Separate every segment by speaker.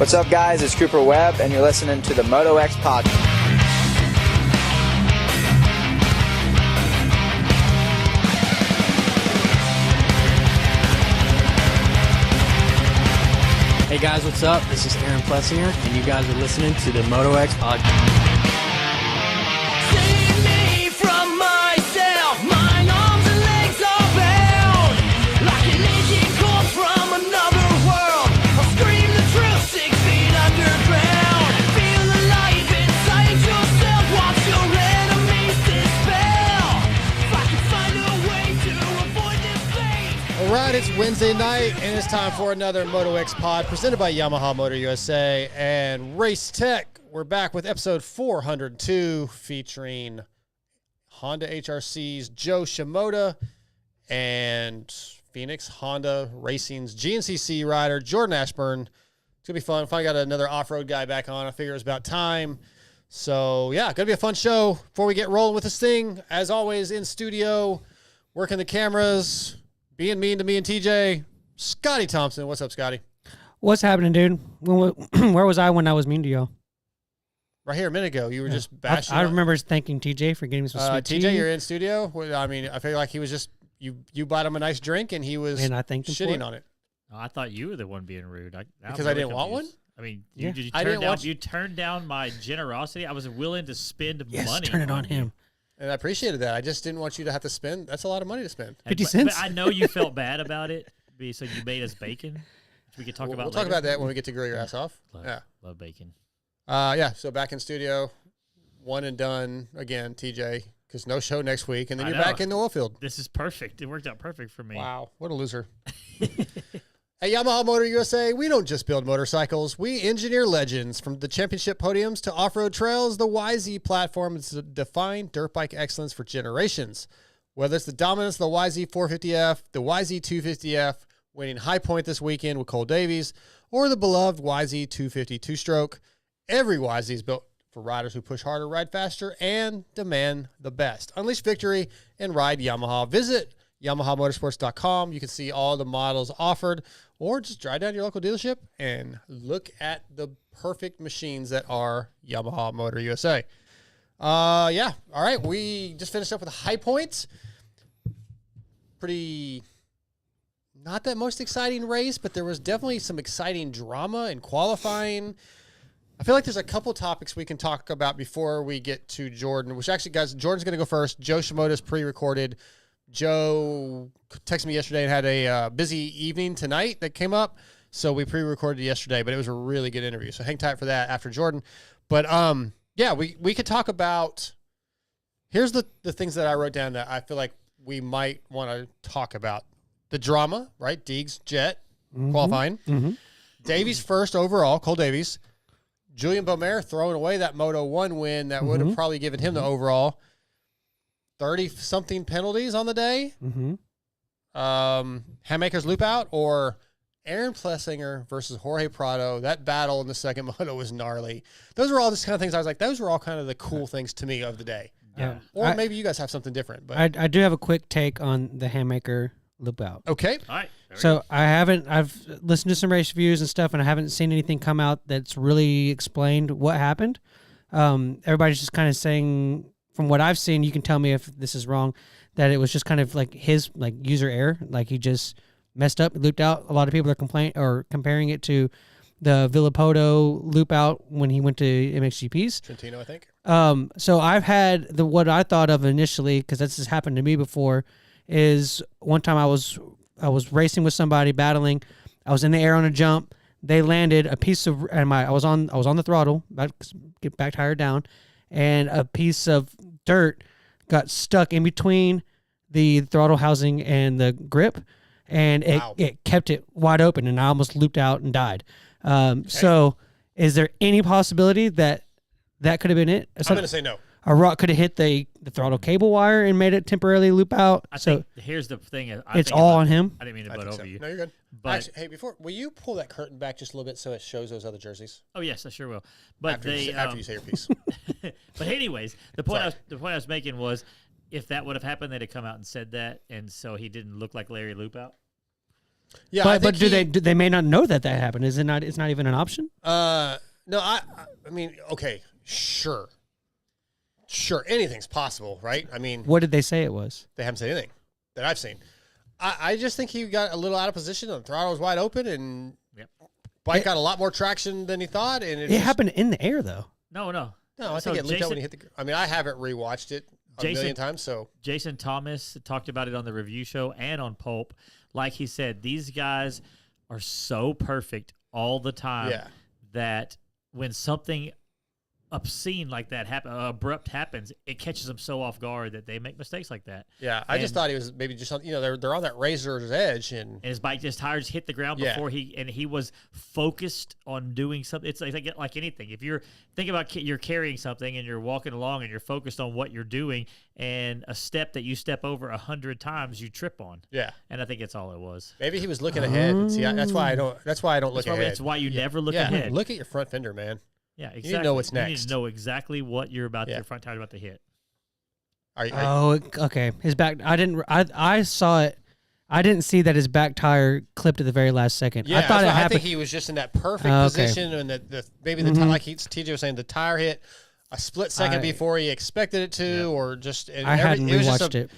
Speaker 1: What's up, guys? It's Cooper Webb, and you're listening to the MotoXpod.
Speaker 2: Hey guys, what's up? This is Aaron Plessinger, and you guys are listening to the MotoXpod.
Speaker 3: Save me from myself. My arms and legs are bound like an aging corpse from another world. I'll scream the truth 6 feet underground. Feel alive inside yourself. Watch your enemies dispel. If I could find a way to avoid this fate.
Speaker 4: All right, it's Wednesday night, and it's time for another MotoXpod presented by Yamaha Motor USA and Race Tech. We're back with episode 402 featuring Honda HRC's Joe Shimoda and Phoenix Honda Racing's GNCC rider Jordan Ashburn. It's going to be fun. Finally got another off-road guy back on. I figure it was about time. So, yeah, going to be a fun show. Before we get rolling with this thing, as always, in studio, working the cameras, being mean to me and TJ, Scotty Thompson. What's up, Scotty?
Speaker 5: What's happening, dude? Where was I when I was mean to y'all?
Speaker 4: Right here a minute ago, you were just bashing.
Speaker 5: I remember thanking TJ for getting me some sweet tea.
Speaker 4: TJ, you're in studio. Well, I mean, I feel like he was just you bought him a nice drink, and he was
Speaker 5: And I thanked him for
Speaker 4: shitting
Speaker 5: it.
Speaker 4: on it
Speaker 6: Oh, I thought you were the one being rude.
Speaker 4: because I didn't want one.
Speaker 6: I mean,
Speaker 5: Yeah.
Speaker 6: you turned down my generosity. I was willing to spend
Speaker 5: Yes,
Speaker 6: money.
Speaker 5: turn it on
Speaker 6: you.
Speaker 5: him.
Speaker 4: And I appreciated that. I just didn't want you to have to spend. That's a lot of money to spend.
Speaker 5: 50
Speaker 6: But
Speaker 5: cents?
Speaker 6: I know you felt bad about it, so you made us bacon, which we could talk about
Speaker 4: We'll
Speaker 6: later.
Speaker 4: talk about that when we get to grill your ass off.
Speaker 6: Love bacon.
Speaker 4: Yeah. So back in studio, one and done again, TJ, because no show next week, and then
Speaker 6: I
Speaker 4: you're
Speaker 6: know.
Speaker 4: back in the oil field.
Speaker 6: This is perfect. It worked out perfect for me.
Speaker 4: Wow, what a loser. At Yamaha Motor USA, we don't just build motorcycles. We engineer legends. From the championship podiums to off-road trails, the YZ platform has defined dirt bike excellence for generations. Whether it's the dominance of the YZ450F, the YZ250F, winning High Point this weekend with Cole Davies, or the beloved YZ250 two-stroke, every YZ is built for riders who push harder, ride faster, and demand the best. Unleash victory and ride Yamaha. Visit YamahaMotorsports.com. You can see all the models offered, or just drive down to your local dealership and look at the perfect machines that are Yamaha Motor USA. Yeah. All right. We just finished up with High Points. Pretty, not that most exciting race, but there was definitely some exciting drama in qualifying. I feel like there's a couple topics we can talk about before we get to Jordan, which actually, guys, Jordan's going to go first. Joe Shimoda's pre-recorded. Joe texted me yesterday and had a busy evening tonight that came up, so we pre-recorded it yesterday, but it was a really good interview, so hang tight for that after Jordan. But, yeah, we could talk about – here's the things that I wrote down that I feel like we might want to talk about. The drama, right? Deegs, Jet, qualifying.
Speaker 5: Mm-hmm.
Speaker 4: Davies first overall, Cole Davies. Julian Beaumer throwing away that Moto 1 win that would have probably given him the overall. 30-something penalties on the day.
Speaker 5: Mm-hmm.
Speaker 4: Hammaker's loop out, or Aaron Plessinger versus Jorge Prado. That battle in the second moto was gnarly. Those were all just kind of things I was like, those were all kind of the cool things to me of the day.
Speaker 5: Yeah.
Speaker 4: Or maybe you guys have something different. But
Speaker 5: I do have a quick take on the Handmaker loop out.
Speaker 4: okay.
Speaker 6: All right. there we
Speaker 5: So
Speaker 6: go.
Speaker 5: I've listened to some race reviews and stuff, and I haven't seen anything come out that's really explained what happened. Everybody's just kind of saying, from what I've seen, you can tell me if this is wrong, that it was just kind of like his user error, like he just messed up, looped out. A lot of people are comparing it to the Villapoto loop out when he went to MXGPs.
Speaker 4: Trentino, I think.
Speaker 5: So I've had what I thought of initially, because this has happened to me before, is one time I was racing with somebody, battling. I was in the air on a jump. They landed a piece of, and I was on the throttle, about to get back tire down, and a piece of dirt got stuck in between the throttle housing and the grip, and it kept it wide open, and I almost looped out and died. So is there any possibility that could have been it?
Speaker 4: I'm going to say no.
Speaker 5: A rock could have hit the throttle cable wire and made it temporarily loop out.
Speaker 6: I think here's the thing.
Speaker 5: It's all on him.
Speaker 6: I didn't mean to
Speaker 4: I
Speaker 6: butt
Speaker 4: think
Speaker 6: over
Speaker 4: so.
Speaker 6: you.
Speaker 4: No, you're good.
Speaker 6: But
Speaker 4: Actually, hey, will you pull that curtain back just a little bit so it shows those other jerseys?
Speaker 6: oh yes, I sure will. But
Speaker 4: After you say your piece.
Speaker 6: but anyways, the point I was making was, if that would have happened, they'd have come out and said that, and so he didn't look like Larry Loopout.
Speaker 4: Yeah, I
Speaker 5: but
Speaker 4: think
Speaker 5: do they may not know that happened? Is it not? It's not even an option.
Speaker 4: No, I mean, okay, sure, anything's possible, right? I mean,
Speaker 5: What did they say it was?
Speaker 4: they haven't said anything that I've seen. I just think he got a little out of position. The throttle was wide open, and bike got a lot more traction than he thought. And
Speaker 5: It happened in the air, though.
Speaker 6: No.
Speaker 4: No, I
Speaker 6: So
Speaker 4: think it leaked out
Speaker 6: Jason-
Speaker 4: when he hit the. I mean, I haven't rewatched it a million times, so
Speaker 6: Jason Thomas talked about it on the review show and on Pulp. Like he said, these guys are so perfect all the time that when something obscene like that abrupt happens, it catches them so off guard that they make mistakes like that.
Speaker 4: yeah. I just thought he was maybe just on, they're on that razor's edge, and
Speaker 6: And his tires hit the ground before he was focused on doing something. It's like anything. If you're think about you're carrying something and you're walking along and you're focused on what you're doing, and a step that you step over 100 times you trip on.
Speaker 4: yeah.
Speaker 6: And I think that's all it was.
Speaker 4: Maybe he was looking ahead. And see, that's why I don't. That's why I don't look ahead.
Speaker 6: That's why you never look
Speaker 4: yeah,
Speaker 6: ahead.
Speaker 4: look at your front fender, man.
Speaker 6: Yeah, exactly.
Speaker 4: You need to know what's
Speaker 6: You need
Speaker 4: next.
Speaker 6: to know exactly what you're about. Your front tire's about to hit.
Speaker 5: Okay. His back. I saw it. I didn't see that his back tire clipped at the very last second.
Speaker 4: Yeah,
Speaker 5: I thought it
Speaker 4: I
Speaker 5: happened.
Speaker 4: think he was just in that perfect
Speaker 5: Oh, okay.
Speaker 4: position, and maybe the tire, like TJ was saying, the tire hit a split second before he expected it to, or just. And
Speaker 5: I hadn't
Speaker 4: it was just
Speaker 5: rewatched
Speaker 4: a
Speaker 5: it.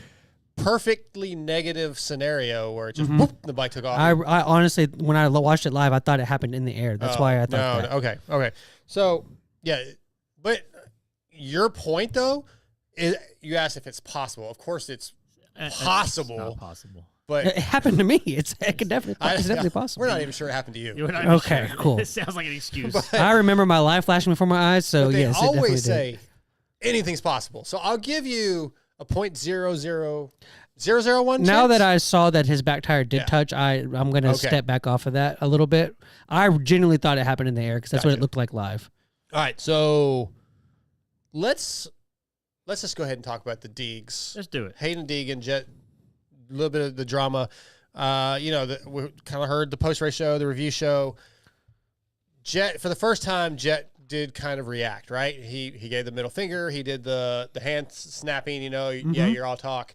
Speaker 4: perfectly negative scenario where it just whoop, the bike took off.
Speaker 5: I honestly, when I watched it live, I thought it happened in the air. That's why I thought that.
Speaker 4: No, okay. So yeah, but your point though is you asked if it's possible. Of course, it's possible.
Speaker 6: It's not possible.
Speaker 4: But
Speaker 5: It happened to me. It's definitely possible.
Speaker 4: We're not even sure it happened to you.
Speaker 6: You're not even
Speaker 5: Okay,
Speaker 6: sure.
Speaker 5: cool.
Speaker 6: It sounds like an excuse.
Speaker 5: I remember my life flashing before my eyes. So
Speaker 4: But they
Speaker 5: yes, it definitely
Speaker 4: always
Speaker 5: did.
Speaker 4: say anything's possible. So I'll give you a 0.00001.
Speaker 5: Now that I saw that his back tire did touch, I'm going to step back off of that a little bit. I genuinely thought it happened in the air because that's what it looked like live.
Speaker 4: All right, so let's just go ahead and talk about the Deegs.
Speaker 6: Let's do it.
Speaker 4: Hayden Deegan, Jet, a little bit of the drama. We kind of heard the post-race show, the review show. Jet, for the first time, Jet did kind of react, right? He gave the middle finger. He did the hand snapping, yeah, you're all talk.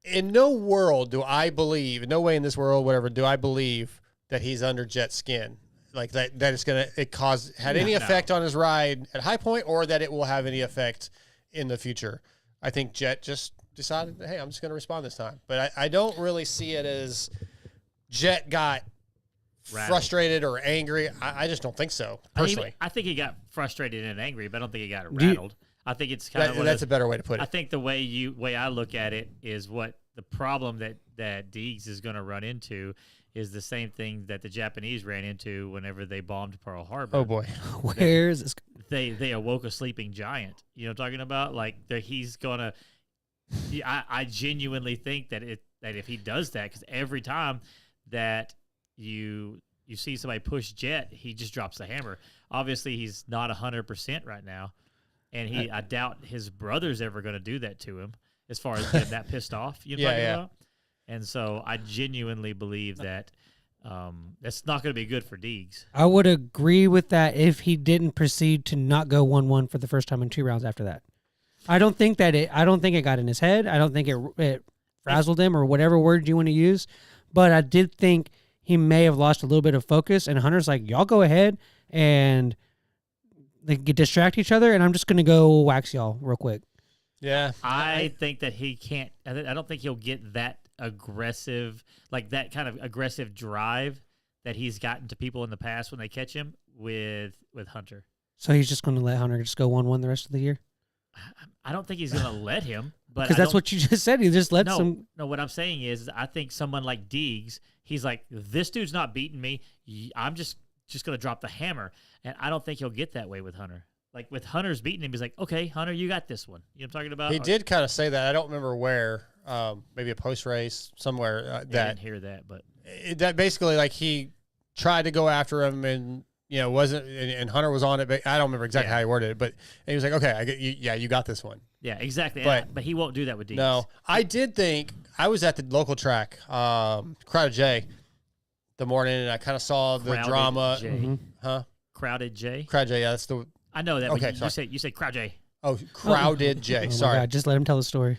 Speaker 4: In no world do I believe, in no way in this world, whatever, do I believe that he's under Jet's skin. Like that it's going to had any effect on his ride at High Point, or that it will have any effect in the future. I think Jet just decided, hey, I'm just going to respond this time. But I don't really see it as Jet got frustrated or angry. I just don't think so, personally.
Speaker 6: I think he got frustrated and angry, but I don't think he got rattled. I think it's kind of
Speaker 4: that's a better way to put it.
Speaker 6: I think the way I look at it is what the problem that Deegs is going to run into is the same thing that the Japanese ran into whenever they bombed Pearl Harbor.
Speaker 4: Oh boy,
Speaker 5: Where is this?
Speaker 6: They awoke a sleeping giant. You know what I'm talking about? Like he's gonna. I genuinely think that if he does that, because every time that you see somebody push Jet, he just drops the hammer. Obviously, he's not 100% right now, and I doubt his brother's ever going to do that to him. As far as getting that pissed off, you know what I'm talking about? And so I genuinely believe that that's not going to be good for Deegs.
Speaker 5: I would agree with that if he didn't proceed to not go 1-1 for the first time in 2 rounds after that. I don't think it got in his head. I don't think it frazzled him, or whatever word you want to use. But I did think he may have lost a little bit of focus. And Hunter's like, y'all go ahead and they distract each other, and I'm just going to go wax y'all real quick.
Speaker 4: Yeah,
Speaker 6: I think that he can't. I don't think he'll get that aggressive, like that kind of aggressive drive that he's gotten to people in the past when they catch him with Hunter.
Speaker 5: So he's just going to let Hunter just go 1-1 the rest of the year?
Speaker 6: I don't think he's going to let him, but
Speaker 5: Because that's what you just said. He just lets him.
Speaker 6: No, what I'm saying is, I think someone like Deegs, he's like, this dude's not beating me. I'm just going to drop the hammer, and I don't think he'll get that way with Hunter. Like with Hunter's beating him, he's like, okay, Hunter, you got this one. You know what I'm talking about?
Speaker 4: he did kind of say that. I don't remember where. Maybe a post race somewhere.
Speaker 6: I didn't hear that, but
Speaker 4: that basically, like, he tried to go after him, and wasn't, and Hunter was on it. But I don't remember exactly how he worded it. But he was like, okay, I get you. Yeah, you got this one.
Speaker 6: yeah, exactly.
Speaker 4: But
Speaker 6: he won't do that with Deegs.
Speaker 4: No, I did think I was at the local track, Crowded J, the morning, and I kind of saw the
Speaker 6: Crowded
Speaker 4: drama.
Speaker 6: J.
Speaker 4: Huh?
Speaker 6: Crowded J.
Speaker 4: Crowded J. Yeah, that's the.
Speaker 6: I know that.
Speaker 4: Okay,
Speaker 6: but you say Crowd J.
Speaker 4: Oh, Crowded J.
Speaker 5: Oh my
Speaker 4: Sorry.
Speaker 5: God, just let him tell the story.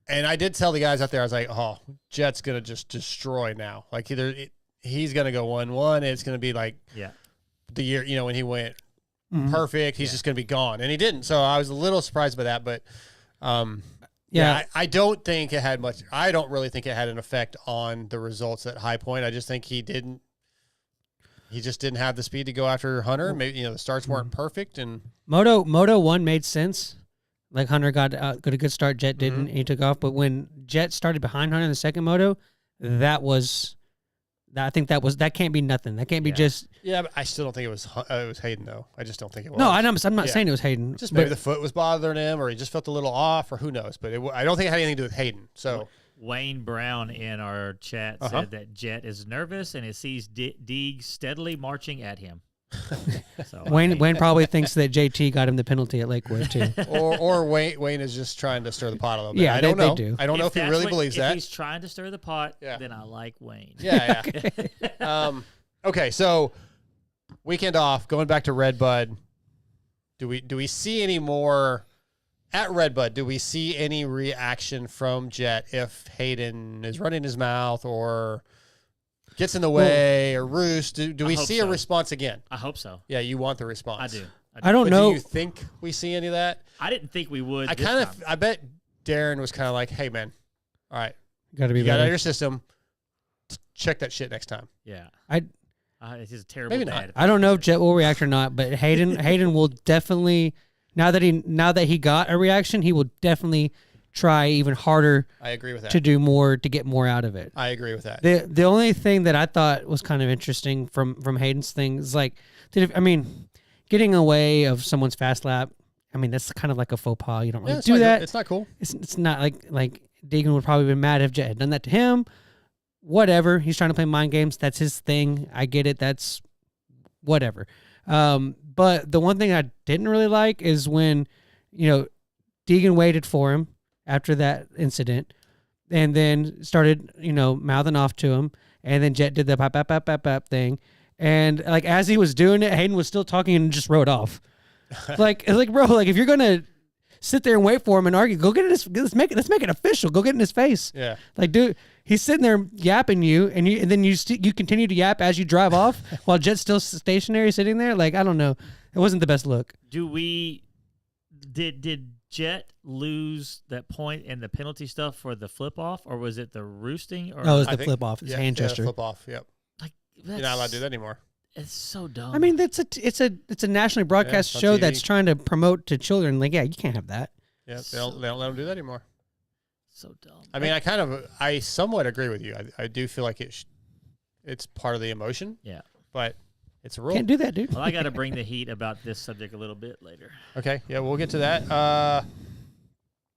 Speaker 4: And I did tell the guys out there, I was like, oh, Jet's going to just destroy now. Like he's going to go 1-1. It's going to be like the year, when he went perfect, he's just going to be gone. And he didn't. So I was a little surprised by that. But I don't think it had much. I don't really think it had an effect on the results at High Point. I just think he just didn't have the speed to go after Hunter. Maybe, the starts weren't perfect. And
Speaker 5: Moto 1 made sense. Like Hunter got a good start, Jet didn't, and he took off. But when Jet started behind Hunter in the second moto, that can't be nothing. That can't be just.
Speaker 4: Yeah, but I still don't think it was Hayden though. I just don't think it was.
Speaker 5: No, I'm not saying it was Hayden.
Speaker 4: Just maybe the foot was bothering him, or he just felt a little off, or who knows. But I don't think it had anything to do with Hayden. So
Speaker 6: Wayne Brown in our chat said that Jet is nervous and he sees Deeg steadily marching at him. So
Speaker 5: Wayne probably thinks that JT got him the penalty at Lakewood too.
Speaker 4: or Wayne is just trying to stir the pot a little bit.
Speaker 5: Yeah,
Speaker 4: I don't know.
Speaker 5: They do.
Speaker 4: I don't know if he really believes that.
Speaker 6: If he's trying to stir the pot, then I like Wayne.
Speaker 4: Yeah. Okay, so weekend off, going back to Redbud. Do we see any more at Redbud? Do we see any reaction from Jet if Hayden is running his mouth or gets in the way or roost? Do we see a response again?
Speaker 6: I hope so.
Speaker 4: Yeah, you want the response.
Speaker 6: I do.
Speaker 5: I don't know.
Speaker 4: Do you think we see any of that?
Speaker 6: I didn't think we would.
Speaker 4: I bet Darren was kind of like, "Hey, man, all right,
Speaker 5: got
Speaker 4: it out of your system. Check that shit next time."
Speaker 6: Yeah, he's a terrible
Speaker 4: Maybe
Speaker 6: dad.
Speaker 4: not.
Speaker 5: I don't know if Jet will react or not, but Hayden will definitely now that he got a reaction, he will definitely try even harder.
Speaker 4: I agree with that.
Speaker 5: To do more, to get more out of it.
Speaker 4: I agree with that.
Speaker 5: The only thing that I thought was kind of interesting from Hayden's thing is like, getting away of someone's fast lap. I mean, that's kind of like a faux pas. You don't really do that.
Speaker 4: It's not cool.
Speaker 5: It's not like Deegan would probably been mad if Jet had done that to him. Whatever. He's trying to play mind games. That's his thing. I get it. That's whatever. But the one thing I didn't really like is when, Deegan waited for him after that incident and then started, mouthing off to him. And then Jet did the pap thing. And like, as he was doing it, Hayden was still talking and just rode off. like, bro, like if you're going to sit there and wait for him and argue, go get it. Let's make it official. Go get in his face.
Speaker 4: Yeah.
Speaker 5: Like, dude, he's sitting there yapping you and then you continue to yap as you drive off while Jet's still stationary sitting there. Like, I don't know. It wasn't the best look.
Speaker 6: Did Jet lose that point in the penalty stuff for the flip off, or was it the roosting? Or
Speaker 5: it was the flip off. It's hand gesture.
Speaker 4: Flip off. Yep.
Speaker 6: Like,
Speaker 4: you're not allowed to do that anymore.
Speaker 6: It's so dumb.
Speaker 5: I mean, it's a nationally broadcast show that's trying to promote to children. Like, yeah, you can't have that.
Speaker 4: Yeah, they don't let them do that anymore.
Speaker 6: So dumb.
Speaker 4: I mean, I somewhat agree with you. I do feel like it's part of the emotion.
Speaker 6: Yeah,
Speaker 4: but it's a rule.
Speaker 5: Can't do that, dude.
Speaker 6: Well, I got to bring the heat about this subject a little bit later.
Speaker 4: Okay, yeah, we'll get to that.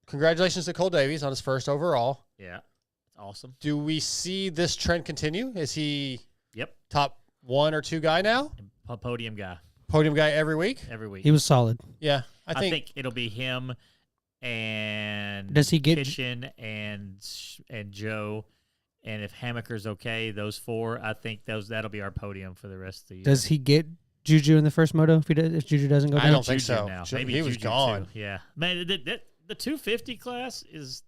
Speaker 4: Congratulations to Cole Davies on his first overall.
Speaker 6: Yeah, it's awesome.
Speaker 4: Do we see this trend continue? Is he top 1 or 2 guy now?
Speaker 6: Podium guy.
Speaker 4: Podium guy every week?
Speaker 6: Every week.
Speaker 5: He was solid.
Speaker 4: Yeah,
Speaker 6: I think it'll be him and
Speaker 5: does he get
Speaker 6: Kitchen and Joe, and if Hammaker's okay, those 4, I think that'll be our podium for the rest of the year.
Speaker 5: Does he get Juju in the first moto if Juju doesn't go down?
Speaker 4: I don't think so.
Speaker 6: Now.
Speaker 4: Maybe he was
Speaker 6: Juju
Speaker 4: gone.
Speaker 6: Too. Yeah, man, the 250 class is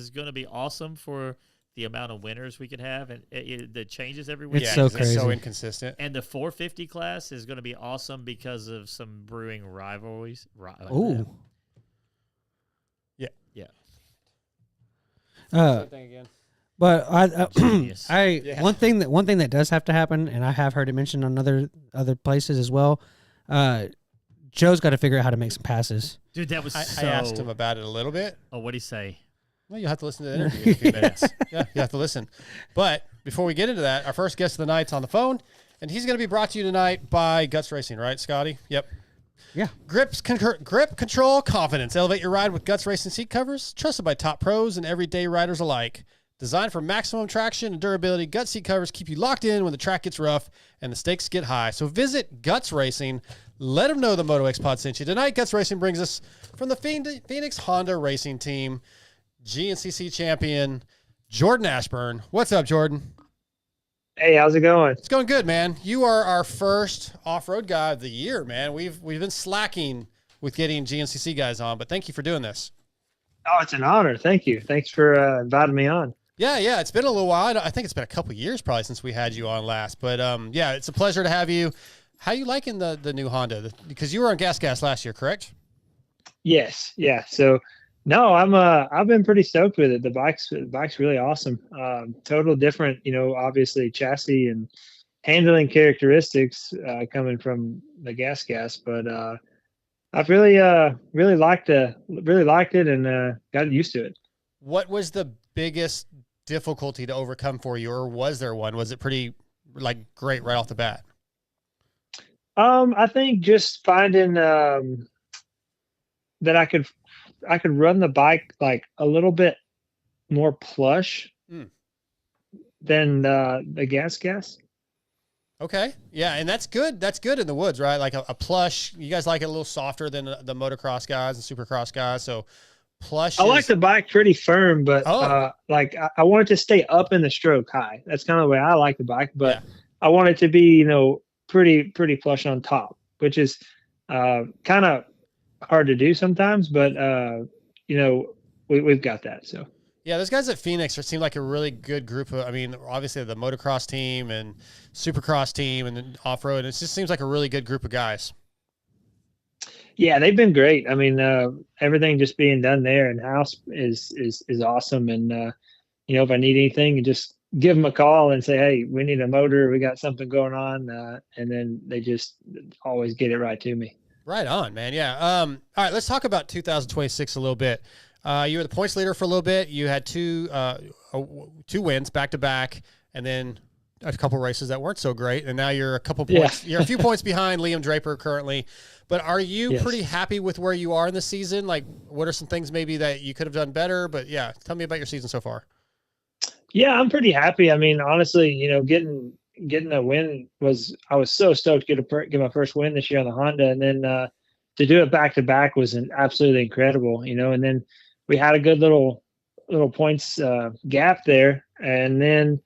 Speaker 6: going to be awesome for the amount of winners we could have, and it changes every week.
Speaker 5: It's so crazy.
Speaker 4: It's so inconsistent.
Speaker 6: And the 450 class is going to be awesome because of some brewing rivalries.
Speaker 5: Ooh.
Speaker 4: Yeah.
Speaker 5: Same thing again. But
Speaker 6: Genius.
Speaker 5: one thing that does have to happen, and I have heard it mentioned on other places as well. Joe's got to figure out how to make some passes.
Speaker 6: Dude, that was
Speaker 4: I asked him about it a little bit.
Speaker 6: Oh, what'd he say?
Speaker 4: Well, you'll have to listen to the interview in a few minutes. Yeah, you have to listen. But before we get into that, our first guest of the night's on the phone, and he's going to be brought to you tonight by Guts Racing, right, Scotty? Yep.
Speaker 5: Yeah.
Speaker 4: Grip control, confidence. Elevate your ride with Guts Racing seat covers. Trusted by top pros and everyday riders alike. Designed for maximum traction and durability, Guts seat covers keep you locked in when the track gets rough and the stakes get high. So visit Guts Racing. Let them know the MotoXpod sent you. Tonight, Guts Racing brings us from the Phoenix Honda Racing Team, GNCC champion, Jordan Ashburn. What's up, Jordan?
Speaker 7: Hey, how's it going?
Speaker 4: It's going good, man. You are our first off-road guy of the year, man. We've been slacking with getting GNCC guys on, but thank you for doing this.
Speaker 7: Oh, it's an honor. Thank you. Thanks for inviting me on.
Speaker 4: Yeah, it's been a little while. I think it's been a couple years probably since we had you on last. But yeah, it's a pleasure to have you. How you liking the new Honda? Because you were on Gas last year, correct?
Speaker 7: Yes. Yeah. So no, I've been pretty stoked with it. The bike's really awesome. Total different, obviously chassis and handling characteristics coming from the gas, but I've really liked it and got used to it.
Speaker 4: What was the biggest difficulty to overcome for you, or was there one? Was it pretty great right off the bat?
Speaker 7: I think just finding that I could run the bike like a little bit more plush than the gas.
Speaker 4: Okay. Yeah, and that's good. That's good in the woods, right? Like a plush. You guys like it a little softer than the motocross guys and supercross guys. So plush.
Speaker 7: I like the bike pretty firm, but I want it to stay up in the stroke high. That's kind of the way I like the bike, but I want it to be, pretty plush on top, which is kind of hard to do sometimes, but we've got that. So
Speaker 4: yeah, those guys at Phoenix seem like a really good group of. I mean, obviously the motocross team and supercross team and then off road. It just seems like a really good group of guys.
Speaker 7: Yeah, they've been great. I mean, everything just being done there in house is awesome. And if I need anything, just give them a call and say, hey, we need a motor. We got something going on, and then they just always get it right to me.
Speaker 4: Right on, man. Yeah. All right, let's talk about 2026 a little bit. You were the points leader for a little bit. You had two wins back to back, and then a couple races that weren't so great. And now you're a couple points. Yeah. You're a few points behind Liam Draper currently. But are you pretty happy with where you are in the season? Like, what are some things maybe that you could have done better? But yeah, tell me about your season so far.
Speaker 7: Yeah, I'm pretty happy. I mean, honestly, getting a win I was so stoked to get my first win this year on the Honda, and then to do it back to back was absolutely incredible. And then we had a good little points gap there, and then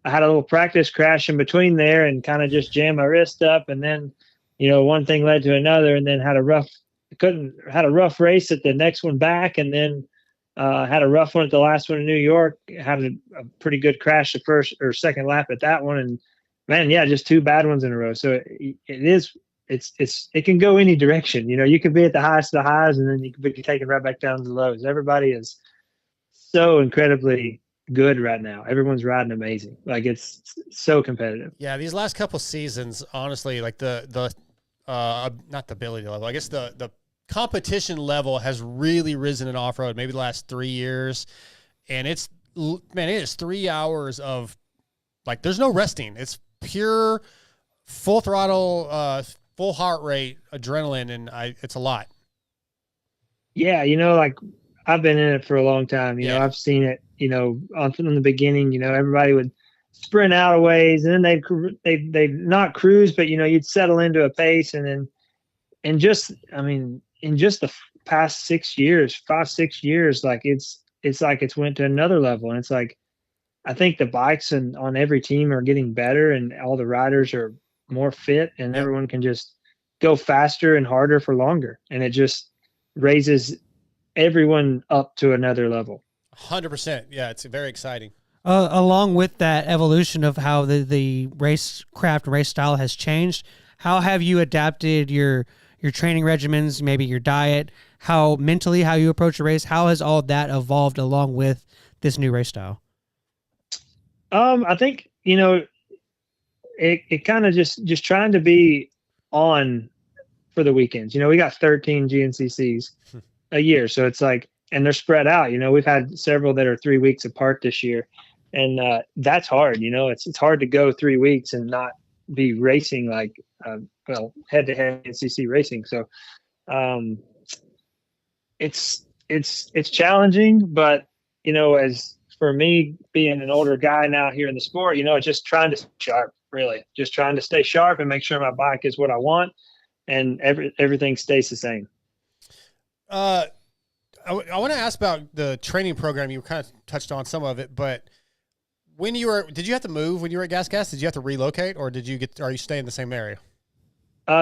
Speaker 7: I had a little practice crash in between there and kind of just jammed my wrist up, and then one thing led to another, and then had a rough race at the next one back, and then had a rough one at the last one in New York. Had a pretty good crash the first or second lap at that one, and man, yeah, just two bad ones in a row. So it can go any direction. You could be at the highest of the highs, and then you could be taken right back down to the lows. Everybody is so incredibly good right now. Everyone's riding amazing. Like, it's so competitive.
Speaker 4: Yeah, these last couple seasons, honestly, like the not the ability level, I guess the competition level has really risen in off-road maybe the last 3 years, and it is 3 hours of, like, there's no resting. It's pure full throttle, full heart rate adrenaline, and it's a lot.
Speaker 7: Yeah, like, I've been in it for a long time. I've seen it, from the beginning. Everybody would sprint out a ways, and then they'd not cruise, but you'd settle into a pace, and then in just the past 6 years, 5-6 years, like it's like it's went to another level, and it's like I think the bikes on every team are getting better, and all the riders are more fit, and everyone can just go faster and harder for longer, and it just raises everyone up to another level.
Speaker 4: 100%. Yeah, it's very exciting.
Speaker 5: Along with that evolution of how the racecraft race style has changed, how have you adapted your training regimens, maybe your diet, how you approach a race? How has all that evolved along with this new race style?
Speaker 7: I think, it kind of just trying to be on for the weekends. We got 13 GNCCs a year. So it's like, and they're spread out. We've had several that are 3 weeks apart this year. And that's hard. It's hard to go 3 weeks and not be racing like, head-to-head NCC racing. So it's challenging, but, as for me being an older guy now here in the sport, it's just trying to stay sharp, really. Just trying to stay sharp and make sure my bike is what I want, and everything stays the same.
Speaker 4: I want to ask about the training program. You kind of touched on some of it, but did you have to move when you were at Gas? Did you have to relocate, or are you staying in the same area?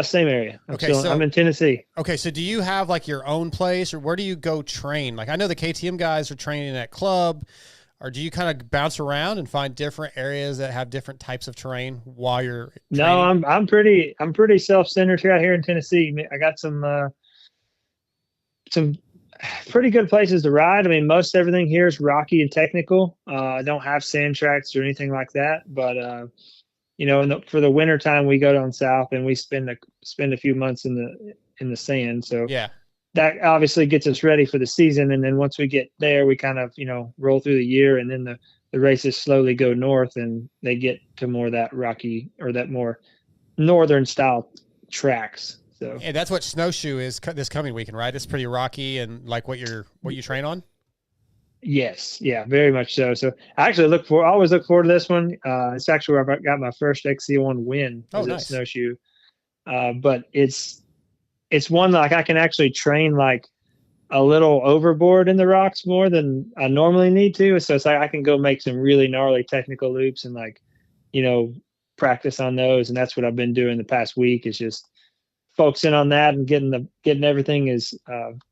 Speaker 7: Same area.
Speaker 4: Okay,
Speaker 7: I'm in Tennessee.
Speaker 4: Okay, so do you have like your own place, or where do you go train? Like I know the KTM guys are training at club, or do you kind of bounce around and find different areas that have different types of terrain while you're training?
Speaker 7: No, I'm pretty self-centered out here in Tennessee. I got some pretty good places to ride. I mean, most everything here is rocky and technical. I don't have sand tracks or anything like that, but for the winter time, we go down south and we spend a few months in the sand. So
Speaker 4: Yeah.
Speaker 7: that obviously gets us ready for the season. And then once we get there, we kind of, roll through the year, and then the races slowly go north and they get to more of that rocky or that more northern style tracks. So
Speaker 4: And that's what snowshoe is this coming weekend, right? It's pretty rocky and like what you train on.
Speaker 7: yes, yeah, very much so. So I actually always look forward to this one. It's actually where I got my first XC1 win.
Speaker 4: Oh,
Speaker 7: Was at
Speaker 4: nice.
Speaker 7: snowshoe. But it's one that, like, I can actually train like a little overboard in the rocks more than I normally need to. So it's like I can go make some really gnarly technical loops and practice on those. And that's what I've been doing the past week, is just focusing on that and getting everything as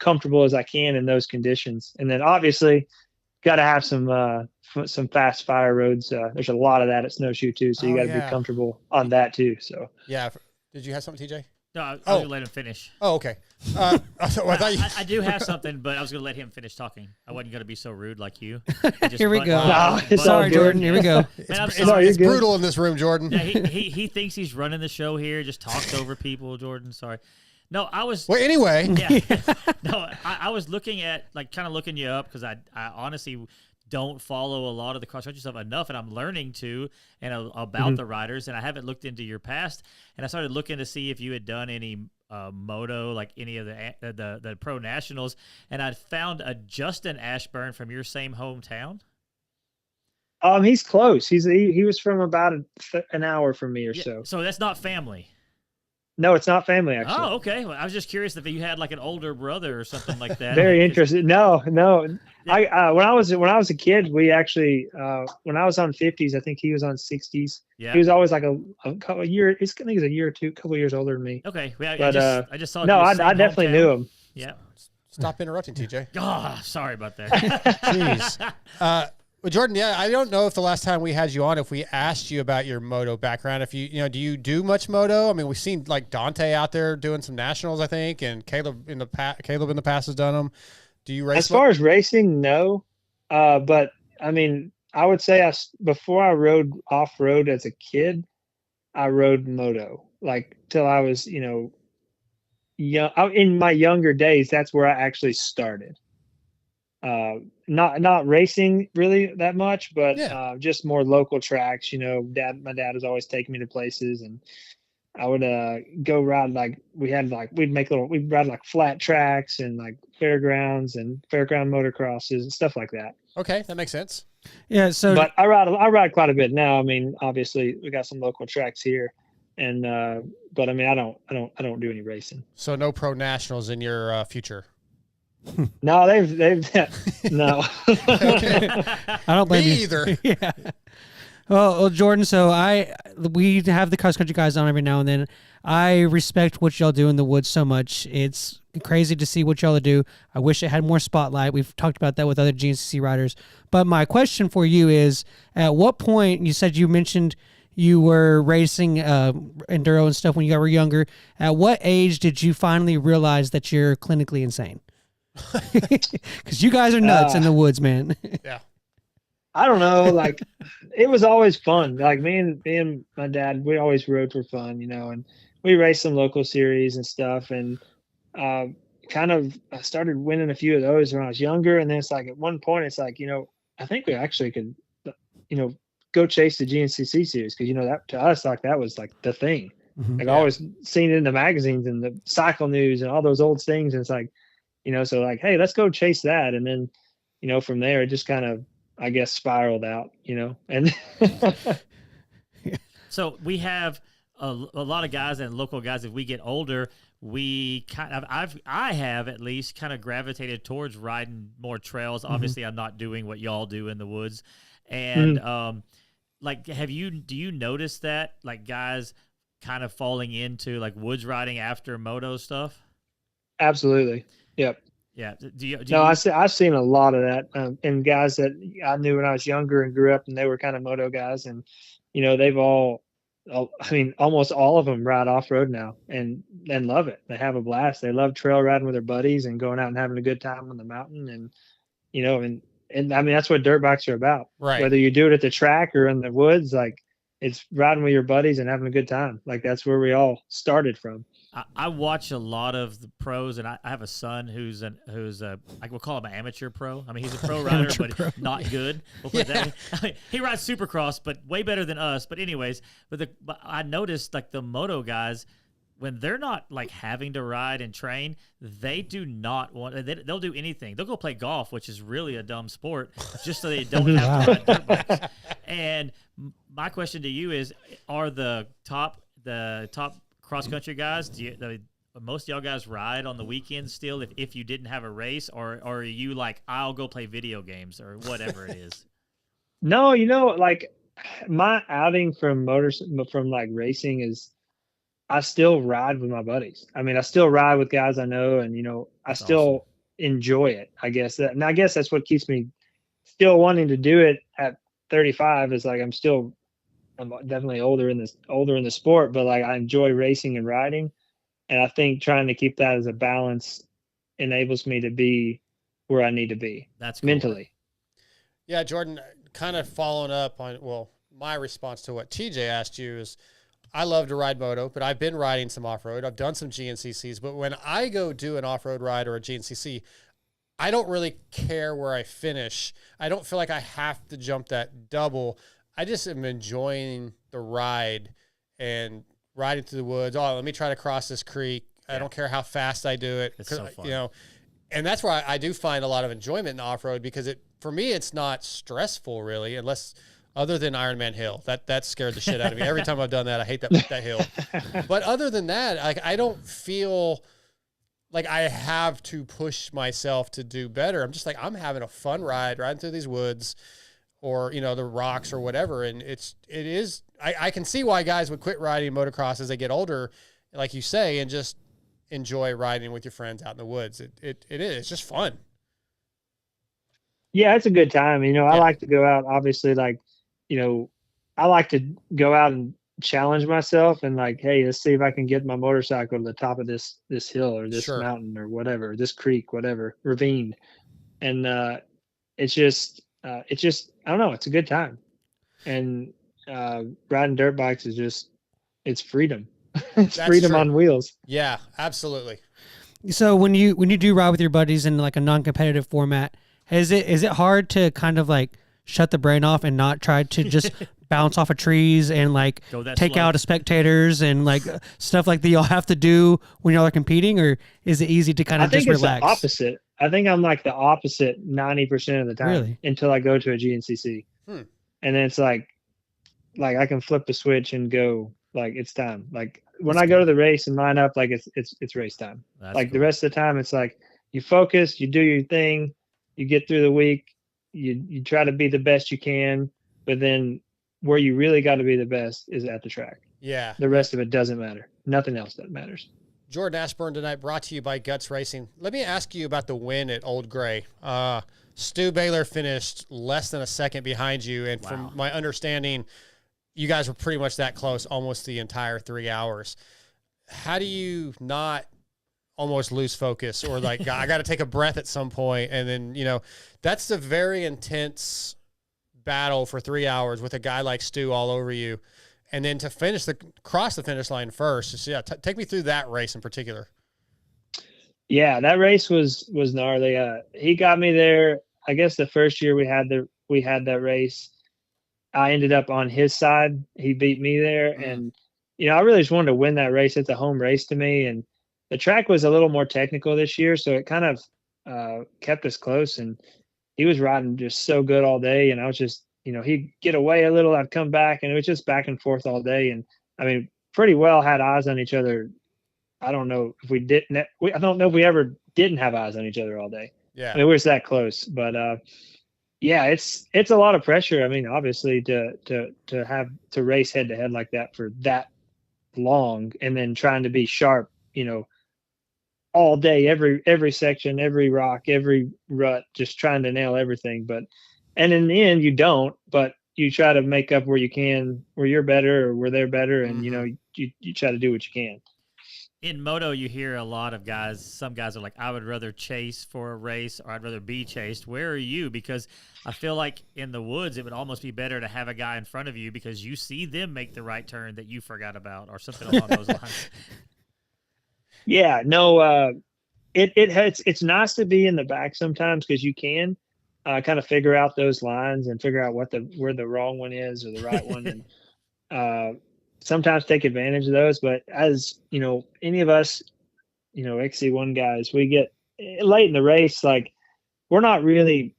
Speaker 7: comfortable as I can in those conditions. And then obviously got to have some fast fire roads. There's a lot of that at snowshoe too. So you got to be comfortable on that too. So
Speaker 4: Yeah. Did you have something, TJ?
Speaker 6: No, I was going to let him finish.
Speaker 4: Oh, okay. I thought you.
Speaker 6: I do have something, but I was going to let him finish talking. I wasn't going to be so rude like you.
Speaker 5: Here we go.
Speaker 7: No, it's all
Speaker 5: Sorry,
Speaker 7: good.
Speaker 5: Jordan. Here we go.
Speaker 6: Man, I'm
Speaker 4: It's,
Speaker 6: sorry.
Speaker 4: it's brutal in this room, Jordan.
Speaker 6: Yeah, he thinks he's running the show here, just talks over people, Jordan. Sorry. No, I was.
Speaker 4: Well, anyway.
Speaker 6: Yeah. No, I was looking at, kind of looking you up, because I honestly don't follow a lot of the cross-country stuff enough, and I'm learning to about the riders, and I haven't looked into your past, and I started looking to see if you had done any moto, like any of the pro nationals, and I found a Justin Ashburn from your same hometown.
Speaker 7: he's close. He was from about an hour from me or so.
Speaker 6: So that's not family.
Speaker 7: No, it's not family, actually.
Speaker 6: Oh, okay. Well, I was just curious if you had like an older brother or something like that.
Speaker 7: Very interesting. No. I when I was a kid, we actually when I was on 50s, I think he was on 60s.
Speaker 6: Yeah.
Speaker 7: He was always like a couple of years. I think he's a year or two, couple of years older than me.
Speaker 6: Okay. Well,
Speaker 7: But
Speaker 6: I just saw.
Speaker 7: no,
Speaker 6: your
Speaker 7: I
Speaker 6: same
Speaker 7: definitely
Speaker 6: hometown.
Speaker 7: knew him.
Speaker 6: Yeah.
Speaker 4: Stop interrupting, TJ.
Speaker 6: Oh, sorry about that.
Speaker 4: Jeez. Well, Jordan, yeah, I don't know if the last time we had you on, if we asked you about your moto background, if do you do much moto? I mean, we've seen like Dante out there doing some nationals, I think, and Caleb in the past has done them. Do you race?
Speaker 7: As far as racing, no. But I mean, I would say before I rode off road as a kid, I rode moto like till I was, young. In my younger days, that's where I actually started. Not racing really that much, but just more local tracks. My dad was always taking me to places, and I would go ride we'd ride like flat tracks and like fairgrounds and fairground motocrosses and stuff like that.
Speaker 4: Okay, that makes sense.
Speaker 5: Yeah. So,
Speaker 7: But I ride quite a bit now. I mean, obviously we got some local tracks here, and but I mean, I don't do any racing.
Speaker 4: So no pro nationals in your future.
Speaker 7: No, they've no.
Speaker 5: I don't blame
Speaker 4: Me
Speaker 5: you
Speaker 4: either.
Speaker 5: Yeah. Well, Jordan. So we have the cross country guys on every now and then. I respect what y'all do in the woods so much. It's crazy to see what y'all do. I wish it had more spotlight. We've talked about that with other GNCC riders. But my question for you is: at what point you mentioned you were racing enduro and stuff when you were younger? At what age did you finally realize that you're clinically insane? Because you guys are nuts in the woods, man.
Speaker 4: Yeah.
Speaker 7: I don't know. Like, it was always fun. Like me and my dad, we always rode for fun, and we raced some local series and stuff. And I started winning a few of those when I was younger. And then it's like at one point, it's like, I think we actually could, go chase the GNCC series because that to us, like, that was like the thing.
Speaker 5: Mm-hmm.
Speaker 7: Like I always seen it in the magazines and the cycle news and all those old things. And it's like, so like, hey, let's go chase that. And then, from there, it just kind of, I guess, spiraled out, and
Speaker 6: So we have a lot of guys and local guys. If we get older, we I have at least kind of gravitated towards riding more trails. Obviously, I'm not doing what y'all do in the woods. And do you notice that, like, guys kind of falling into like woods riding after moto stuff?
Speaker 7: Absolutely. Yep.
Speaker 6: Yeah. Do you
Speaker 7: I've seen a lot of that, and guys that I knew when I was younger and grew up, and they were kind of moto guys, and they've I mean, almost all of them ride off road now, and love it. They have a blast. They love trail riding with their buddies and going out and having a good time on the mountain, and and I mean that's what dirt bikes are about.
Speaker 4: Right.
Speaker 7: Whether you do it at the track or in the woods, like it's riding with your buddies and having a good time. Like that's where we all started from.
Speaker 6: I watch a lot of the pros, and I have a son who's I will call him an amateur pro. I mean, he's a pro rider, but not good. We'll put that. I mean, he rides Supercross, but way better than us. But anyways, but I noticed like the moto guys, when they're not like having to ride and train, they do not want. They'll do anything. They'll go play golf, which is really a dumb sport, just so they don't have to ride dirt bikes. And my question to you is: are the top cross country guys, most of y'all guys ride on the weekends still if you didn't have a race, or are you like, I'll go play video games or whatever it is?
Speaker 7: No, like my outing from like racing is I still ride with my buddies. I mean, I still ride with guys I know, and I still enjoy it. I guess that's what keeps me still wanting to do it at 35 is like I'm definitely older in the sport, but like I enjoy racing and riding. And I think trying to keep that as a balance enables me to be where I need to be.
Speaker 6: That's cool.
Speaker 7: Mentally.
Speaker 4: Yeah, Jordan, kind of following up on, my response to what TJ asked you is I love to ride moto, but I've been riding some off-road. I've done some GNCCs, but when I go do an off-road ride or a GNCC, I don't really care where I finish. I don't feel like I have to jump that double. I just am enjoying the ride and riding through the woods. Oh, let me try to cross this creek. I don't care how fast I do it.
Speaker 6: It's so fun.
Speaker 4: And that's where I do find a lot of enjoyment in off-road because for me, it's not stressful really, other than Ironman Hill. That scared the shit out of me. Every time I've done that, I hate that hill. But other than that, like I don't feel like I have to push myself to do better. I'm just like, I'm having a fun ride, riding through these woods, or the rocks or whatever, and it is. I can see why guys would quit riding motocross as they get older, like you say, and just enjoy riding with your friends out in the woods. It is. It's just fun.
Speaker 7: Yeah, it's a good time. I like to go out. Obviously, like I like to go out and challenge myself and like, hey, let's see if I can get my motorcycle to the top of this hill or this mountain or whatever, this creek, whatever, ravine, and it's just. I don't know. It's a good time. And riding dirt bikes is it's freedom. It's
Speaker 4: That's
Speaker 7: freedom
Speaker 4: true.
Speaker 7: on wheels.
Speaker 4: Yeah, absolutely.
Speaker 5: So when you do ride with your buddies in like a non-competitive format, is it hard to kind of like shut the brain off and not try to just bounce off of trees and like take
Speaker 6: slow.
Speaker 5: out the spectators and like stuff like that y'all have to do when y'all are competing, or is it easy to kind of just relax?
Speaker 7: I think it's the opposite. I think I'm like the opposite 90% of the time,
Speaker 5: really?
Speaker 7: Until I go to a GNCC. And then it's like I can flip the switch and go, like, it's time. Like when I go to the race and line up, like it's race time.
Speaker 6: That's
Speaker 7: like
Speaker 6: cool.
Speaker 7: The rest of the time, it's like you focus, you do your thing, you get through the week, you try to be the best you can, but then where you really got to be the best is at the track.
Speaker 4: Yeah.
Speaker 7: The rest of it doesn't matter. Nothing else that matters.
Speaker 4: Jordan Ashburn tonight, brought to you by Guts Racing. Let me ask you about the win at Old Gray. Stu Baylor finished less than a second behind you, and from my understanding, you guys were pretty much that close almost the entire 3 hours. How do you not almost lose focus or like, I got to take a breath at some point? And then, that's a very intense battle for 3 hours with a guy like Stu all over you. And then to cross the finish line first. Just, take me through that race in particular.
Speaker 7: Yeah, that race was gnarly. He got me there. I guess the first year we had that race, I ended up on his side. He beat me there, and I really just wanted to win that race. It's a home race to me, and the track was a little more technical this year, so it kind of kept us close. And he was riding just so good all day, and I was just. He'd get away a little, I'd come back, and it was just back and forth all day. And I mean, pretty well had eyes on each other. I don't know if we didn't. I don't know if we ever didn't have eyes on each other all day.
Speaker 4: Yeah,
Speaker 7: I mean, we were that close, but yeah, it's a lot of pressure. I mean, obviously to have to race head to head like that for long, and then trying to be sharp, all day, every section, every rock, every rut, just trying to nail everything. And in the end, you don't, but you try to make up where you can, where you're better or where they're better, and you try to do what you can.
Speaker 6: In moto, you hear a lot of guys. Some guys are like, I would rather chase for a race, or I'd rather be chased. Where are you? Because I feel like in the woods, it would almost be better to have a guy in front of you because you see them make the right turn that you forgot about, or something along those lines.
Speaker 7: Yeah, no, it's nice to be in the back sometimes because you can kind of figure out those lines and figure out where the wrong one is or the right one, and sometimes take advantage of those. But as any of us, XC1 guys, we get late in the race, like we're not really,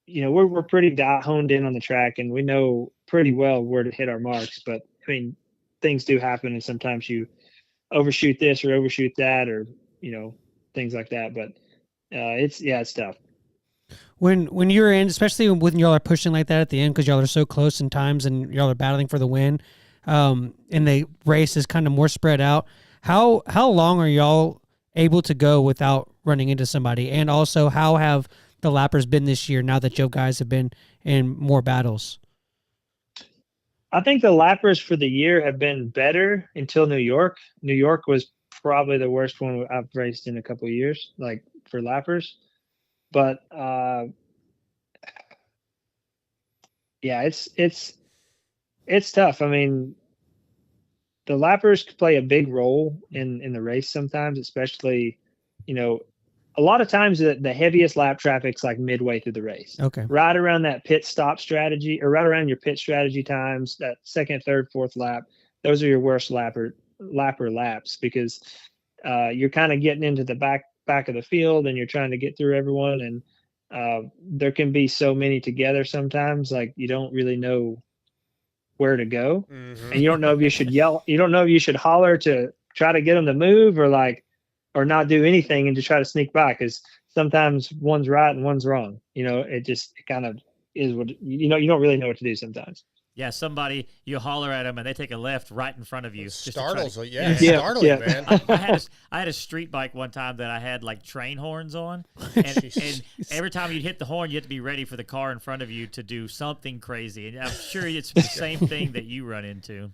Speaker 7: we're pretty honed in on the track, and we know pretty well where to hit our marks. But I mean, things do happen, and sometimes you overshoot this or overshoot that, or things like that. But it's tough.
Speaker 5: When you're in, especially when y'all are pushing like that at the end, because y'all are so close in times and y'all are battling for the win, and the race is kind of more spread out. How long are y'all able to go without running into somebody? And also, how have the lappers been this year now that you guys have been in more battles?
Speaker 7: I think the lappers for the year have been better until New York. New York was probably the worst one I've raced in a couple of years, like for lappers. But it's tough. I mean, the lappers play a big role in the race sometimes, especially, a lot of times the heaviest lap traffic's like midway through the race.
Speaker 5: Okay.
Speaker 7: Right around that pit stop strategy, or right around your pit strategy times, that second, third, fourth lap, those are your worst lapper laps, because you're kind of getting into the back of the field and you're trying to get through everyone, and there can be so many together sometimes, like you don't really know where to go, and you don't know if you should yell, you don't know if you should holler to try to get them to move, or not do anything and just try to sneak by, because sometimes one's right and one's wrong. It kind of is what you don't really know what to do sometimes.
Speaker 6: Yeah, you holler at them and they take a left right in front of you.
Speaker 4: Startles, startling, man.
Speaker 6: I had a street bike one time that I had like train horns on, and every time you'd hit the horn, you had to be ready for the car in front of you to do something crazy. And I'm sure it's the same thing that you run into.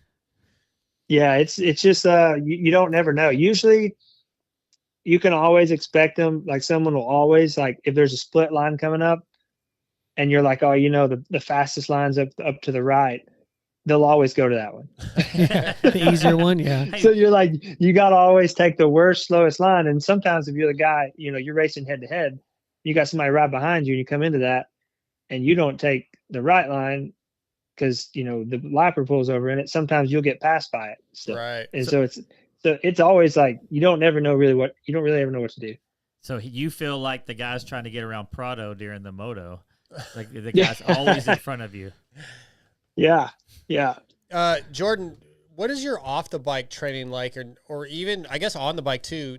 Speaker 7: Yeah, it's just you don't never know. Usually, you can always expect them. Like someone will always, like if there's a split line coming up, and you're like, oh, the fastest line's up to the right, they'll always go to that one.
Speaker 5: The easier one, yeah.
Speaker 7: So you're like, you got to always take the worst, slowest line. And sometimes if you're the guy, you're racing head to head, you got somebody right behind you, and you come into that, and you don't take the right line because the lapper pulls over in it. Sometimes you'll get passed by it.
Speaker 4: Right.
Speaker 7: And so it's always like you don't really ever know what to do.
Speaker 6: So you feel like the guy's trying to get around Prado during the moto. Like the guy's always in front of you.
Speaker 7: Yeah.
Speaker 4: Jordan, what is your off the bike training like, or even I guess on the bike too?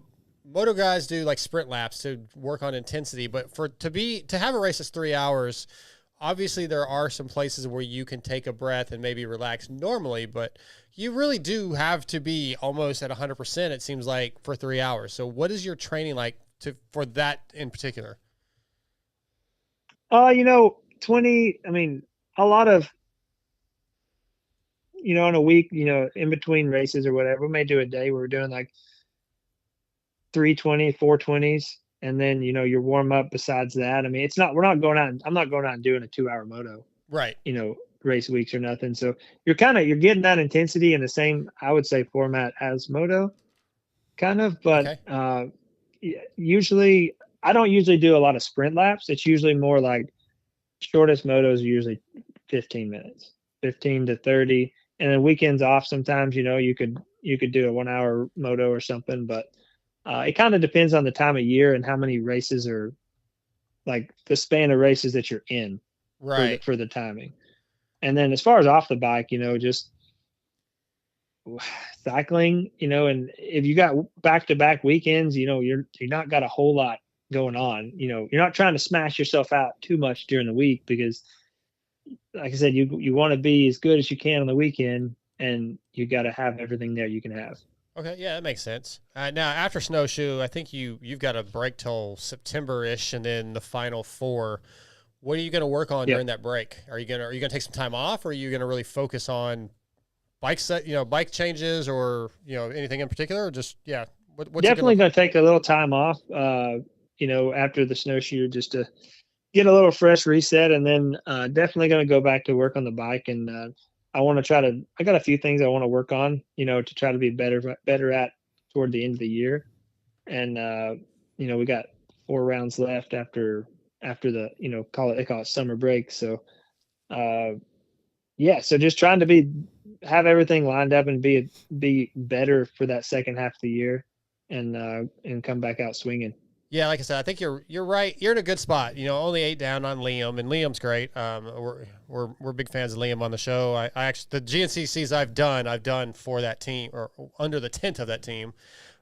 Speaker 4: Moto guys do like sprint laps to work on intensity, but to have a race that's 3 hours, obviously there are some places where you can take a breath and maybe relax normally, but you really do have to be almost at 100%, it seems like, for 3 hours. So what is your training like for that in particular?
Speaker 7: 20, I mean, a lot of, in a week, in between races or whatever, we may do a day where we're doing like 320, 420s. And then, your warm up besides that. I mean, I'm not going out and doing a 2 hour moto,
Speaker 4: right?
Speaker 7: Race weeks or nothing. So you're getting that intensity in the same, I would say, format as moto kind of, but, usually I don't usually do a lot of sprint laps. It's usually more like shortest motos are usually 15 minutes, 15 to 30. And then weekends off, sometimes, you could do a 1 hour moto or something, but it kind of depends on the time of year and how many races are, like the span of races that you're in,
Speaker 4: right,
Speaker 7: for the timing. And then as far as off the bike, just cycling, and if you got back-to-back weekends, you're not got a whole lot going on. You're not trying to smash yourself out too much during the week, because like I said, you want to be as good as you can on the weekend, and you got to have everything there you can have.
Speaker 4: Okay, yeah, that makes sense. Now, after snowshoe, I think you've got a break till September-ish, and then the final 4. What are you going to work on during that break? Are you gonna take some time off, or are you going to really focus on bike changes, or anything in particular, or just what's
Speaker 7: Definitely going to take a little time off. After the snowshoe, just to get a little fresh reset, and then definitely going to go back to work on the bike. And I want to I got a few things I want to work on, to try to be better at toward the end of the year. And, we got 4 rounds left after the, they call it summer break. So, so just trying to have everything lined up and be better for that second half of the year, and come back out swinging.
Speaker 4: Yeah, like I said, I think you're right. You're in a good spot. Only 8 down on Liam, and Liam's great. We're big fans of Liam on the show. I actually, the GNCCs I've done for that team, or under the tent of that team.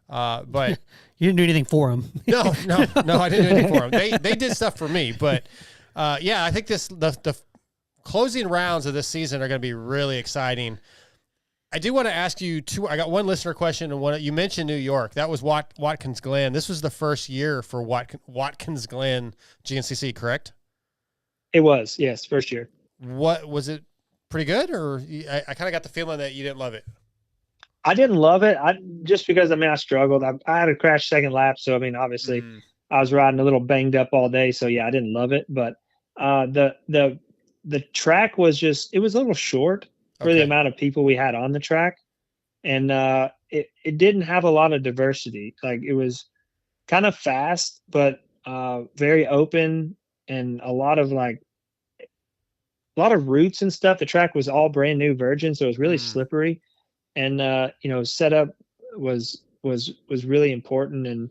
Speaker 4: But
Speaker 5: you didn't do anything for him.
Speaker 4: No, I didn't do anything for them. They did stuff for me. But I think the closing rounds of this season are going to be really exciting. I do want to ask you I got one listener question, and one you mentioned New York. That was Watkins Glen. This was the first year for Watkins Glen GNCC, correct?
Speaker 7: It was, yes, first year.
Speaker 4: What was it? Pretty good, or I kind of got the feeling that you didn't love it.
Speaker 7: I didn't love it. Just because I struggled. I had a crash second lap, so obviously I was riding a little banged up all day. So I didn't love it. But the track was it was a little short for the amount of people we had on the track, and it didn't have a lot of diversity. Like, it was kind of fast, but very open, and a lot of roots and stuff. The track was all brand new virgin, so it was really slippery. And setup was really important. And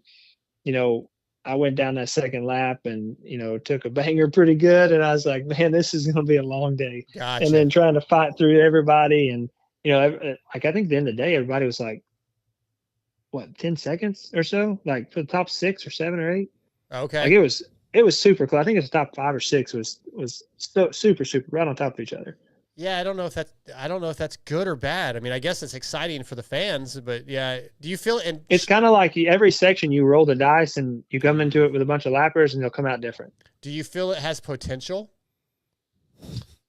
Speaker 7: I went down that second lap and took a banger pretty good. And I was like, man, this is going to be a long day.
Speaker 4: Gotcha.
Speaker 7: And then trying to fight through everybody, and I think at the end of the day, everybody was like, what, 10 seconds or so, like for the top 6 or 7 or 8.
Speaker 4: Okay.
Speaker 7: Like, it was super close. I think it was top 5 or 6 was so super right on top of each other.
Speaker 4: Yeah, I don't know if that's good or bad. I mean, I guess it's exciting for the fans, but yeah. Do you feel
Speaker 7: it's kind of like every section you roll the dice and you come into it with a bunch of lappers and they'll come out different.
Speaker 4: Do you feel it has potential?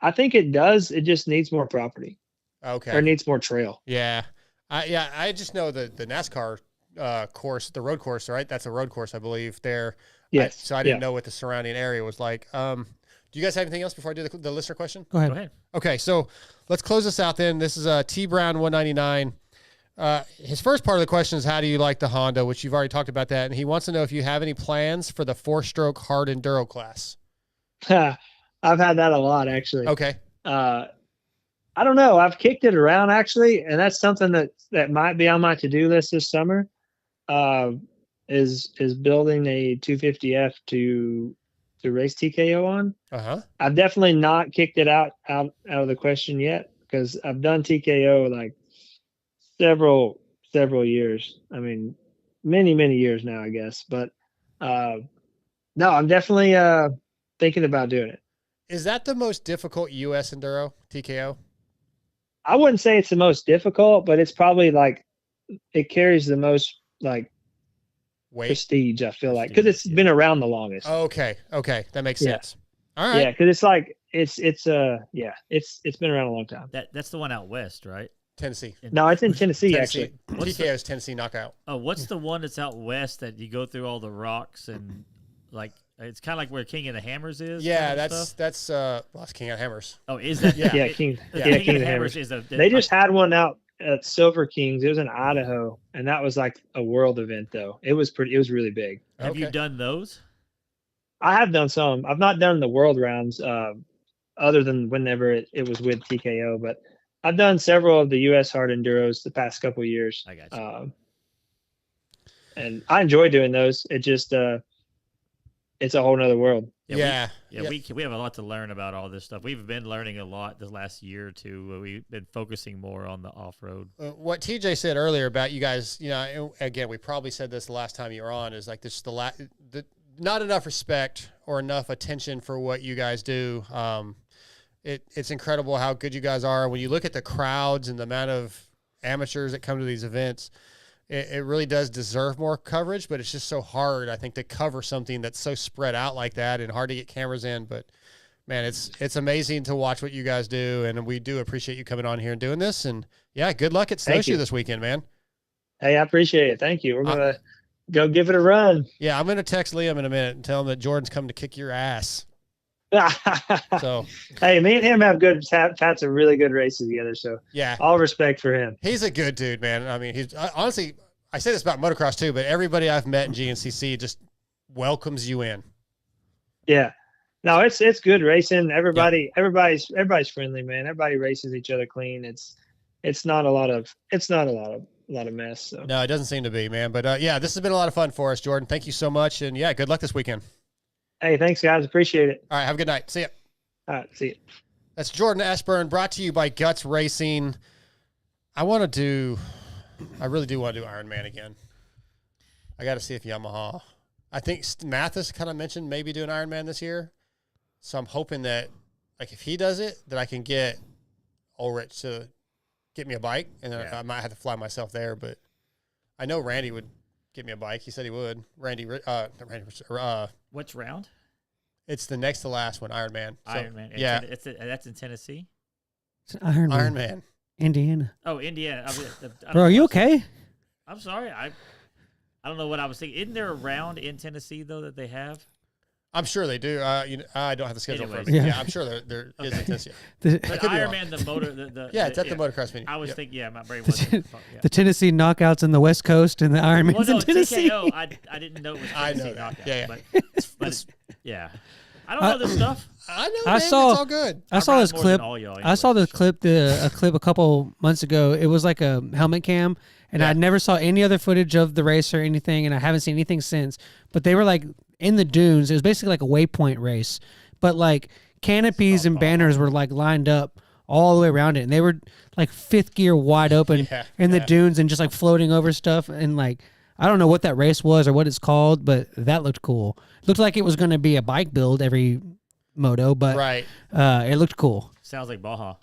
Speaker 7: I think it does. It just needs more property.
Speaker 4: Okay.
Speaker 7: Or needs more trail.
Speaker 4: Yeah. I just know the NASCAR course, the road course, right? That's a road course, I believe, there.
Speaker 7: Yes.
Speaker 4: So I didn't know what the surrounding area was like. Do you guys have anything else before I do the listener question?
Speaker 5: Go ahead.
Speaker 4: Okay, so let's close this out then. This is T Brown 199. His first part of the question is, how do you like the Honda, which you've already talked about that, and he wants to know if you have any plans for the 4-stroke hard enduro class.
Speaker 7: I've had that a lot, actually.
Speaker 4: Okay.
Speaker 7: I don't know. I've kicked it around, actually, and that's something that might be on my to-do list this summer. Is building a 250F to race TKO on. I've definitely not kicked it out of the question yet, because I've done TKO like several years. I mean, many years now, I guess. But no, I'm definitely thinking about doing it.
Speaker 4: Is that the most difficult U.S. enduro, TKO?
Speaker 7: I wouldn't say it's the most difficult, but it's probably it carries the most prestige, I feel like, because it's been around the longest.
Speaker 4: Okay, that makes sense. All right.
Speaker 7: Yeah, because it's been around a long time.
Speaker 6: That's the one out west, right?
Speaker 4: Tennessee.
Speaker 7: No, it's in Tennessee. Actually.
Speaker 4: TKO's Tennessee knockout.
Speaker 6: Oh, what's the one that's out west that you go through all the rocks and it's kind of like where King of the Hammers is?
Speaker 4: Yeah, that's King of the Hammers.
Speaker 6: Oh, is that?
Speaker 7: Yeah, King of the Hammers
Speaker 6: is
Speaker 7: they just had one out at Silver Kings. It was in Idaho, and that was like a world event, though. It was really big.
Speaker 6: Have you done those?
Speaker 7: I have done some. I've not done the world rounds, other than whenever it was with TKO, but I've done several of the U.S. hard enduros the past couple of years.
Speaker 6: I got you.
Speaker 7: And I enjoy doing those. It just it's a whole nother world.
Speaker 6: Yeah. We have a lot to learn about all this stuff. We've been learning a lot this last year or two. We've been focusing more on the off-road.
Speaker 4: What TJ said earlier about you guys, again, we probably said this the last time you were on, is like this not enough respect or enough attention for what you guys do. it's incredible how good you guys are. When you look at the crowds and the amount of amateurs that come to these events, it really does deserve more coverage, but it's just so hard, I think, to cover something that's so spread out like that and hard to get cameras in. But man, it's amazing to watch what you guys do, and we do appreciate you coming on here and doing this. And yeah, good luck at Snowshoe this weekend, man.
Speaker 7: Hey, I appreciate it. Thank you. We're going to go give it a run.
Speaker 4: Yeah, I'm going to text Liam in a minute and tell him that Jordan's coming to kick your ass. So,
Speaker 7: hey, me and him have had some really good races together. So
Speaker 4: yeah,
Speaker 7: all respect for him.
Speaker 4: He's a good dude, man. I mean, honestly, I say this about motocross too, but everybody I've met in GNCC just welcomes you in.
Speaker 7: Yeah, no, it's good racing. Everybody's friendly, man. Everybody races each other clean. It's not a lot of mess. So.
Speaker 4: No, it doesn't seem to be, man. But yeah, this has been a lot of fun for us, Jordan. Thank you so much, and yeah, good luck this weekend.
Speaker 7: Hey, thanks, guys. Appreciate it.
Speaker 4: All right, have a good night. See ya.
Speaker 7: All right, see you.
Speaker 4: That's Jordan Ashburn, brought to you by Guts Racing. I really do want to do Ironman again. I got to see if Yamaha. I think Mathis kind of mentioned maybe doing Ironman this year. So I'm hoping that, like, if he does it, that I can get Ulrich to get me a bike, and then I might have to fly myself there. But I know Randy would get me a bike. He said he would.
Speaker 6: Which round?
Speaker 4: It's the next to last one, Ironman. So,
Speaker 6: Ironman.
Speaker 4: Yeah.
Speaker 6: That's in Tennessee?
Speaker 5: It's an Ironman.
Speaker 4: Ironman.
Speaker 5: Indiana.
Speaker 6: Oh, Indiana.
Speaker 5: Bro, are you okay?
Speaker 6: I'm sorry. I don't know what I was thinking. Isn't there a round in Tennessee, though, that they have?
Speaker 4: I'm sure they do. I don't have the schedule for it.
Speaker 5: Yeah.
Speaker 4: Yeah, I'm sure there is in Tennessee.
Speaker 6: But Ironman, the motor,
Speaker 4: it's at the motocross venue.
Speaker 6: I was thinking, my brain wasn't.
Speaker 5: The Tennessee knockouts in the West Coast and the Ironmans in Tennessee.
Speaker 6: TKO, I didn't know it was Tennessee
Speaker 4: I know that.
Speaker 6: knockouts.
Speaker 4: Yeah.
Speaker 6: But yeah. I don't know this stuff.
Speaker 4: I know, man. It's all good.
Speaker 5: I saw this clip. I saw this clip. A clip a couple months ago. It was like a helmet cam, and I never saw any other footage of the race or anything, and I haven't seen anything since. But they were like in the dunes. It was basically like a waypoint race, but like canopies and banners were like lined up all the way around it, and they were like fifth gear wide open in the dunes and just like floating over stuff. And like, I don't know what that race was or what it's called, but that looked cool. Looked like it was going to be a bike build every moto, but it looked cool.
Speaker 6: Sounds like Baja.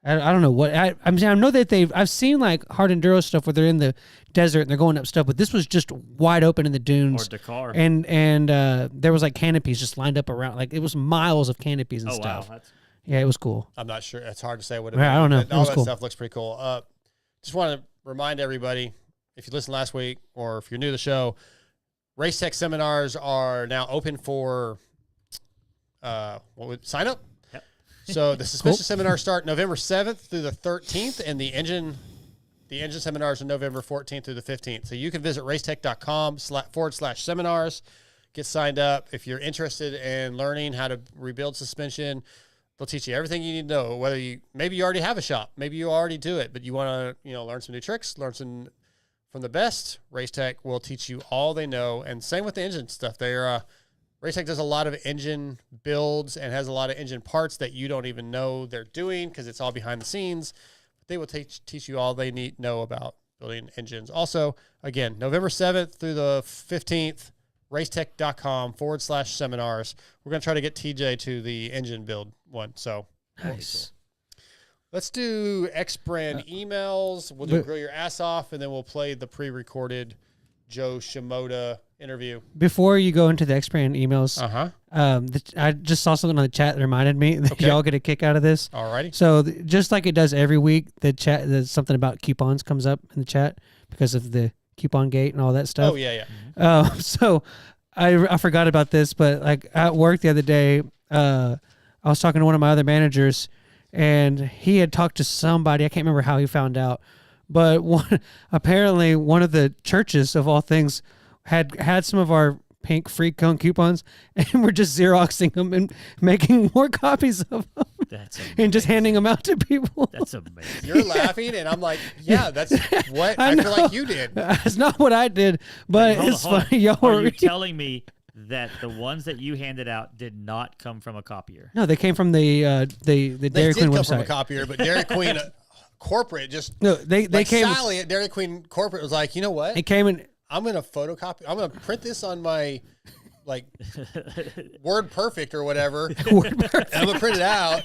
Speaker 5: I don't know what I know that I've seen like hard enduro stuff where they're in the desert and they're going up stuff, but this was just wide open in the dunes.
Speaker 6: Or Dakar.
Speaker 5: And there was like canopies just lined up around, like it was miles of canopies and stuff.
Speaker 6: Wow.
Speaker 5: Yeah, it was cool.
Speaker 4: I'm not sure. It's hard to say what
Speaker 5: I don't know.
Speaker 4: All that stuff looks pretty cool. Just want to remind everybody, if you listened last week or if you're new to the show, Race Tech seminars are now open for sign up.
Speaker 6: Yep.
Speaker 4: So the suspension seminars start November 7th through the 13th, and the engine seminars are November 14th through the 15th. So you can visit racetech.com/seminars, get signed up. If you're interested in learning how to rebuild suspension, they'll teach you everything you need to know. Whether maybe you already have a shop, maybe you already do it, but you want to learn some new tricks, learn some from the best. Race Tech will teach you all they know, and same with the engine stuff. Race Tech does a lot of engine builds and has a lot of engine parts that you don't even know they're doing because it's all behind the scenes. But they will teach you all they need to know about building engines. Also, again, November 7th through the 15th, racetech.com/seminars. We're going to try to get TJ to the engine build one. So
Speaker 5: nice.
Speaker 4: Let's do X brand emails. We'll do Grill Your Ass Off, and then we'll play the pre-recorded Joe Shimoda interview.
Speaker 5: Before you go into the X brand emails, I just saw something on the chat that reminded me that y'all get a kick out of this.
Speaker 4: Alrighty.
Speaker 5: So just like it does every week, there's something about coupons comes up in the chat because of the coupon gate and all that stuff.
Speaker 4: Oh yeah.
Speaker 5: So I forgot about this, but like at work the other day, I was talking to one of my other managers, and he had talked to somebody. I can't remember how he found out, but apparently one of the churches of all things had some of our pink free cone coupons, and we're just Xeroxing them and making more copies of them.
Speaker 6: That's
Speaker 5: and just handing them out to people.
Speaker 6: That's amazing.
Speaker 4: You're laughing, and I'm like, yeah, that's what I feel like you did.
Speaker 5: It's not what I did, but it's funny. Y'all
Speaker 6: Are you telling me that the ones that you handed out did not come from a copier?
Speaker 5: No, they came from the Dairy Queen
Speaker 4: come
Speaker 5: website.
Speaker 4: from a copier, but Dairy Queen corporate just
Speaker 5: they came.
Speaker 4: Sally at Dairy Queen corporate was like, you know what?
Speaker 5: It came in.
Speaker 4: I'm gonna photocopy. I'm gonna print this on my Word Perfect or whatever. I'm gonna print it out,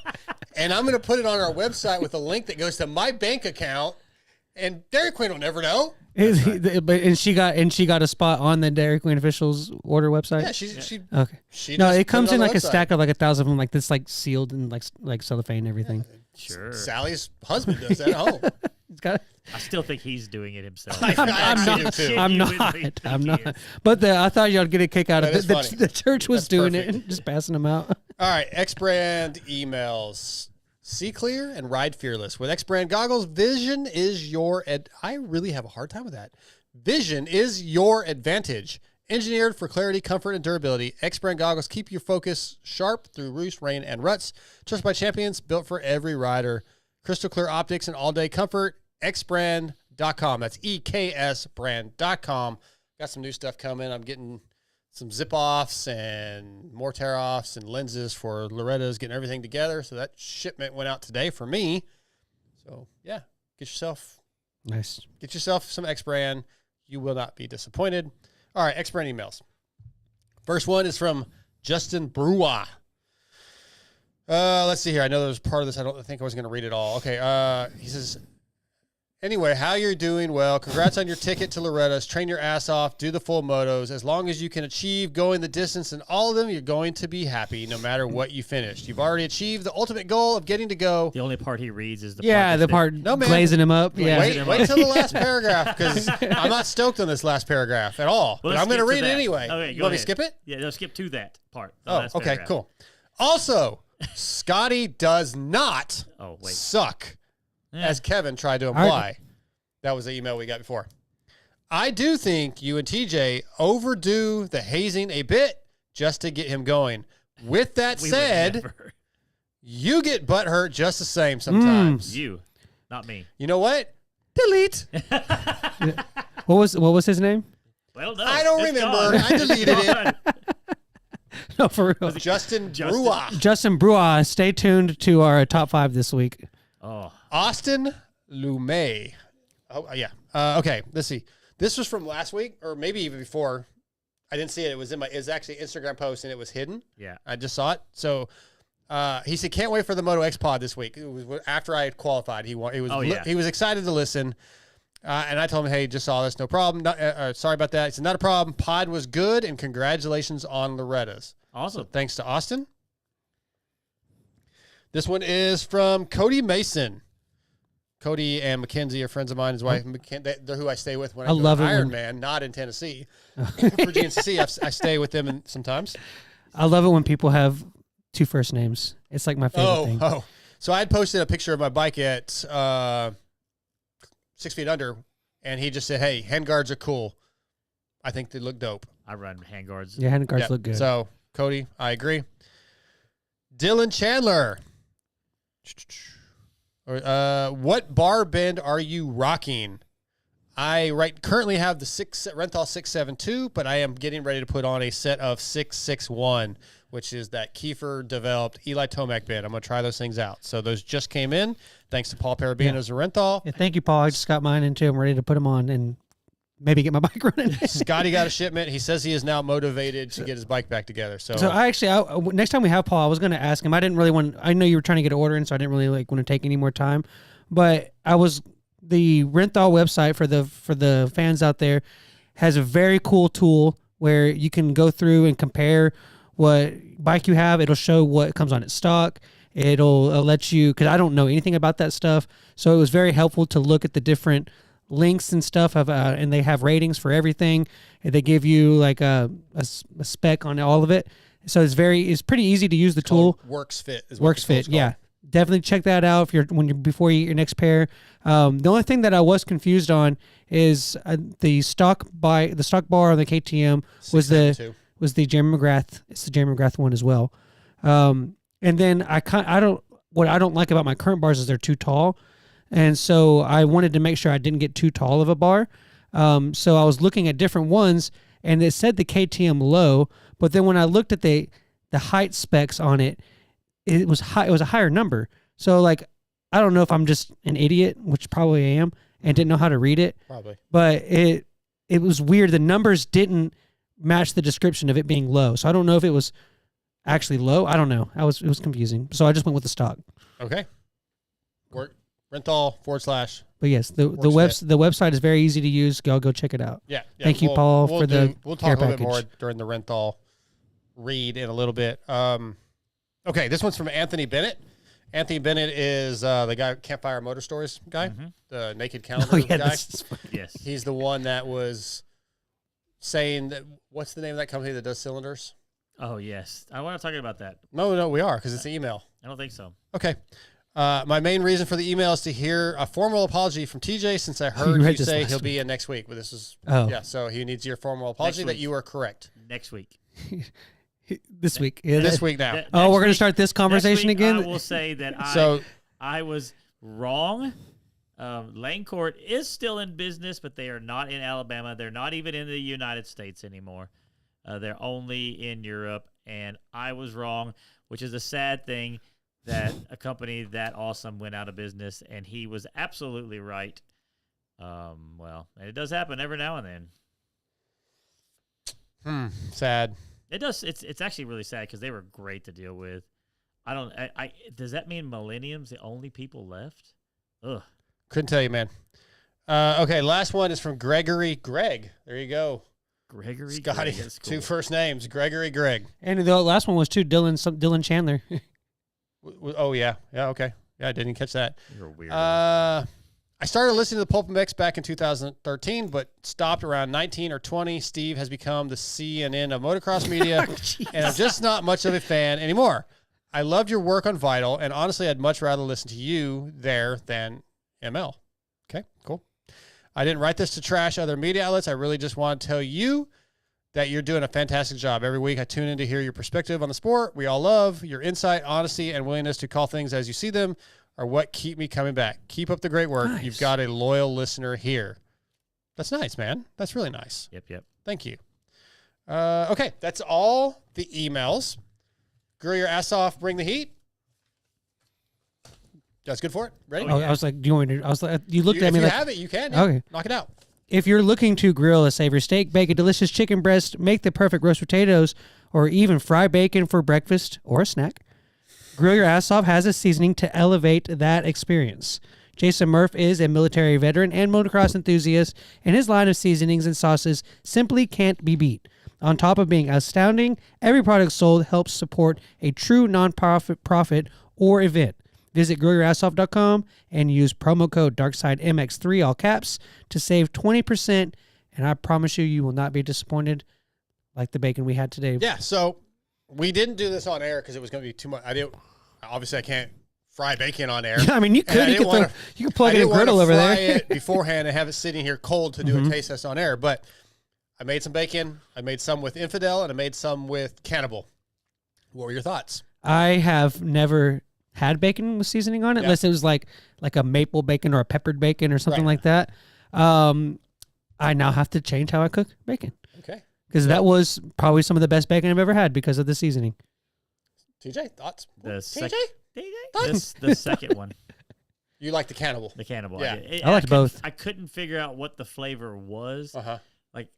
Speaker 4: and I'm going to put it on our website with a link that goes to my bank account, and Dairy Queen will never know.
Speaker 5: And she got a spot on the Dairy Queen officials order website.
Speaker 4: Yeah, she
Speaker 5: Okay.
Speaker 4: She
Speaker 5: No,
Speaker 4: just
Speaker 5: it comes
Speaker 4: put
Speaker 5: in
Speaker 4: on
Speaker 5: like
Speaker 4: the
Speaker 5: a
Speaker 4: website.
Speaker 5: stack of like 1,000 of them, like this, like sealed and like cellophane and everything.
Speaker 6: Sure.
Speaker 4: Sally's husband does that at home.
Speaker 5: It's got.
Speaker 6: I still think he's doing it himself.
Speaker 4: I actually do too.
Speaker 5: I'm
Speaker 6: Genuinely think
Speaker 5: not.
Speaker 6: he is.
Speaker 5: But I thought y'all would get a kick out of
Speaker 4: That
Speaker 5: it.
Speaker 4: is funny.
Speaker 5: The church was
Speaker 4: That's
Speaker 5: doing
Speaker 4: perfect.
Speaker 5: it and just passing them out.
Speaker 4: All right, X Brand emails. See clear and ride fearless. With X Brand goggles, vision is your I really have a hard time with that. Vision is your advantage. Engineered for clarity, comfort, and durability, X Brand goggles keep your focus sharp through roost, rain, and ruts. Trusted by champions, built for every rider. Crystal clear optics and all-day comfort. xbrand.com. That's EKSbrand.com. Got some new stuff coming. I'm getting some zip-offs and more tear-offs and lenses for Loretta's, getting everything together. So that shipment went out today for me. So, yeah, get yourself some X Brand. You will not be disappointed. All right, X Brand emails. First one is from Justin Brewer. Let's see here. I know there's part of this. I don't think I was going to read it all. Okay. He says, anyway, how you're doing? Well, congrats on your ticket to Loretta's. Train your ass off. Do the full motos. As long as you can achieve going the distance in all of them, you're going to be happy no matter what you finished. You've already achieved the ultimate goal of getting to go.
Speaker 6: The only part he reads is the
Speaker 5: part
Speaker 4: No, man.
Speaker 5: glazing him up. Yeah.
Speaker 4: Wait till the last paragraph, because I'm not stoked on this last paragraph at all.
Speaker 6: Well,
Speaker 4: but I'm going to
Speaker 6: skip
Speaker 4: read it
Speaker 6: that.
Speaker 4: anyway.
Speaker 6: Okay,
Speaker 4: You
Speaker 6: go
Speaker 4: want me
Speaker 6: ahead.
Speaker 4: to skip it?
Speaker 6: Yeah, no, skip to that part. the
Speaker 4: Oh,
Speaker 6: last
Speaker 4: okay,
Speaker 6: paragraph.
Speaker 4: cool. Also, Scotty does not
Speaker 6: Oh, wait.
Speaker 4: suck,
Speaker 6: Eh.
Speaker 4: as Kevin tried to imply. That was the email we got before. I do think you and TJ overdo the hazing a bit just to get him going. With that
Speaker 6: We would
Speaker 4: said,
Speaker 6: never.
Speaker 4: you get butthurt just the same sometimes.
Speaker 6: You, not me.
Speaker 4: You know what? Delete.
Speaker 5: What was his name?
Speaker 6: Well, no.
Speaker 4: I don't
Speaker 6: it's
Speaker 4: remember.
Speaker 6: gone.
Speaker 4: I deleted
Speaker 6: It's
Speaker 4: it.
Speaker 6: gone.
Speaker 5: No, for real.
Speaker 4: Justin
Speaker 6: Justin.
Speaker 4: Brewer.
Speaker 5: Justin Brewer. Stay tuned to our top 5 this week.
Speaker 6: Oh,
Speaker 4: Austin Lumet. Oh, yeah. Okay, let's see. This was from last week, or maybe even before. I didn't see it. It was actually an Instagram post, and it was hidden.
Speaker 6: yeah.
Speaker 4: I just saw it. So he said, "Can't wait for the MotoXpod this week." It was after I had qualified. He was excited to listen, and I told him, "Hey, just saw this. No problem. Sorry about that." He said, "Not a problem. Pod was good, and congratulations on Loretta's."
Speaker 6: Awesome.
Speaker 4: So thanks to Austin. This one is from Cody Mason. Cody and Mackenzie are friends of mine. His wife, they're who I stay with when I go
Speaker 5: love
Speaker 4: to
Speaker 5: it when-
Speaker 4: Ironman, not in Tennessee. For GNCC, I stay with them sometimes.
Speaker 5: I love it when people have 2 first names. It's like my favorite thing.
Speaker 4: Oh. So I had posted a picture of my bike at 6 Feet Under, and he just said, "Hey, handguards are cool. I think they look dope."
Speaker 6: I run handguards.
Speaker 5: Yeah, handguards
Speaker 4: Yeah.
Speaker 5: look good.
Speaker 4: So, Cody, I agree. Dylan Chandler. What bar bend are you rocking? I currently have the Renthal 672, but I am getting ready to put on a set of 661, which is that Kiefer developed Eli Tomac bend. I'm going to try those things out. So those just came in. Thanks to Paul Parabino's Renthal.
Speaker 5: Yeah, thank you, Paul. I just got mine in too. I'm ready to put them on and maybe get my bike running.
Speaker 4: Scotty got a shipment. He says he is now motivated to get his bike back together. So
Speaker 5: I next time we have Paul, I was going to ask him. I didn't really want. I know you were trying to get an order in, so I didn't really want to take any more time. But the Renthal website for the fans out there has a very cool tool where you can go through and compare what bike you have. It'll show what comes on its stock. It'll let you, because I don't know anything about that stuff, so it was very helpful to look at the different links and stuff and they have ratings for everything, and they give you like a spec on all of it, so it's pretty easy to use the tool.
Speaker 4: Works Fit is
Speaker 5: Works Fit, yeah, definitely check that out before you get your next pair. The only thing that I was confused on is the stock bar on the KTM was the Jeremy McGrath. It's the Jeremy McGrath one as well. And then what I don't like about my current bars is they're too tall. And so I wanted to make sure I didn't get too tall of a bar. So I was looking at different ones, and it said the KTM low, but then when I looked at the height specs on it, it was high. It was a higher number. So like, I don't know if I'm just an idiot, which probably I am, and didn't know how to read it.
Speaker 4: Probably.
Speaker 5: But it was weird. The numbers didn't match the description of it being low. So I don't know if it was actually low. I don't know. It was confusing. So I just went with the stock.
Speaker 4: Okay. Rental /
Speaker 5: But yes, the
Speaker 4: Works
Speaker 5: the website is very easy to use. Go check it out.
Speaker 4: Yeah.
Speaker 5: Thank you, Paul, for the
Speaker 4: We'll
Speaker 5: care
Speaker 4: talk a little bit more
Speaker 5: package.
Speaker 4: during the rental read in a little bit. Okay, this one's from Anthony Bennett. Anthony Bennett is the guy, Campfire Motor Stories guy, the Naked Calendar
Speaker 5: Oh yeah,
Speaker 4: guy.
Speaker 6: Yes.
Speaker 4: He's the one that was saying that. What's the name of that company that does cylinders?
Speaker 6: Oh yes. I want to talk about that.
Speaker 4: No, we are because it's an email.
Speaker 6: I don't think so.
Speaker 4: Okay. My main reason for the email is to hear a formal apology from TJ since I heard
Speaker 5: read
Speaker 4: you
Speaker 5: this
Speaker 4: say
Speaker 5: last
Speaker 4: he'll be in next week. But this is so he needs your formal apology that
Speaker 6: week.
Speaker 4: you are correct.
Speaker 6: Next week.
Speaker 5: This week. Yeah,
Speaker 4: This week now.
Speaker 5: Oh, we're gonna start this conversation
Speaker 6: next week,
Speaker 5: again.
Speaker 6: I will say that I was wrong. Lane Court is still in business, but they are not in Alabama. They're not even in the United States anymore. They're only in Europe, and I was wrong, which is a sad thing that a company that awesome went out of business, and he was absolutely right. Well, it does happen every now and then.
Speaker 4: Sad.
Speaker 6: It does. It's actually really sad because they were great to deal with. I does that mean Millennium's the only people left? Ugh.
Speaker 4: Couldn't tell you, man. Okay, last one is from Gregory Greg. There you go.
Speaker 6: Gregory
Speaker 4: Scotty.
Speaker 6: Greg, that's cool.
Speaker 4: Two first names, Gregory Greg.
Speaker 5: And the last one was too Dylan Chandler.
Speaker 4: Oh, yeah. Yeah, okay. Yeah, I didn't catch that.
Speaker 6: You're weird.
Speaker 4: I started listening to the Pulp MX back in 2013, but stopped around 19 or 20. Steve has become the CNN of motocross media, and I'm just not much of a fan anymore. I loved your work on Vital, and honestly, I'd much rather listen to you there than ML. Okay, cool. I didn't write this to trash other media outlets. I really just want to tell you that you're doing a fantastic job. Every week I tune in to hear your perspective on the sport. We all love your insight, honesty, and willingness to call things as you see them are what keep me coming back. Keep up the great work.
Speaker 5: Nice.
Speaker 4: You've got a loyal listener here. That's nice, man. That's really nice.
Speaker 6: Yep.
Speaker 4: Thank you. Okay, that's all the emails. Grill your ass off, bring the heat. That's good for it? Ready?
Speaker 5: Oh, I was like, do you want me to? I was like, you looked at me
Speaker 4: if you
Speaker 5: like,
Speaker 4: have it, you can. Yeah.
Speaker 5: Okay.
Speaker 4: Knock it out.
Speaker 5: if you're looking to grill a savory steak, bake a delicious chicken breast, make the perfect roast potatoes, or even fry bacon for breakfast or a snack, Grill Your Ass Off has a seasoning to elevate that experience. Jason Murph is a military veteran and motocross enthusiast, and his line of seasonings and sauces simply can't be beat. On top of being astounding, every product sold helps support a true non-profit or event. Visit grillyourassoff.com and use promo code DarksideMX3, all caps, to save 20%, and I promise you, you will not be disappointed like the bacon we had today.
Speaker 4: Yeah, so we didn't do this on air because it was going to be too much. Obviously, I can't fry bacon on air.
Speaker 5: I mean, you could plug in a griddle over there.
Speaker 4: I didn't want to fry it beforehand and have it sitting here cold to do a taste test on air, but I made some bacon. I made some with Infidel, and I made some with Cannibal. What were your thoughts?
Speaker 5: I have never had bacon with seasoning on it, unless it was like a maple bacon or a peppered bacon or something like that. I now have to change how I cook bacon.
Speaker 4: Okay.
Speaker 5: Because that was probably some of the best bacon I've ever had because of the seasoning.
Speaker 4: TJ, thoughts?
Speaker 6: The
Speaker 4: Thoughts?
Speaker 6: the second one,
Speaker 4: You like the Cannibal?
Speaker 6: the Cannibal.
Speaker 4: Yeah.
Speaker 5: I liked both.
Speaker 6: I couldn't figure out what the flavor was. Like,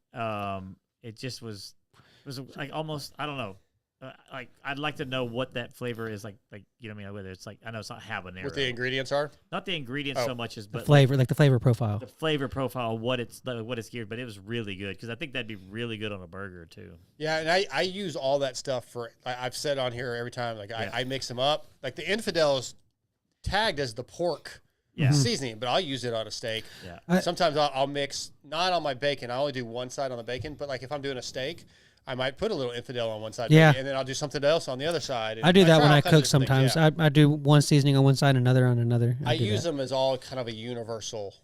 Speaker 6: it just was like almost, I don't know. Like, I'd like to know what that flavor is like, you know what I mean? Whether it's like, I know it's not habanero.
Speaker 4: What the ingredients are?
Speaker 6: Not the ingredients so much as,
Speaker 5: The
Speaker 6: but
Speaker 5: flavor, like the flavor profile.
Speaker 6: the flavor profile, what it's geared, but it was really good because I think that'd be really good on a burger too.
Speaker 4: Yeah, and I use all that stuff for, I've said on here every time, like I mix them up. Like the Infidel is tagged as the pork seasoning, but I'll use it on a steak.
Speaker 6: Yeah.
Speaker 4: Sometimes I'll mix, not on my bacon. I only do one side on the bacon, but like if I'm doing a steak, I might put a little Infidel on one side,
Speaker 5: Yeah.
Speaker 4: and then I'll do something else on the other side. And
Speaker 5: I do that
Speaker 4: try
Speaker 5: when
Speaker 4: all
Speaker 5: I
Speaker 4: kinds of
Speaker 5: cook
Speaker 4: different things,
Speaker 5: sometimes.
Speaker 4: yeah.
Speaker 5: I do one seasoning on one side, another on another.
Speaker 4: I
Speaker 5: do
Speaker 4: use
Speaker 5: that.
Speaker 4: them as all kind of a universal.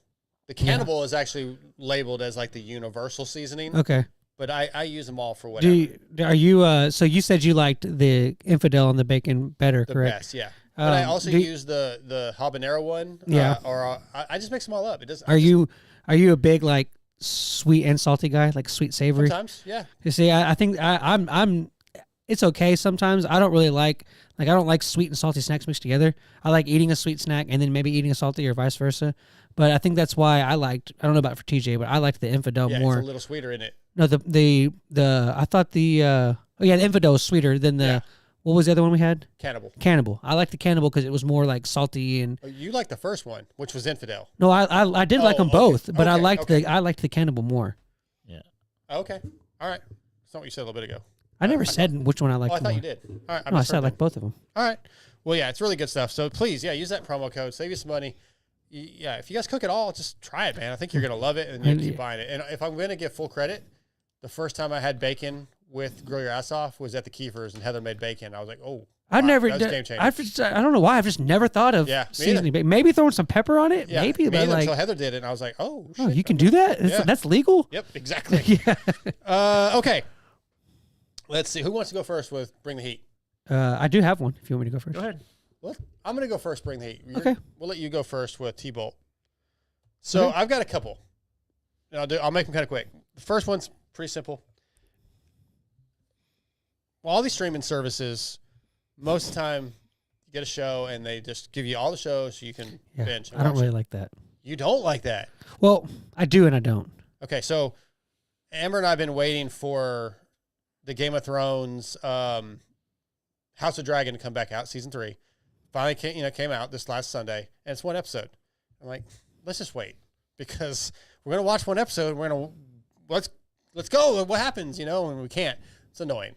Speaker 4: The Cannibal is actually labeled as like the universal seasoning,
Speaker 5: Okay.
Speaker 4: but I use them all for whatever.
Speaker 5: Are you? So you said you liked the Infidel on the bacon better,
Speaker 4: The
Speaker 5: correct?
Speaker 4: best, yeah. But I also
Speaker 5: do-
Speaker 4: use the habanero one.
Speaker 5: Yeah.
Speaker 4: I just mix them all up. It does.
Speaker 5: Are you a big like sweet and salty guy, like sweet savory?
Speaker 4: Sometimes, yeah.
Speaker 5: You see, I think I'm. It's okay sometimes. I don't really like I don't like sweet and salty snacks mixed together. I like eating a sweet snack and then maybe eating a salty or vice versa. But I think that's why I don't know about for TJ, but I liked the Infidel
Speaker 4: Yeah,
Speaker 5: more.
Speaker 4: it's a little sweeter in it.
Speaker 5: No, the I thought the Infidel was sweeter than the What was the other one we had?
Speaker 4: Cannibal.
Speaker 5: Cannibal. I liked the Cannibal because it was more like salty and.
Speaker 4: Oh, you liked the first one, which was Infidel.
Speaker 5: No, I did like them
Speaker 4: okay.
Speaker 5: both, but I
Speaker 4: Okay,
Speaker 5: liked
Speaker 4: okay.
Speaker 5: I liked the Cannibal more.
Speaker 6: Yeah.
Speaker 4: Okay. All right. That's not what you said a little bit ago.
Speaker 5: I never said which one I liked.
Speaker 4: Oh, I thought
Speaker 5: more.
Speaker 4: you did. All right.
Speaker 5: No, I said I liked both of them.
Speaker 4: All right. Well, yeah, it's really good stuff. So please, yeah, use that promo code. Save you some money. Yeah, if you guys cook it all, just try it, man. I think you're going to love it, and you'll keep buying it. And if I'm going to give full credit, the first time I had bacon with Grill Your Ass Off was at the Kiefer's, and Heather made bacon. I was like, oh,
Speaker 5: I've
Speaker 4: wow,
Speaker 5: never.
Speaker 4: that was a game changer.
Speaker 5: I don't know why. I've just never thought of
Speaker 4: Yeah, me
Speaker 5: seasoning bacon. Maybe throwing some pepper on it.
Speaker 4: Yeah,
Speaker 5: Maybe,
Speaker 4: me
Speaker 5: but
Speaker 4: either,
Speaker 5: like,
Speaker 4: until Heather did it, and I was like, oh, shit.
Speaker 5: oh, you can do that.
Speaker 4: Yeah.
Speaker 5: That's legal.
Speaker 4: Yep, exactly.
Speaker 5: Yeah.
Speaker 4: Okay. Let's see. Who wants to go first with Bring the Heat?
Speaker 5: I do have one. If you want me to go first.
Speaker 6: Go ahead.
Speaker 4: Well, I'm going to go first, Bring the Heat.
Speaker 5: Okay.
Speaker 4: We'll let you go first with T-Bolt. So I've got a couple. And I'll make them kind of quick. The first one's pretty simple. Well, all these streaming services, most of the time, you get a show and they just give you all the shows so you can binge. And
Speaker 5: I don't
Speaker 4: watch
Speaker 5: really
Speaker 4: it.
Speaker 5: like that.
Speaker 4: You don't like that?
Speaker 5: Well, I do and I don't.
Speaker 4: Okay, so Amber and I have been waiting for the Game of Thrones House of Dragon to come back out, season 3. Finally came out this last Sunday, and it's one episode. I'm like, let's just wait, because we're gonna watch one episode. We're gonna let's go. What happens, and we can't. It's annoying.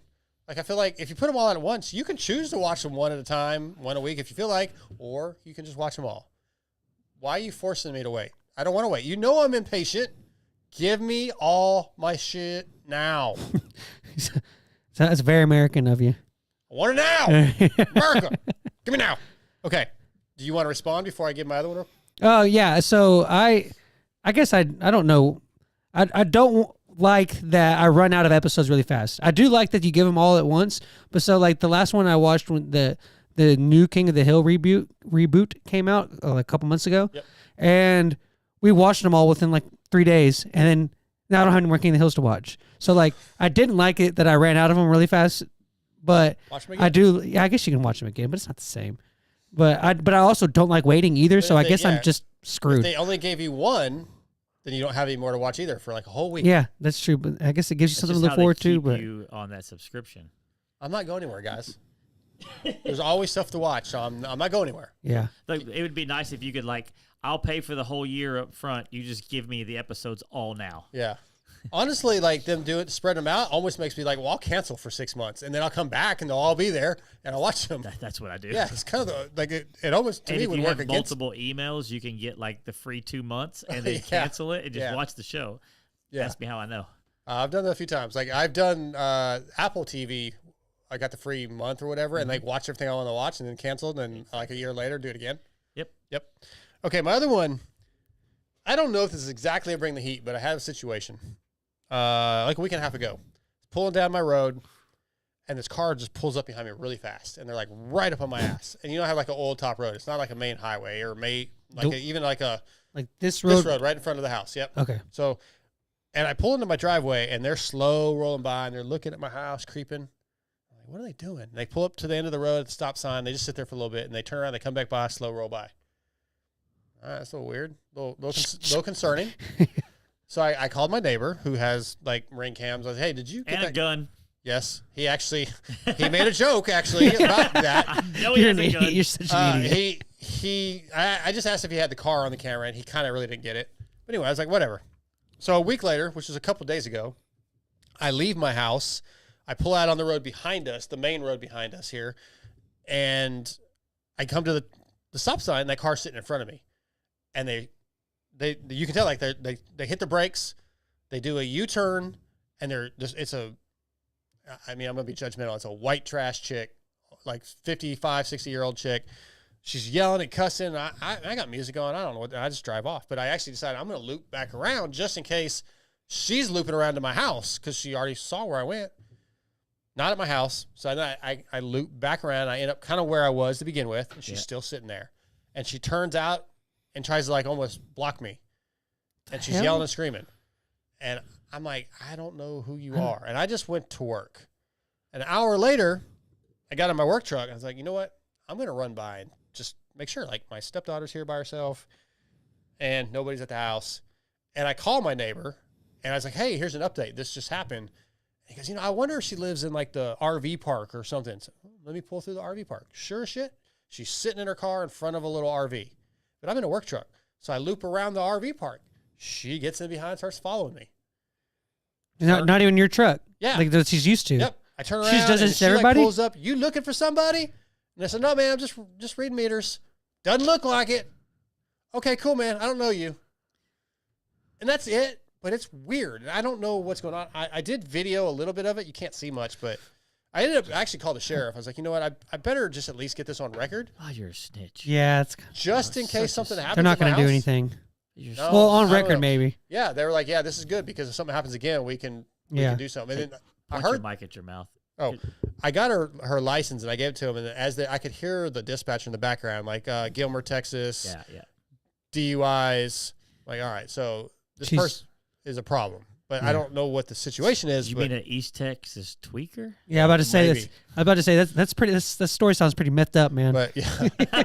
Speaker 4: Like, I feel like if you put them all out at once, you can choose to watch them one at a time, one a week if you feel like, or you can just watch them all. Why are you forcing me to wait? I don't want to wait. You know I'm impatient. Give me all my shit now.
Speaker 5: So that's very American of you.
Speaker 4: I want it now. America. Give me now. Okay. Do you want to respond before I give my other one?
Speaker 5: Oh yeah. So I guess I don't know. I don't like that I run out of episodes really fast. I do like that you give them all at once. But so like the last one I watched when the new King of the Hill reboot came out a couple months ago, and we watched them all within like 3 days, and then now I don't have any more King of the Hills to watch. So like I didn't like it that I ran out of them really fast. But I do. Yeah, I guess you can watch them again, but it's not the same. But I also don't like waiting either. So I guess I'm just screwed.
Speaker 4: If they only gave you one, then you don't have any more to watch either for like a whole week.
Speaker 5: Yeah, that's true. But I guess it gives you
Speaker 6: That's
Speaker 5: something to
Speaker 6: just
Speaker 5: look
Speaker 6: how they
Speaker 5: forward to.
Speaker 6: keep
Speaker 5: But
Speaker 6: you on that subscription.
Speaker 4: I'm not going anywhere, guys. There's always stuff to watch, so I'm not going anywhere.
Speaker 5: yeah,
Speaker 6: Like, it would be nice if you could, like, I'll pay for the whole year up front. You just give me the episodes all now.
Speaker 4: Yeah. Honestly, like them spread them out almost makes me like, well, I'll cancel for 6 months and then I'll come back and they'll all be there and I'll watch them.
Speaker 6: That's what I do.
Speaker 4: Yeah, it's kind of like it almost to
Speaker 6: And
Speaker 4: me
Speaker 6: if
Speaker 4: would
Speaker 6: you
Speaker 4: work
Speaker 6: have
Speaker 4: against.
Speaker 6: multiple emails, you can get like the free 2 months and then
Speaker 4: Yeah.
Speaker 6: cancel it and just
Speaker 4: Yeah.
Speaker 6: watch the show.
Speaker 4: Yeah.
Speaker 6: Ask me how I know.
Speaker 4: I've done that a few times. Like I've done Apple TV. I got the free month or whatever, and like watch everything I want to watch, and then canceled, and like a year later do it again. Yep. Okay, my other one. I don't know if this is exactly a Bring the Heat, but I had a situation. Like a week and a half ago, pulling down my road, and this car just pulls up behind me really fast, and they're like right up on my ass. And I have like an old top road. It's not like a main highway or even like
Speaker 5: this road.
Speaker 4: this road right in front of the house. Yep.
Speaker 5: Okay.
Speaker 4: So, and I pull into my driveway, and they're slow rolling by, and they're looking at my house, creeping. I'm like, what are they doing? And they pull up to the end of the road at the stop sign. They just sit there for a little bit, and they turn around, they come back by, slow roll by. All right, that's a little weird, a little concerning. So I called my neighbor who has like ring cams. I was, hey, did you get
Speaker 6: And
Speaker 4: that
Speaker 6: a gun.
Speaker 4: Yes, he made a joke actually about that.
Speaker 6: No, he
Speaker 5: You're
Speaker 6: has
Speaker 5: an
Speaker 6: a gun.
Speaker 5: idiot. You're such an idiot.
Speaker 4: I just asked if he had the car on the camera, and he kind of really didn't get it. But anyway, I was like, whatever. So a week later, which was a couple days ago, I leave my house. I pull out on the road behind us, the main road behind us here, and I come to the stop sign. And that car's sitting in front of me, and they you can tell like they hit the brakes, they do a U-turn, and they're just I'm gonna be judgmental. It's a white trash chick, like 55, 60-year-old chick. She's yelling and cussing. I got music on. I don't know what. I just drive off. But I actually decided I'm going to loop back around just in case she's looping around to my house because she already saw where I went. Not at my house. So I loop back around. I end up kind of where I was to begin with. And she's still sitting there. And she turns out and tries to like almost block me. And she's yelling and screaming. And I'm like, I don't know who you are. And I just went to work. An hour later, I got in my work truck. I was like, you know what? I'm going to run by and just make sure, like, my stepdaughter's here by herself and nobody's at the house. And I call my neighbor, and I was like, hey, here's an update. This just happened. He goes, I wonder if she lives in like the RV park or something. So, let me pull through the RV park. Sure as shit. She's sitting in her car in front of a little RV. But I'm in a work truck. So I loop around the RV park. She gets in behind, starts following me.
Speaker 5: Not even your truck.
Speaker 4: Yeah.
Speaker 5: Like that she's used to.
Speaker 4: Yep. I turn around
Speaker 5: She does
Speaker 4: and
Speaker 5: this
Speaker 4: she
Speaker 5: to everybody?
Speaker 4: like pulls up. You looking for somebody? And I said, no, man, I'm just reading meters. Doesn't look like it. Okay, cool, man. I don't know you. And that's it. But it's weird. I don't know what's going on. I did video a little bit of it. You can't see much, but I ended up actually called the sheriff. I was like, you know what? I better just at least get this on record.
Speaker 6: Oh, you're a snitch.
Speaker 5: Yeah, it's
Speaker 4: Just in case something happens.
Speaker 5: they're not
Speaker 4: going to
Speaker 5: do anything.
Speaker 4: No,
Speaker 5: Well, on
Speaker 4: I don't
Speaker 5: record
Speaker 4: know.
Speaker 5: maybe.
Speaker 4: Yeah, they were like, yeah, this is good because if something happens again, we can do something. And then I
Speaker 6: Point
Speaker 4: heard
Speaker 6: your mic at your mouth.
Speaker 4: Oh, I got her license and I gave it to him, and I could hear the dispatcher in the background, like Gilmer, Texas,
Speaker 6: Yeah.
Speaker 4: DUIs. Like, all right, so this
Speaker 5: She's-
Speaker 4: person is a problem, but I don't know what the situation is.
Speaker 6: You
Speaker 4: but
Speaker 6: mean an East Texas tweaker?
Speaker 5: Yeah, I'm about to say
Speaker 4: Maybe.
Speaker 5: this. I'm about to say that's pretty. This story sounds pretty methed up, man.
Speaker 4: But yeah,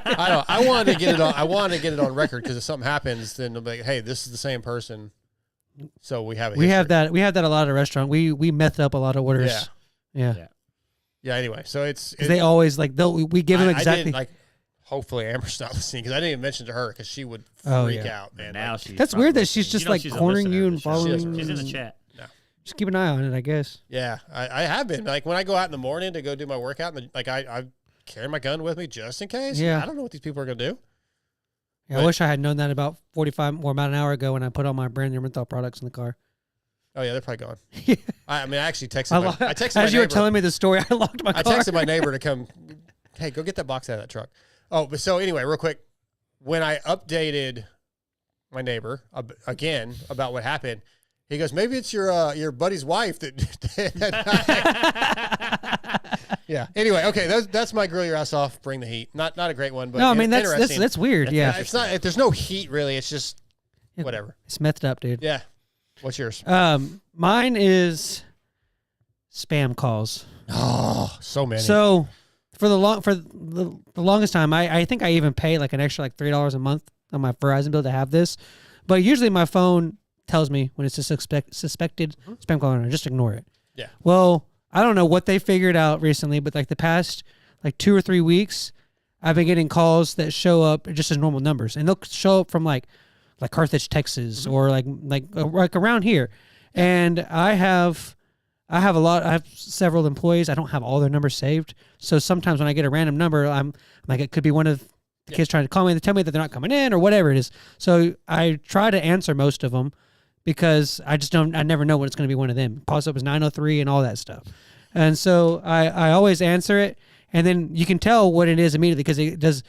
Speaker 4: I don't. I wanted to get it on. I wanted to get it on record because if something happens, then they'll be like, hey, this is the same person. So we have a
Speaker 5: we have
Speaker 4: history.
Speaker 5: that. We have that a lot at a restaurant. We methed up a lot of orders. Yeah.
Speaker 4: Yeah. Anyway, so it's
Speaker 5: 'Cause they always like we give them
Speaker 4: I
Speaker 5: exactly.
Speaker 4: didn't, like, hopefully Amber's not listening because I didn't even mention to her because she would freak
Speaker 5: Oh, yeah.
Speaker 4: out, man.
Speaker 6: Now
Speaker 4: Like,
Speaker 6: she's
Speaker 5: That's weird that
Speaker 6: probably
Speaker 5: she's
Speaker 6: listening.
Speaker 5: just,
Speaker 6: You know
Speaker 5: like,
Speaker 6: she's a
Speaker 5: cornering
Speaker 6: listener
Speaker 5: you
Speaker 6: of
Speaker 5: and
Speaker 6: the show.
Speaker 5: following-
Speaker 6: She's in the chat.
Speaker 5: just keep an eye on it, I guess.
Speaker 4: yeah, I have been. Like when I go out in the morning to go do my workout, and like I carry my gun with me just in case.
Speaker 5: Yeah.
Speaker 4: I don't know what these people are gonna do.
Speaker 5: Yeah, I
Speaker 4: But-
Speaker 5: wish I had known that about 45 or about an hour ago when I put all my brand new menthol products in the car.
Speaker 4: Oh yeah, they're probably gone.
Speaker 5: Yeah.
Speaker 4: I mean, I actually texted. I texted
Speaker 5: As
Speaker 4: my
Speaker 5: you were
Speaker 4: neighbor.
Speaker 5: telling me the story, I locked my
Speaker 4: I
Speaker 5: car.
Speaker 4: texted my neighbor to come. Hey, go get that box out of that truck. Oh, but so anyway, real quick, when I updated my neighbor again about what happened, he goes, "Maybe it's your buddy's wife that." Yeah. Anyway, okay, that's my grill your ass off. Bring the heat. Not a great one, but
Speaker 5: No, I mean that's
Speaker 4: interesting.
Speaker 5: weird. Yeah,
Speaker 4: It's not. There's no heat really. It's just whatever.
Speaker 5: it's methed up, dude.
Speaker 4: Yeah. What's yours?
Speaker 5: Mine is spam calls.
Speaker 4: Oh, so many.
Speaker 5: So for the longest time, I think I even pay like an extra like $3 a month on my Verizon bill to have this, but usually my phone tells me when it's a suspected spam call and I just ignore it.
Speaker 4: Yeah.
Speaker 5: Well, I don't know what they figured out recently, but like the past like 2 or 3 weeks, I've been getting calls that show up just as normal numbers, and they'll show up from like Carthage, Texas, or like around here. And I have several employees. I don't have all their numbers saved, so sometimes when I get a random number, I'm like, it could be one of the kids trying to call me. They tell me that they're not coming in or whatever it is. So I try to answer most of them because I never know when it's going to be one of them. Pops up as 903 and all that stuff. And so I always answer it. And then you can tell what it is immediately because it does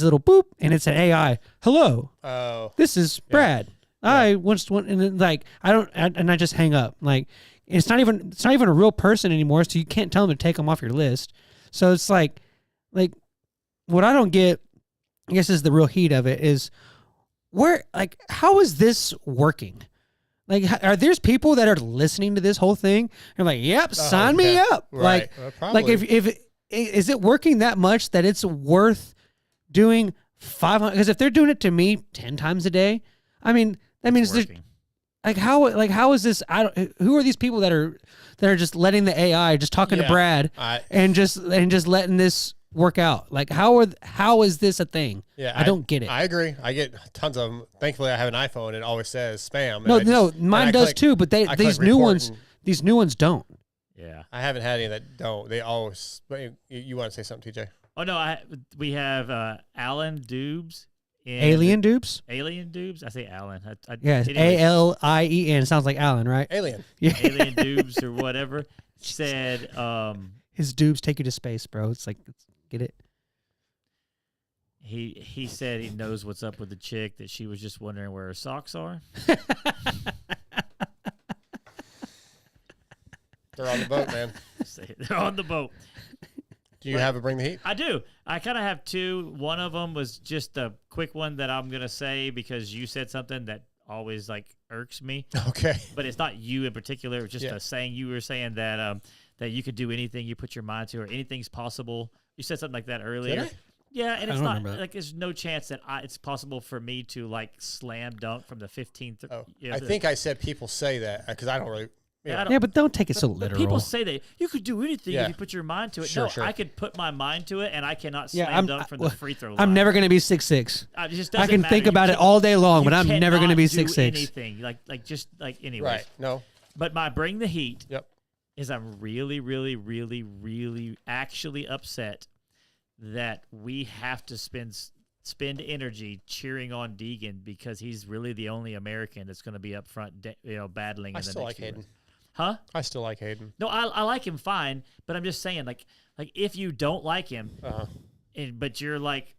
Speaker 5: a little boop and it's an AI. Hello,
Speaker 4: Oh.
Speaker 5: this is Brad. I once went and then, like I just hang up. Like it's not even a real person anymore, so you can't tell them to take them off your list. So it's like what I don't get, I guess, is the real heat of it is how is this working? Like, are there's people that are listening to this whole thing and like, yep, sign me up.
Speaker 4: Right.
Speaker 5: Like if is it working that much that it's worth doing 500? Because if they're doing it to me 10 times a day, I mean, that means there's
Speaker 6: Working.
Speaker 5: how is this? Who are these people that are just letting the AI just talking to Brad and just letting this work out? Like how is this a thing?
Speaker 4: Yeah,
Speaker 5: I don't get it.
Speaker 4: I agree. I get tons of them. Thankfully, I have an iPhone. It always says spam.
Speaker 5: No, mine does too. But these new ones don't.
Speaker 6: Yeah.
Speaker 4: I haven't had any that don't. They always. But you want to say something, TJ?
Speaker 6: Oh no, we have Alan Dubes.
Speaker 5: Alien dupes?
Speaker 6: Alien Dubes. I say Alan.
Speaker 5: Yes,
Speaker 6: anyways,
Speaker 5: ALIEN. Sounds like Alan, right?
Speaker 4: Alien.
Speaker 5: Yeah.
Speaker 6: Alien Dubes or whatever said.
Speaker 5: His dupes take you to space, bro. It's like, get it?
Speaker 6: He said he knows what's up with the chick, that she was just wondering where her socks are.
Speaker 4: They're on the boat, man.
Speaker 6: They're on the boat.
Speaker 4: Do you have a bring the heat?
Speaker 6: I do. I kind of have two. One of them was just a quick one that I'm gonna say because you said something that always like irks me.
Speaker 4: Okay.
Speaker 6: But it's not you in particular. It's just a saying you were saying that that you could do anything you put your mind to, or anything's possible. You said something like that earlier.
Speaker 4: Did I?
Speaker 6: Yeah, and it's
Speaker 5: don't
Speaker 6: not
Speaker 5: remember that.
Speaker 6: like there's no chance that it's possible for me to like slam dunk from the 15th.
Speaker 4: Oh, I think I said people say that because I don't really.
Speaker 6: And I don't-
Speaker 5: Yeah, but don't take it so
Speaker 6: but
Speaker 5: literal.
Speaker 6: people say that you could do anything
Speaker 4: Yeah.
Speaker 6: if you put your mind to it.
Speaker 4: Sure,
Speaker 6: no,
Speaker 4: sure.
Speaker 6: I could put my mind to it, and I cannot
Speaker 5: Yeah,
Speaker 6: slam dunk from the free throw line.
Speaker 5: I'm never going to be 6'6".
Speaker 6: It just
Speaker 5: I
Speaker 6: doesn't
Speaker 5: can
Speaker 6: matter.
Speaker 5: think
Speaker 6: You
Speaker 5: about it
Speaker 6: can't-
Speaker 5: all day long, but
Speaker 6: you
Speaker 5: I'm never going to be
Speaker 6: cannot do
Speaker 5: 6'6".
Speaker 6: anything. Anyways.
Speaker 4: Right. No.
Speaker 6: But my bring the heat
Speaker 4: Yep.
Speaker 6: is I'm really, really, really, really actually upset that we have to spend energy cheering on Deegan because he's really the only American that's going to be up front, battling.
Speaker 4: I
Speaker 6: in the
Speaker 4: still
Speaker 6: next
Speaker 4: like
Speaker 6: few
Speaker 4: Hayden.
Speaker 6: rounds. Huh?
Speaker 4: I still like Hayden.
Speaker 6: No, I like him fine, but I'm just saying, like if you don't like him,
Speaker 4: Uh-huh.
Speaker 6: but you're like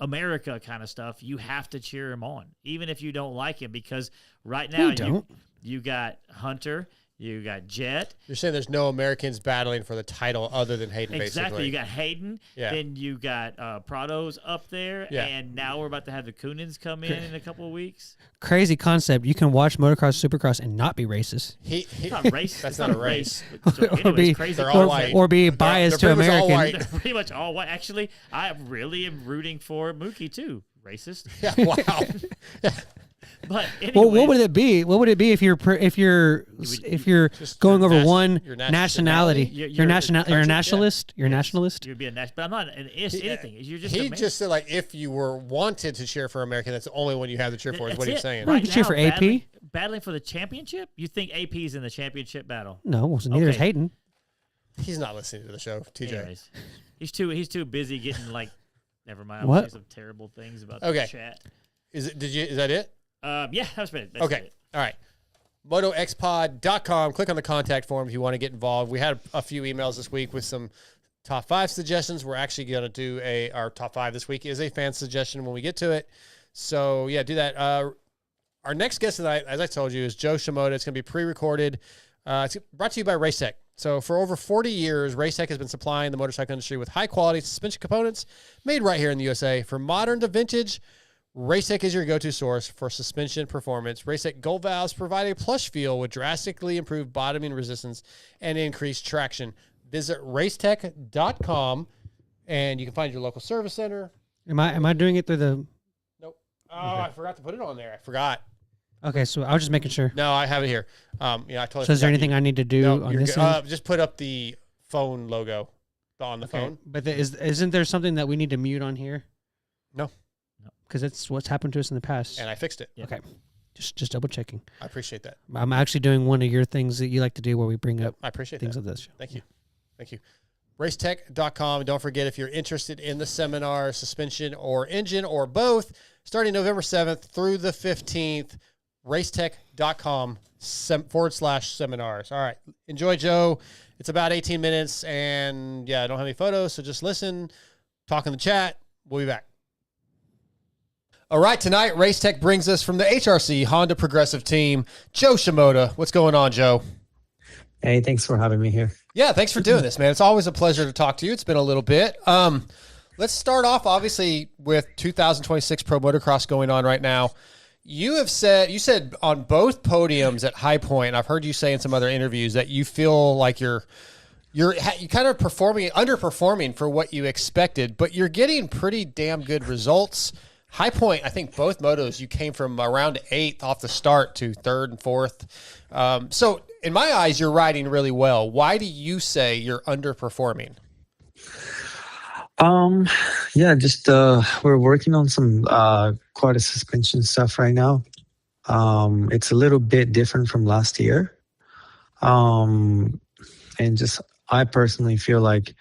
Speaker 6: America kind of stuff, you have to cheer him on, even if you don't like him, because right now you got Hunter. You got Jet.
Speaker 4: You're saying there's no Americans battling for the title other than Hayden,
Speaker 6: Exactly.
Speaker 4: basically.
Speaker 6: You got Hayden.
Speaker 4: Yeah.
Speaker 6: Then you got Prado's up there.
Speaker 4: Yeah.
Speaker 6: And now we're about to have the Coonins come in a couple of weeks.
Speaker 5: Crazy concept. You can watch motocross, supercross, and not be racist.
Speaker 6: It's not racist.
Speaker 4: That's
Speaker 6: It's
Speaker 4: not a race.
Speaker 6: So
Speaker 5: Or be-
Speaker 6: crazy.
Speaker 4: They're all white.
Speaker 5: Or be biased
Speaker 4: they're
Speaker 5: to
Speaker 4: pretty much all
Speaker 5: American.
Speaker 4: white.
Speaker 6: They're pretty much all white. Actually, I really am rooting for Mookie too. Racist.
Speaker 4: Yeah, wow.
Speaker 6: But anyways,
Speaker 5: Well, what would it be? What would it be if you're
Speaker 4: Just
Speaker 5: going
Speaker 4: your
Speaker 5: over
Speaker 4: nas-
Speaker 5: one
Speaker 4: your
Speaker 5: nationality?
Speaker 6: You're-
Speaker 5: You're
Speaker 6: you're-
Speaker 5: a nationalist. You're a nationalist.
Speaker 6: You'd be a national, but I'm not an anything. You're just
Speaker 4: He
Speaker 6: a man.
Speaker 4: just said, like, if you were wanted to cheer for America, that's the only one you have to cheer for, is
Speaker 6: That's
Speaker 4: what he's
Speaker 6: it.
Speaker 4: saying.
Speaker 5: Right. You can cheer for AP.
Speaker 6: Battling for the championship? You think AP's in the championship battle?
Speaker 5: No, well, neither is
Speaker 6: Okay.
Speaker 5: Hayden.
Speaker 4: He's not listening to the show, TJ.
Speaker 6: Anyways, he's too busy getting like. Never mind. I'm
Speaker 5: What?
Speaker 6: saying some terrible things about
Speaker 4: Okay.
Speaker 6: the chat.
Speaker 4: Is that it?
Speaker 6: Yeah, that's it. That's
Speaker 4: Okay.
Speaker 6: it.
Speaker 4: All right. MotoXpod.com. Click on the contact form if you want to get involved. We had a few emails this week with some top 5 suggestions. We're actually going to do our top 5 this week is a fan suggestion when we get to it. So, yeah, do that. Our next guest tonight, as I told you, is Joe Shimoda. It's going to be pre-recorded. It's brought to you by Racetech. So for over 40 years, Racetech has been supplying the motorcycle industry with high-quality suspension components made right here in the USA. From modern to vintage, Racetech is your go-to source for suspension performance. Racetech Gold Valves provide a plush feel with drastically improved bottoming resistance and increased traction. Visit racetech.com, and you can find your local service center.
Speaker 5: Am I doing it through the?
Speaker 4: Nope. Oh, I forgot to put it on there. I forgot.
Speaker 5: Okay, so I was just making sure.
Speaker 4: No, I have it here. I totally.
Speaker 5: So is there
Speaker 4: forgot.
Speaker 5: anything I need to do
Speaker 4: No,
Speaker 5: on
Speaker 4: you're
Speaker 5: this
Speaker 4: good.
Speaker 5: end?
Speaker 4: Just put up the phone logo on the
Speaker 5: Okay,
Speaker 4: phone.
Speaker 5: but isn't there something that we need to mute on here?
Speaker 4: No.
Speaker 5: Because that's what's happened to us in the past.
Speaker 4: And I fixed it.
Speaker 5: Okay, just double checking.
Speaker 4: I appreciate that.
Speaker 5: I'm actually doing one of your things that you like to do, where we bring up
Speaker 4: I appreciate
Speaker 5: things
Speaker 4: that.
Speaker 5: of this show.
Speaker 4: Thank you. Thank you. Racetech.com. Don't forget, if you're interested in the seminar, suspension or engine or both, starting November 7th through the 15th, racetech.com/seminars. All right. Enjoy, Joe. It's about 18 minutes, and I don't have any photos, so just listen, talk in the chat. We'll be back. All right, tonight, Racetech brings us from the HRC Honda Progressive team, Joe Shimoda. What's going on, Joe?
Speaker 8: Hey, thanks for having me here.
Speaker 4: Yeah, thanks for doing this, man. It's always a pleasure to talk to you. It's been a little bit. Let's start off, obviously, with 2026 Pro Motocross going on right now. You said on both podiums at High Point, and I've heard you say in some other interviews that you feel like you're kind of underperforming for what you expected, but you're getting pretty damn good results. High Point, I think both motos, you came from around 8th off the start to 3rd and 4th. So in my eyes, you're riding really well. Why do you say you're underperforming?
Speaker 8: Just we're working on some quite a suspension stuff right now. It's a little bit different from last year. And just I personally feel like,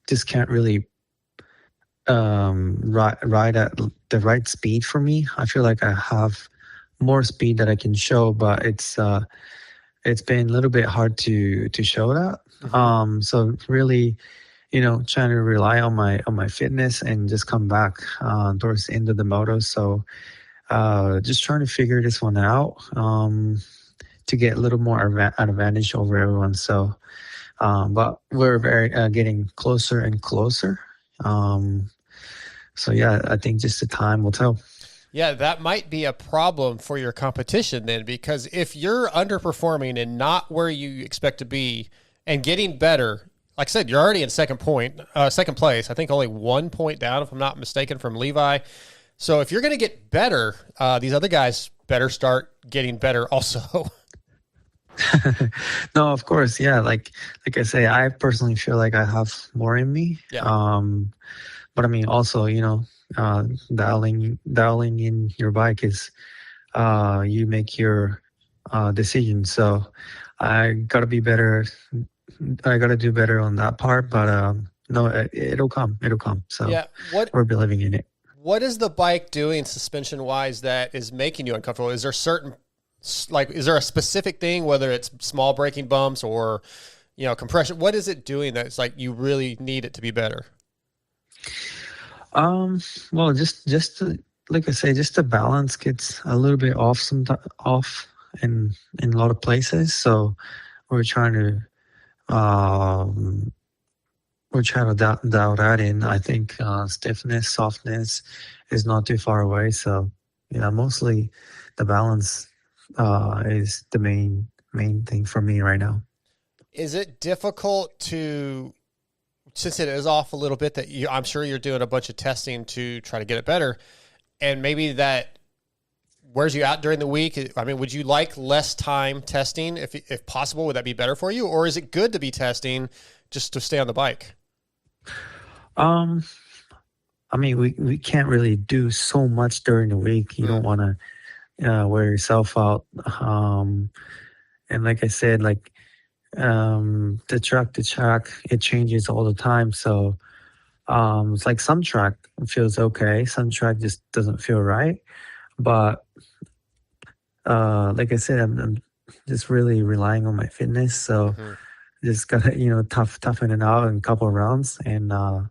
Speaker 8: just can't really ride at the right speed for me. I feel like I have more speed that I can show, but it's been a little bit hard to show that. So really, trying to rely on my fitness and just come back towards the end of the moto. So just trying to figure this one out to get a little more advantage over everyone. So, but we're getting closer and closer. So yeah, I think just the time will tell.
Speaker 4: Yeah, that might be a problem for your competition then, because if you're underperforming and not where you expect to be and getting better, like I said, you're already in second place. I think only 1 point down, if I'm not mistaken, from Levi. So if you're going to get better, these other guys better start getting better also.
Speaker 8: No, of course, yeah. Like I say, I personally feel like I have more in me.
Speaker 4: Yeah.
Speaker 8: But I mean, also, dialing in your bike is you make your decision. So I gotta be better. I gotta do better on that part. But no, it'll come. It'll come. So
Speaker 4: Yeah.
Speaker 8: we're believing in it.
Speaker 4: What is the bike doing suspension wise that is making you uncomfortable? Is there is there a specific thing, whether it's small braking bumps or, compression? What is it doing that's like you really need it to be better?
Speaker 8: Well, like I say, just the balance gets a little bit off in a lot of places. So we're trying to dial that in. I think stiffness, softness is not too far away. So mostly the balance is the main thing for me right now.
Speaker 4: Is it difficult since it is off a little bit, I'm sure you're doing a bunch of testing to try to get it better, and maybe that wears you out during the week? I mean, would you like less time testing if possible? Would that be better for you, or is it good to be testing just to stay on the bike?
Speaker 8: I mean, we can't really do so much during the week. You don't want to wear yourself out. And like I said, the track to track, it changes all the time. So it's like some track feels okay, some track just doesn't feel right. But like I said, I'm just really relying on my fitness. So just gotta toughen it out in a couple of rounds. And no,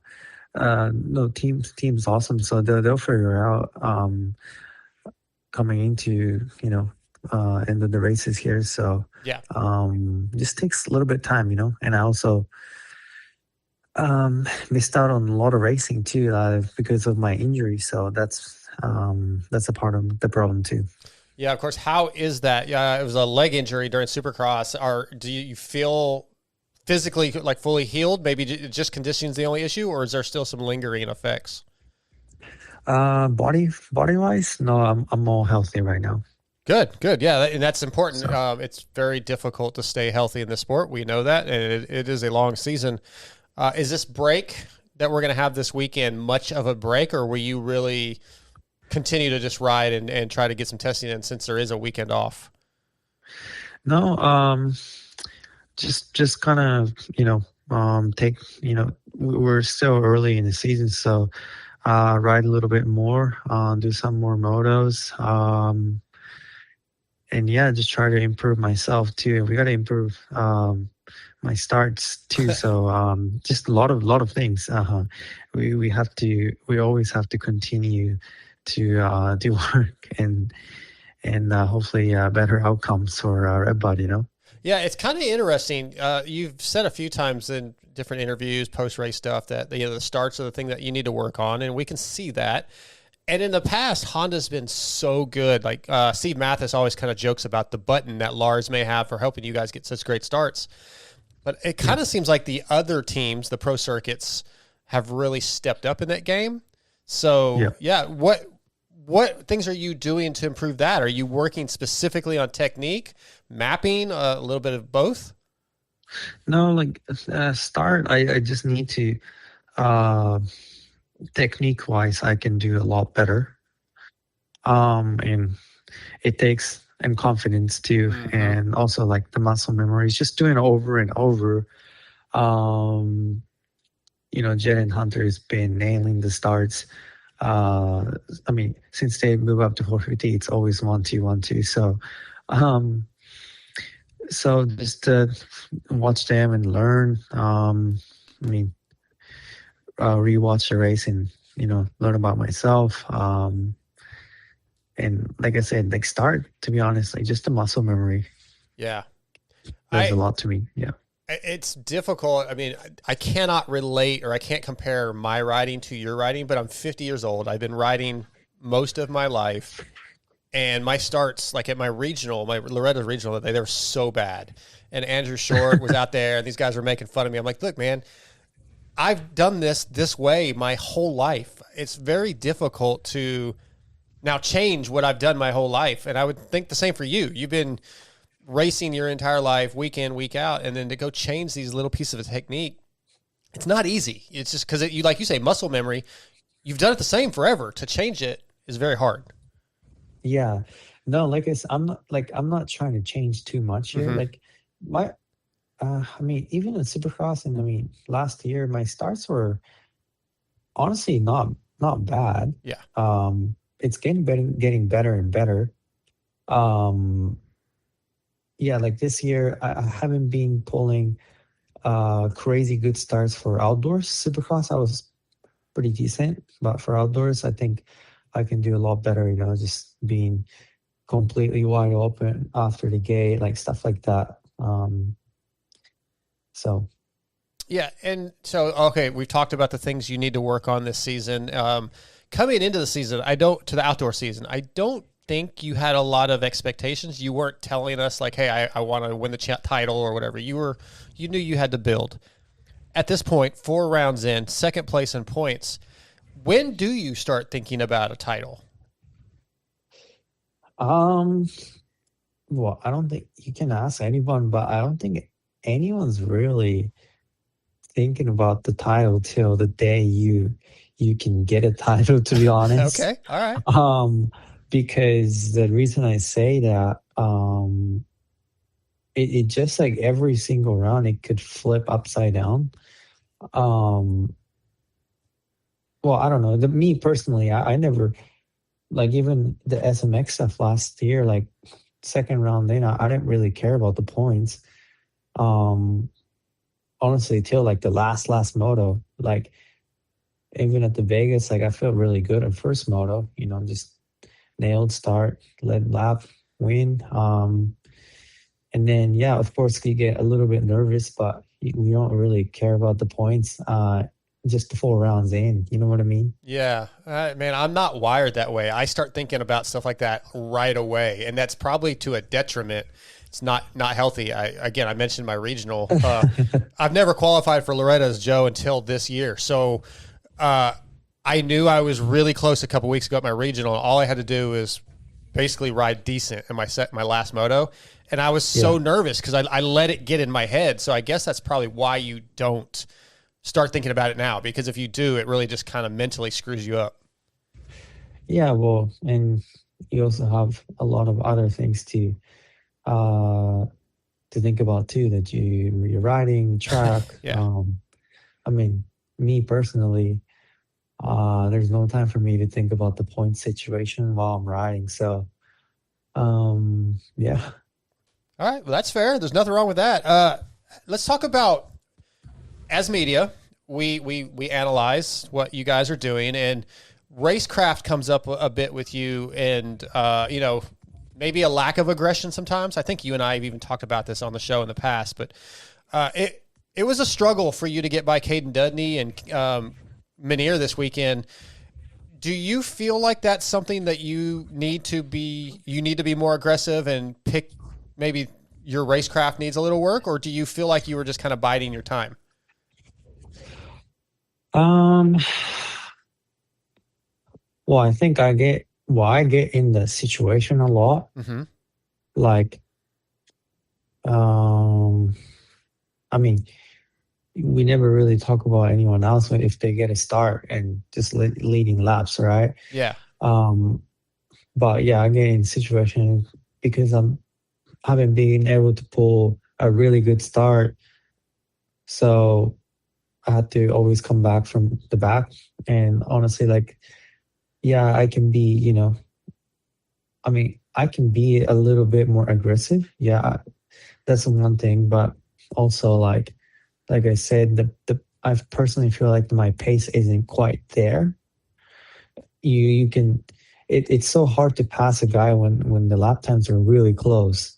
Speaker 8: team's awesome. So they'll figure out coming into end of the races here. So
Speaker 4: yeah,
Speaker 8: just takes a little bit of time, and I also missed out on a lot of racing too because of my injury. So that's a part of the problem too.
Speaker 4: Yeah, of course. How is that? Yeah, it was a leg injury during Supercross. Do you feel physically fully healed? Maybe just conditioning's the only issue, or is there still some lingering effects?
Speaker 8: Body wise, no, I'm all healthy right now.
Speaker 4: Good. Yeah, and that's important. So. It's very difficult to stay healthy in this sport. We know that, and it is a long season. Is this break that we're going to have this weekend much of a break, or will you really continue to just ride and try to get some testing in since there is a weekend off?
Speaker 8: No, just kind of, take, we're still early in the season, so ride a little bit more, do some more motos. And yeah, just try to improve myself too. We got to improve my starts too. So just a lot of things. We always have to continue to do work and hopefully better outcomes for everybody.
Speaker 4: Yeah, it's kind of interesting. You've said a few times in different interviews, post race stuff, that the starts are the thing that you need to work on, and we can see that. And in the past, Honda's been so good. Like Steve Mathis always kind of jokes about the button that Lars may have for helping you guys get such great starts. But it kind of seems like the other teams, the pro circuits, have really stepped up in that game. So, what things are you doing to improve that? Are you working specifically on technique, mapping, a little bit of both?
Speaker 8: No, start, I just need to technique wise, I can do a lot better. And it takes and confidence too, and also the muscle memory. Just doing it over and over. Jet and Hunter has been nailing the starts. I mean, since they move up to 450, it's always 1-2, 1-2. So just watch them and learn. Rewatch the race and learn about myself. And like I said, start, to be honest, just the muscle memory.
Speaker 4: Yeah,
Speaker 8: does a lot to me. Yeah,
Speaker 4: it's difficult. I mean, I cannot relate, or I can't compare my riding to your riding, but I'm 50 years old. I've been riding most of my life, and my starts, at my regional, my Loretta regional, they were so bad. And Andrew Short was out there, and these guys were making fun of me. I'm like, look, man, I've done this way my whole life. It's very difficult to now change what I've done my whole life. And I would think the same for you. You've been racing your entire life, week in, week out, and then to go change these little pieces of technique, it's not easy. It's just because you, like you say, muscle memory. You've done it the same forever. To change it is very hard.
Speaker 8: Yeah. No, like I said, I'm not trying to change too much here.
Speaker 4: Mhm.
Speaker 8: Like I mean, even in Supercross, and I mean, last year my starts were honestly not bad.
Speaker 4: Yeah.
Speaker 8: It's getting better and better. Yeah, like this year, I haven't been pulling crazy good starts for outdoors. Supercross, I was pretty decent, but for outdoors, I think I can do a lot better. You know, just being completely wide open after the gate, like stuff like that. So
Speaker 4: Yeah, and so okay, we've talked about the things you need to work on this season. Coming into the season, to the outdoor season, I don't think you had a lot of expectations. You weren't telling us like, "Hey, I want to win the title" or whatever. You knew you had to build. At this point, 4 rounds in, second place in points. When do you start thinking about a title?
Speaker 8: well, I don't think you can ask anyone, but I don't think anyone's really thinking about the title till the day you can get a title, to be honest.
Speaker 4: Okay, all right.
Speaker 8: Because the reason I say that, it just like every single round it could flip upside down. Well, I don't know. Me personally, I never, like, even the SMX stuff last year, like second round in, I didn't really care about the points. Honestly, till like the last moto, like even at the Vegas, like I felt really good at first moto, you know, just nailed start, led lap, win. And then, yeah, of course, you get a little bit nervous, but we don't really care about the points. Just the 4 rounds in, you know what I mean?
Speaker 4: Yeah, man, I'm not wired that way. I start thinking about stuff like that right away, and that's probably to a detriment. It's not healthy. I mentioned my regional. I've never qualified for Loretta's, Joe, until this year. So I knew I was really close a couple weeks ago at my regional, and all I had to do is basically ride decent in my last moto. And I was so nervous because I let it get in my head. So I guess that's probably why you don't start thinking about it now, because if you do, it really just kind of mentally screws you up.
Speaker 8: Yeah, well, and you also have a lot of other things to think about too, that you're riding track.
Speaker 4: Yeah.
Speaker 8: I mean, me personally, there's no time for me to think about the point situation while I'm riding. So, yeah.
Speaker 4: All right. Well, that's fair. There's nothing wrong with that. Let's talk about, as media, we analyze what you guys are doing, and racecraft comes up a bit with you, and you know, maybe a lack of aggression sometimes. I think you and I have even talked about this on the show in the past, but it was a struggle for you to get by Caden Dudney and Menier this weekend. Do you feel like that's something that you need to be more aggressive and pick, maybe your racecraft needs a little work, or do you feel like you were just kind of biding your time?
Speaker 8: Well, I think I get in the situation a lot.
Speaker 4: Mm-hmm.
Speaker 8: Like, I mean, we never really talk about anyone else if they get a start and just leading laps, right?
Speaker 4: Yeah.
Speaker 8: But yeah, I get in situation because I haven't been able to pull a really good start, so I had to always come back from the back. And honestly, like, yeah, I can be, you know, I mean, I can be a little bit more aggressive. Yeah, that's one thing. But also, like I said, I personally feel like my pace isn't quite there. You can, it's so hard to pass a guy when the lap times are really close.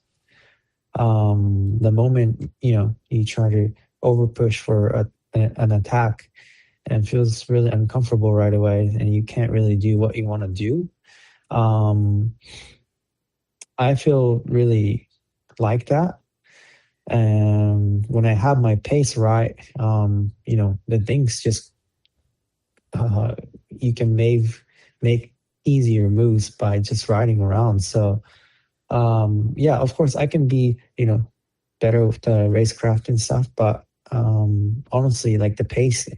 Speaker 8: The moment, you know, you try to over push for an attack, and it feels really uncomfortable right away, and you can't really do what you want to do. I feel really like that. And when I have my pace right, you know, the things just, you can make easier moves by just riding around. So Yeah, of course I can be, better with the racecraft and stuff, but honestly, like the pace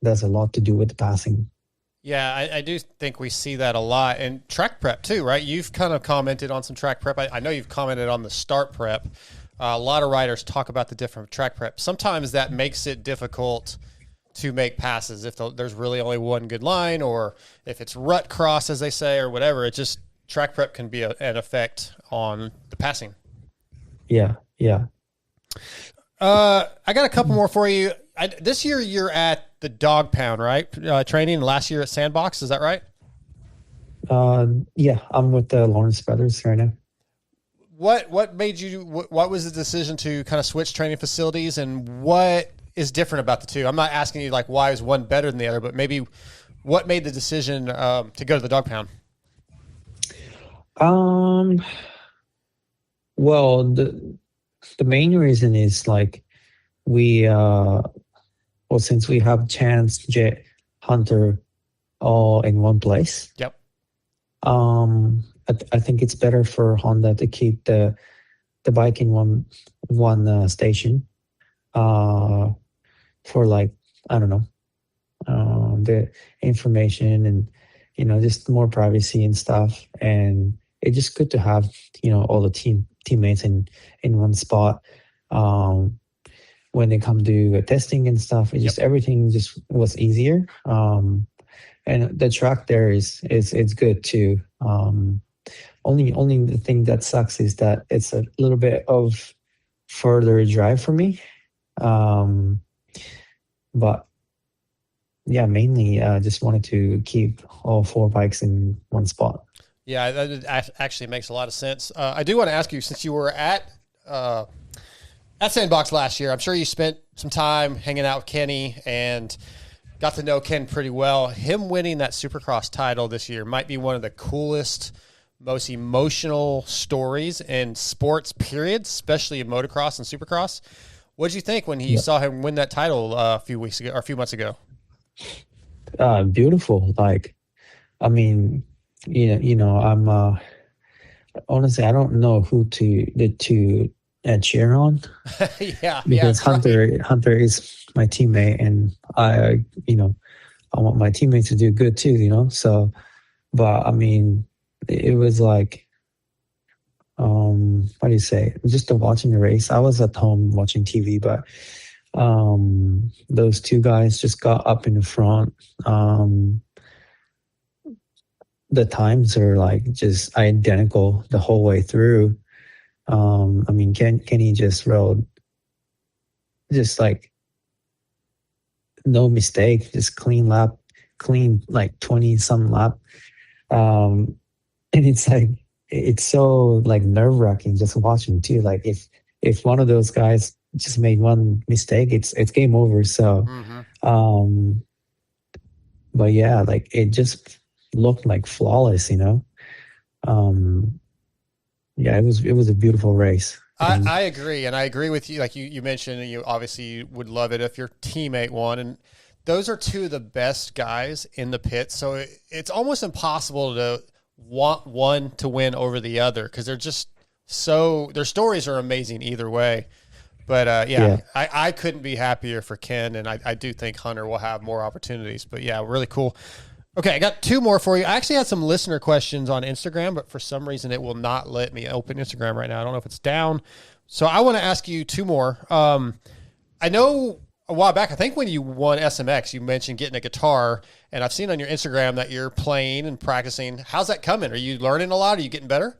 Speaker 8: does a lot to do with the passing.
Speaker 4: Yeah, I do think we see that a lot. And track prep too, right? You've kind of commented on some track prep. I know you've commented on the start prep. A lot of riders talk about the different track prep. Sometimes that makes it difficult to make passes if there's really only one good line, or if it's rut cross, as they say, or whatever. It just, track prep can be an effect on the passing.
Speaker 8: Yeah, yeah.
Speaker 4: I got a couple more for you. This year you're at the Dog Pound, right? Training. Last year at Sandbox, is that right?
Speaker 8: Yeah, I'm with the Lawrence Brothers right now.
Speaker 4: What made you? What was the decision to kind of switch training facilities, and what is different about the two? I'm not asking you like why is one better than the other, but maybe what made the decision to go to the Dog Pound?
Speaker 8: Well, the main reason is like we since we have Chance, Jet, Hunter all in one place.
Speaker 4: Yep.
Speaker 8: I think it's better for Honda to keep the bike in one station. For like, I don't know, the information and just more privacy and stuff. And it's just good to have all the teammates in one spot. When they come to testing and stuff, everything just was easier. And the track there is good too. Only the thing that sucks is that it's a little bit of further drive for me. But yeah, mainly just wanted to keep all 4 bikes in one spot.
Speaker 4: Yeah, that actually makes a lot of sense. I do want to ask you, since you were at Sandbox last year, I'm sure you spent some time hanging out with Kenny and got to know Ken pretty well. Him winning that Supercross title this year might be one of the coolest, most emotional stories in sports, period, especially in motocross and Supercross. What did you think when you saw him win that title a few weeks ago or a few months ago?
Speaker 8: Beautiful. Like, I mean, I'm honestly, I don't know who to cheer on. Because Hunter is my teammate, and I want my teammates to do good too. So, but I mean, it was like, what do you say? Just watching the race. I was at home watching TV, but those two guys just got up in the front. The times are like just identical the whole way through. I mean, Kenny just rode just like no mistake, just clean like 20 some lap. And it's like, it's so like nerve wracking just watching too. Like if one of those guys just made one mistake, it's game over. So, but yeah, like it just looked like flawless, Yeah, it was a beautiful race.
Speaker 4: I agree. And I agree with you. Like you mentioned, you obviously would love it if your teammate won. And those are two of the best guys in the pit. So it's almost impossible to want one to win over the other, because they're just their stories are amazing either way. But I couldn't be happier for Ken. And I do think Hunter will have more opportunities. But yeah, really cool. Okay, I got 2 more for you. I actually had some listener questions on Instagram, but for some reason it will not let me open Instagram right now. I don't know if it's down. So I want to ask you 2 more. I know a while back, I think when you won SMX, you mentioned getting a guitar, and I've seen on your Instagram that you're playing and practicing. How's that coming? Are you learning a lot? Are you getting better?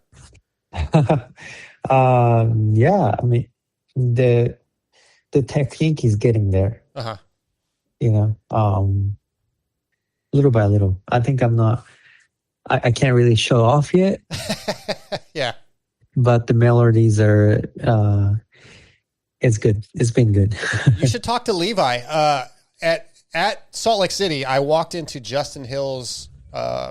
Speaker 8: Yeah, I mean, the technique is getting there. Little by little. I think I can't really show off yet.
Speaker 4: Yeah.
Speaker 8: But the melodies are, it's good. It's been good.
Speaker 4: You should talk to Levi. At Salt Lake City, I walked into Justin Hill's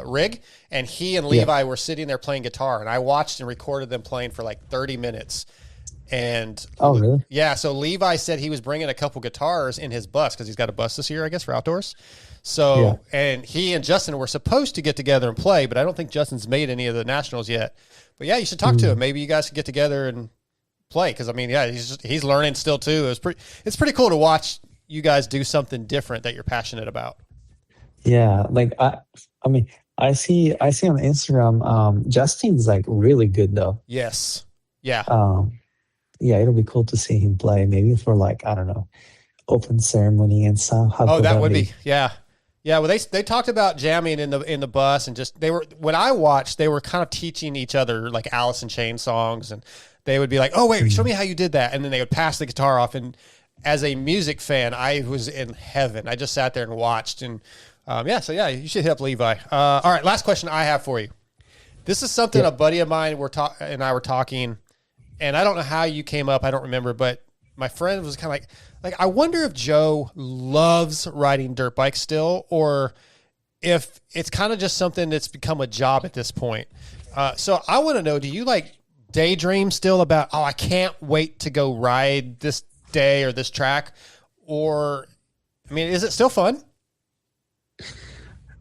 Speaker 4: rig, and he and Levi were sitting there playing guitar, and I watched and recorded them playing for like 30 minutes. And
Speaker 8: Oh, really?
Speaker 4: yeah, so Levi said he was bringing a couple guitars in his bus because he's got a bus this year, I guess, for outdoors. So, and he and Justin were supposed to get together and play, but I don't think Justin's made any of the nationals yet. But yeah, you should talk to him. Maybe you guys could get together and play. Because I mean, yeah, he's learning still too. It's pretty cool to watch you guys do something different that you're passionate about.
Speaker 8: Yeah, like I mean, I see on Instagram, Justin's like really good though.
Speaker 4: Yes. Yeah.
Speaker 8: Yeah, it'll be cool to see him play. Maybe for like, I don't know, open ceremony and stuff. How cool
Speaker 4: that would be. Yeah. Yeah. Well, they talked about jamming in the bus, and just when I watched, they were kind of teaching each other like Alice in Chains songs, and they would be like, "Oh wait, show me how you did that," and then they would pass the guitar off. And as a music fan, I was in heaven. I just sat there and watched, and so yeah, you should hit up Levi. All right, last question I have for you. This is something a buddy of mine and I were talking, and I don't know how you came up. I don't remember, but my friend was kind of like, I wonder if Joe loves riding dirt bikes still, or if it's kind of just something that's become a job at this point. So I want to know, do you like daydream still about, oh, I can't wait to go ride this day or this track? Or, I mean, is it still fun?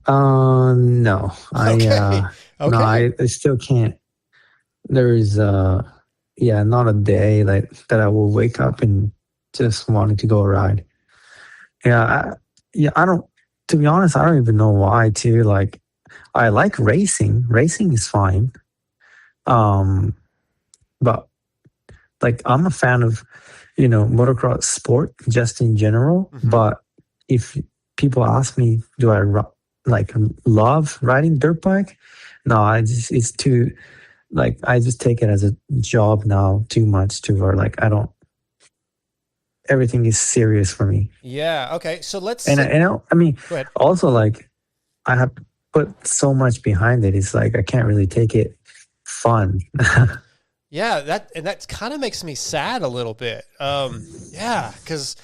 Speaker 8: No.
Speaker 4: Okay.
Speaker 8: No, I still can't. There is not a day like that I will wake up and just wanting to go ride. I don't, to be honest, I don't even know why too. Like, I like racing. Racing is fine. But like, I'm a fan of, motocross sport just in general.
Speaker 4: Mm-hmm.
Speaker 8: But if people ask me, do I love riding dirt bike? No, it's too, like, I just take it as a job now too much to where like, everything is serious for me.
Speaker 4: Yeah. Okay. So let's,
Speaker 8: I mean,
Speaker 4: go ahead.
Speaker 8: also like I have put so much behind it. It's like, I can't really take it fun.
Speaker 4: Yeah, that kind of makes me sad a little bit. Because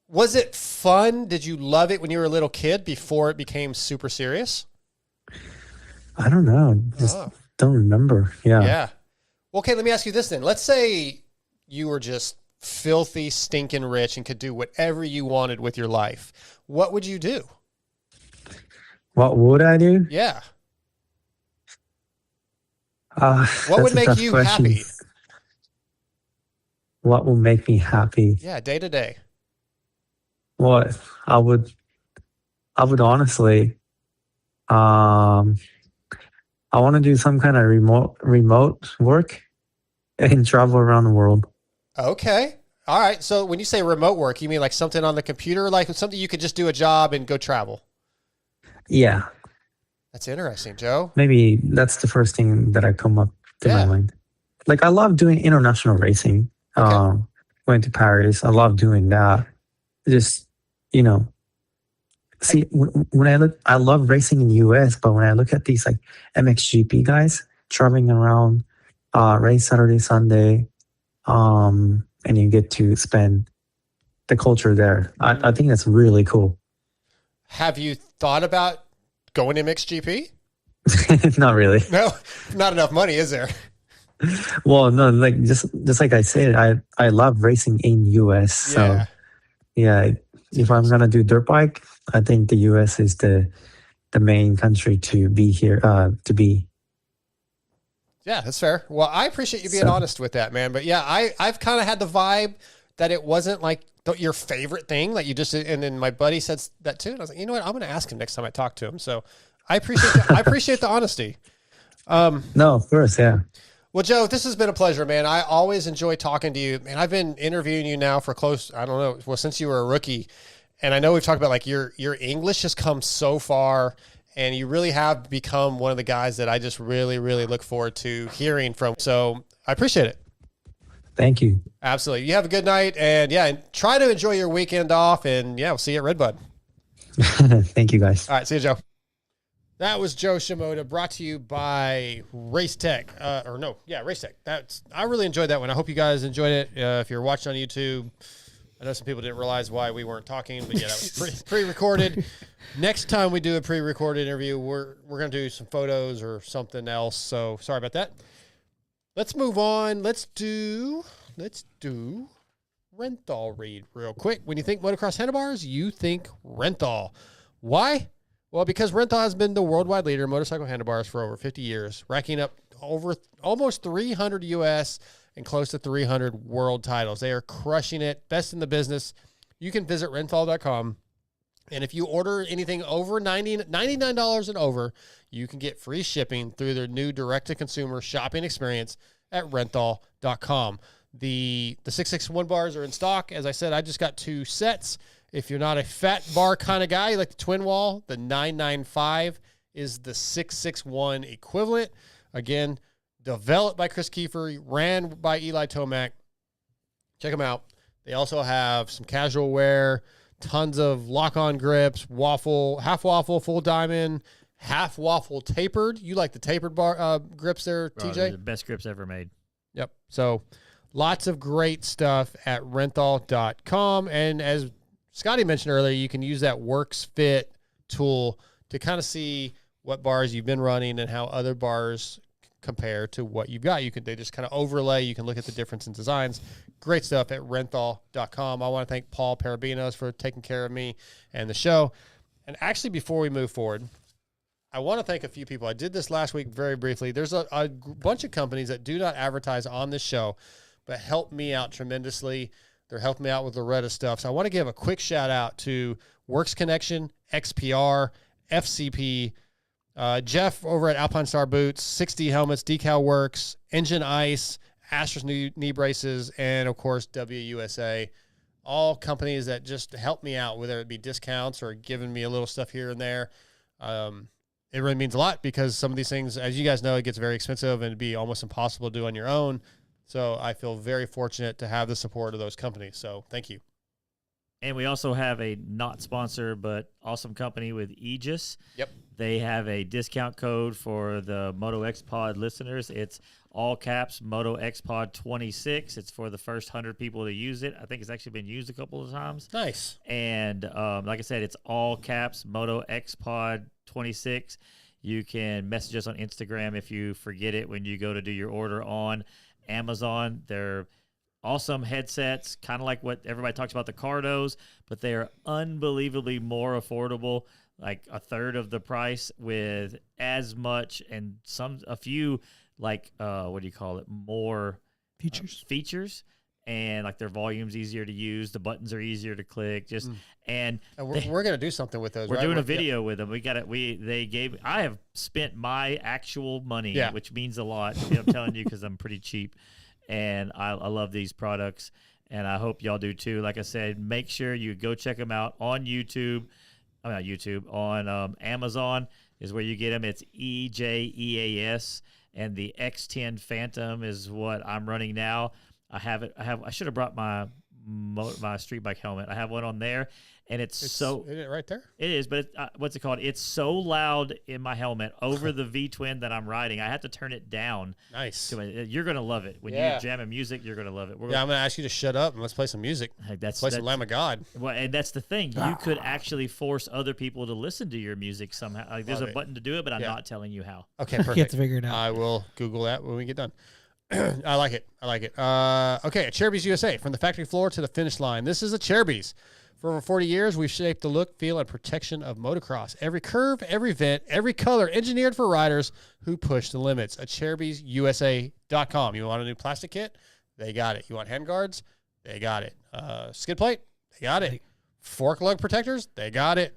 Speaker 4: was it fun? Did you love it when you were a little kid before it became super serious?
Speaker 8: I don't know. Just don't remember. Yeah.
Speaker 4: Yeah. Well, okay, let me ask you this then. Let's say you were just filthy, stinking rich and could do whatever you wanted with your life. What would you do?
Speaker 8: What would I do?
Speaker 4: Yeah.
Speaker 8: What
Speaker 4: would make you happy?
Speaker 8: What will make me happy?
Speaker 4: Yeah, day to day.
Speaker 8: What I would honestly, I want to do some kind of remote work and travel around the world.
Speaker 4: Okay. All right. So when you say remote work, you mean like something on the computer, like something you could just do a job and go travel?
Speaker 8: Yeah.
Speaker 4: That's interesting, Joe.
Speaker 8: Maybe that's the first thing that I come up to my mind. Like, I love doing international racing.
Speaker 4: Okay.
Speaker 8: Going to Paris, I love doing that. Just, see, when I love racing in the US, but when I look at these like MXGP guys traveling around, race Saturday, Sunday, and you get to spend the culture there. I think that's really cool.
Speaker 4: Have you thought about going MXGP?
Speaker 8: Not really.
Speaker 4: No, not enough money, is there?
Speaker 8: Well, no, like just like I said, I love racing in US. So yeah, if I'm gonna do dirt bike, I think the US is the main country to be here.
Speaker 4: Yeah, that's fair. Well, I appreciate you being honest with that, man. But yeah, I've kind of had the vibe that it wasn't like your favorite thing. Like you just, and then my buddy said that too. And I was like, you know what? I'm going to ask him next time I talk to him. So I appreciate the honesty.
Speaker 8: No, of course. Yeah.
Speaker 4: Well, Joe, this has been a pleasure, man. I always enjoy talking to you, man. I've been interviewing you now for I don't know, well, since you were a rookie. And I know we've talked about like your English has come so far, and you really have become one of the guys that I just really, really look forward to hearing from. So I appreciate it.
Speaker 8: Thank you.
Speaker 4: Absolutely. You have a good night, and try to enjoy your weekend off, and we'll see you at Redbud.
Speaker 8: Thank you, guys.
Speaker 4: All right. See you, Joe. That was Joe Shimoda, brought to you by Race Tech. Race Tech. I really enjoyed that one. I hope you guys enjoyed it. If you're watching on YouTube, I know some people didn't realize why we weren't talking, but yeah, that was pre-recorded. Next time we do a pre-recorded interview, we're going to do some photos or something else. So sorry about that. Let's move on. Let's do let's do Renthal read real quick. When you think motocross handlebars, you think Renthal. Why? Well, because Renthal has been the worldwide leader in motorcycle handlebars for over 50 years, racking up over almost 300 U.S. and close to 300 world titles. They are crushing it, best in the business. You can visit renthal.com, and if you order anything over $99 and over, you can get free shipping through their new direct-to-consumer shopping experience at renthal.com. The 661 bars are in stock. As I said, I just got 2 sets. If you're not a fat bar kind of guy, you like the twin wall, the 995 is the 661 equivalent. Again, developed by Chris Kiefer, ran by Eli Tomac. Check them out. They also have some casual wear, tons of lock-on grips, waffle, half waffle, full diamond, half waffle tapered. You like the tapered bar grips there,
Speaker 6: Bro,
Speaker 4: TJ?
Speaker 6: they're the best grips ever made.
Speaker 4: Yep. So lots of great stuff at renthal.com. And as Scotty mentioned earlier, you can use that Works Fit tool to kind of see what bars you've been running and how other bars compare to what you've got. They just kind of overlay. You can look at the difference in designs. Great stuff at renthal.com. I want to thank Paul Parabinos for taking care of me and the show. And actually, before we move forward, I want to thank a few people. I did this last week very briefly. There's a bunch of companies that do not advertise on this show, but help me out tremendously. They're helping me out with Loretta stuff. So I want to give a quick shout out to Works Connection, XPR, FCP, Jeff over at Alpine Star Boots, 60 Helmets, Decal Works, Engine Ice, Astro's knee braces, and of course WUSA. All companies that just help me out, whether it be discounts or giving me a little stuff here and there. It really means a lot because some of these things, as you guys know, it gets very expensive and it'd be almost impossible to do on your own. So I feel very fortunate to have the support of those companies. So thank you.
Speaker 6: And we also have a not sponsor, but awesome company with Aegis.
Speaker 4: Yep.
Speaker 6: They have a discount code for the MotoXpod listeners. It's all caps MotoXpod 26. It's for the first 100 people to use it. I think it's actually been used a couple of times.
Speaker 4: Nice.
Speaker 6: And like I said, it's all caps MotoXpod 26. You can message us on Instagram if you forget it when you go to do your order on Amazon. They're awesome headsets, kind of like what everybody talks about the Cardos, but they are unbelievably more affordable, like a third of the price with as much and a few like what do you call it, more features, and like their volume's easier to use, the buttons are easier to click, and
Speaker 4: we're gonna do something with those.
Speaker 6: We're
Speaker 4: right?
Speaker 6: doing a video with them. I have spent my actual money, which means a lot. I'm telling you, because I'm pretty cheap. And I love these products, and I hope y'all do too. Like I said, make sure you go check them out on YouTube. I mean, not YouTube, on Amazon is where you get them. It's EJEAS, and the X10 Phantom is what I'm running now. I should have brought my street bike helmet. I have one on there, and it's so.
Speaker 4: Is it right there?
Speaker 6: It is, but what's it called? It's so loud in my helmet over the V-twin that I'm riding. I have to turn it down.
Speaker 4: Nice.
Speaker 6: You're gonna love it when you're jamming music. You're gonna love it.
Speaker 4: I'm gonna ask you to shut up and let's play some music. Play some Lamb of God.
Speaker 6: Well, and that's the thing. You could actually force other people to listen to your music somehow. Like, there's a button to do it, but I'm not telling you how.
Speaker 4: Okay, perfect.
Speaker 5: You have to figure it out.
Speaker 4: I will Google that when we get done. I like it. Okay, a Cherubies USA, from the factory floor to the finish line. This is a Cherubies. For over 40 years, we've shaped the look, feel, and protection of motocross. Every curve, every vent, every color, engineered for riders who push the limits. A CherubiersUSA.com. You want a new plastic kit? They got it. You want handguards? They got it. Skid plate? They got it. Fork lug protectors? They got it.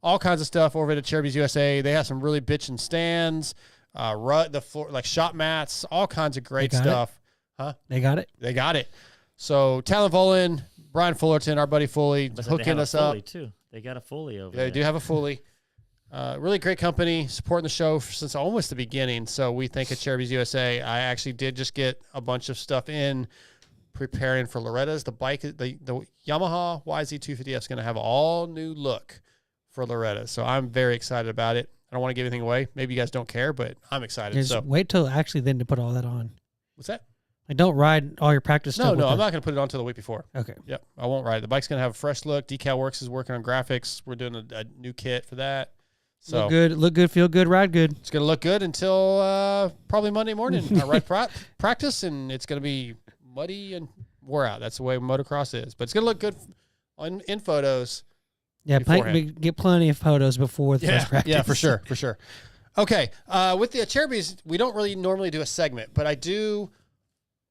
Speaker 4: All kinds of stuff over at Cherubies USA. They have some really bitchin' stands, the floor, like shop mats, all kinds of great stuff. Huh?
Speaker 5: They got it?
Speaker 4: They got it. So Talon Volan, Brian Fullerton, our buddy Foley, hooking us up.
Speaker 6: Too. They got a Foley over
Speaker 4: there. They do have a Foley. Really great company, supporting the show since almost the beginning. So we thank Cherubies USA. I actually did just get a bunch of stuff in preparing for Loretta's. The bike, the Yamaha YZ250F is going to have an all new look for Loretta. So I'm very excited about it. I don't want to give anything away. Maybe you guys don't care, but I'm excited.
Speaker 5: Just wait till actually then to put all that on.
Speaker 4: What's that?
Speaker 5: Like, don't ride all your practice stuff.
Speaker 4: No, I'm not going to put it on until the week before.
Speaker 5: Okay.
Speaker 4: Yep, I won't ride it. The bike's going to have a fresh look. Decal Works is working on graphics. We're doing a new kit for that. So
Speaker 5: look good, feel good, ride good.
Speaker 4: It's going to look good until probably Monday morning. I ride practice, and it's going to be muddy and wore out. That's the way motocross is. But it's going to look good in photos.
Speaker 5: Yeah,
Speaker 4: beforehand.
Speaker 5: get plenty of photos before the first practice.
Speaker 4: Yeah, for sure. Okay, with the Cherubies, we don't really normally do a segment, but I do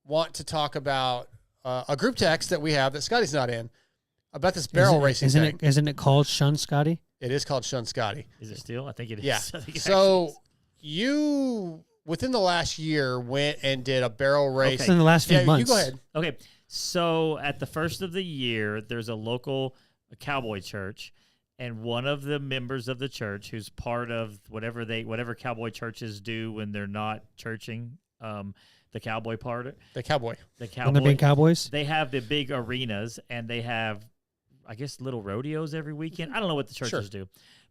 Speaker 4: want to talk about a group text that we have that Scotty's not in about this barrel racing thing.
Speaker 5: Isn't it called Shun Scotty?
Speaker 4: It is called Shun Scotty.
Speaker 6: Is it still? I think it is.
Speaker 4: Yeah.
Speaker 6: I think it
Speaker 4: So
Speaker 6: actually is.
Speaker 4: you, within the last year, went and did a barrel race.
Speaker 5: In the last few months.
Speaker 4: You go ahead.
Speaker 6: Okay, so at the first of the year, there's a local cowboy church, and one of the members of the church, who's part of whatever cowboy churches do when they're not churching, the cowboy part,
Speaker 4: The cowboy.
Speaker 5: When they're being cowboys?
Speaker 6: they have the big arenas, and they have, I guess, little rodeos every weekend. I don't know what the churches do,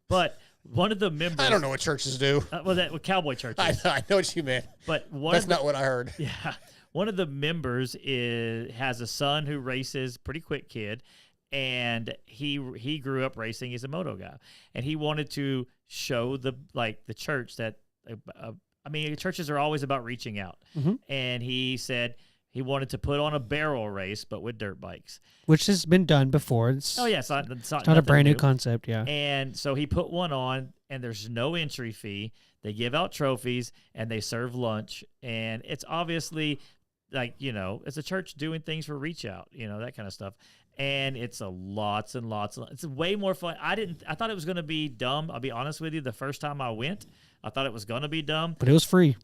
Speaker 6: but one of the members.
Speaker 4: I don't know what churches do.
Speaker 6: What cowboy churches.
Speaker 4: I know what you meant.
Speaker 6: But
Speaker 4: That's not what I heard.
Speaker 6: Yeah. One of the members has a son who races, pretty quick kid, and he grew up racing. He's a moto guy, and he wanted to show the church that churches are always about reaching out.
Speaker 5: Mm-hmm.
Speaker 6: And he said he wanted to put on a barrel race, but with dirt bikes,
Speaker 5: which has been done before. It's not a brand new concept. Yeah.
Speaker 6: And so he put one on, and there's no entry fee. They give out trophies, and they serve lunch, and it's obviously it's a church doing things for reach out, that kind of stuff. And it's lots and lots. It's way more fun. I thought it was going to be dumb. I'll be honest with you. The first time I went, I thought it was going to be dumb.
Speaker 5: But it was free.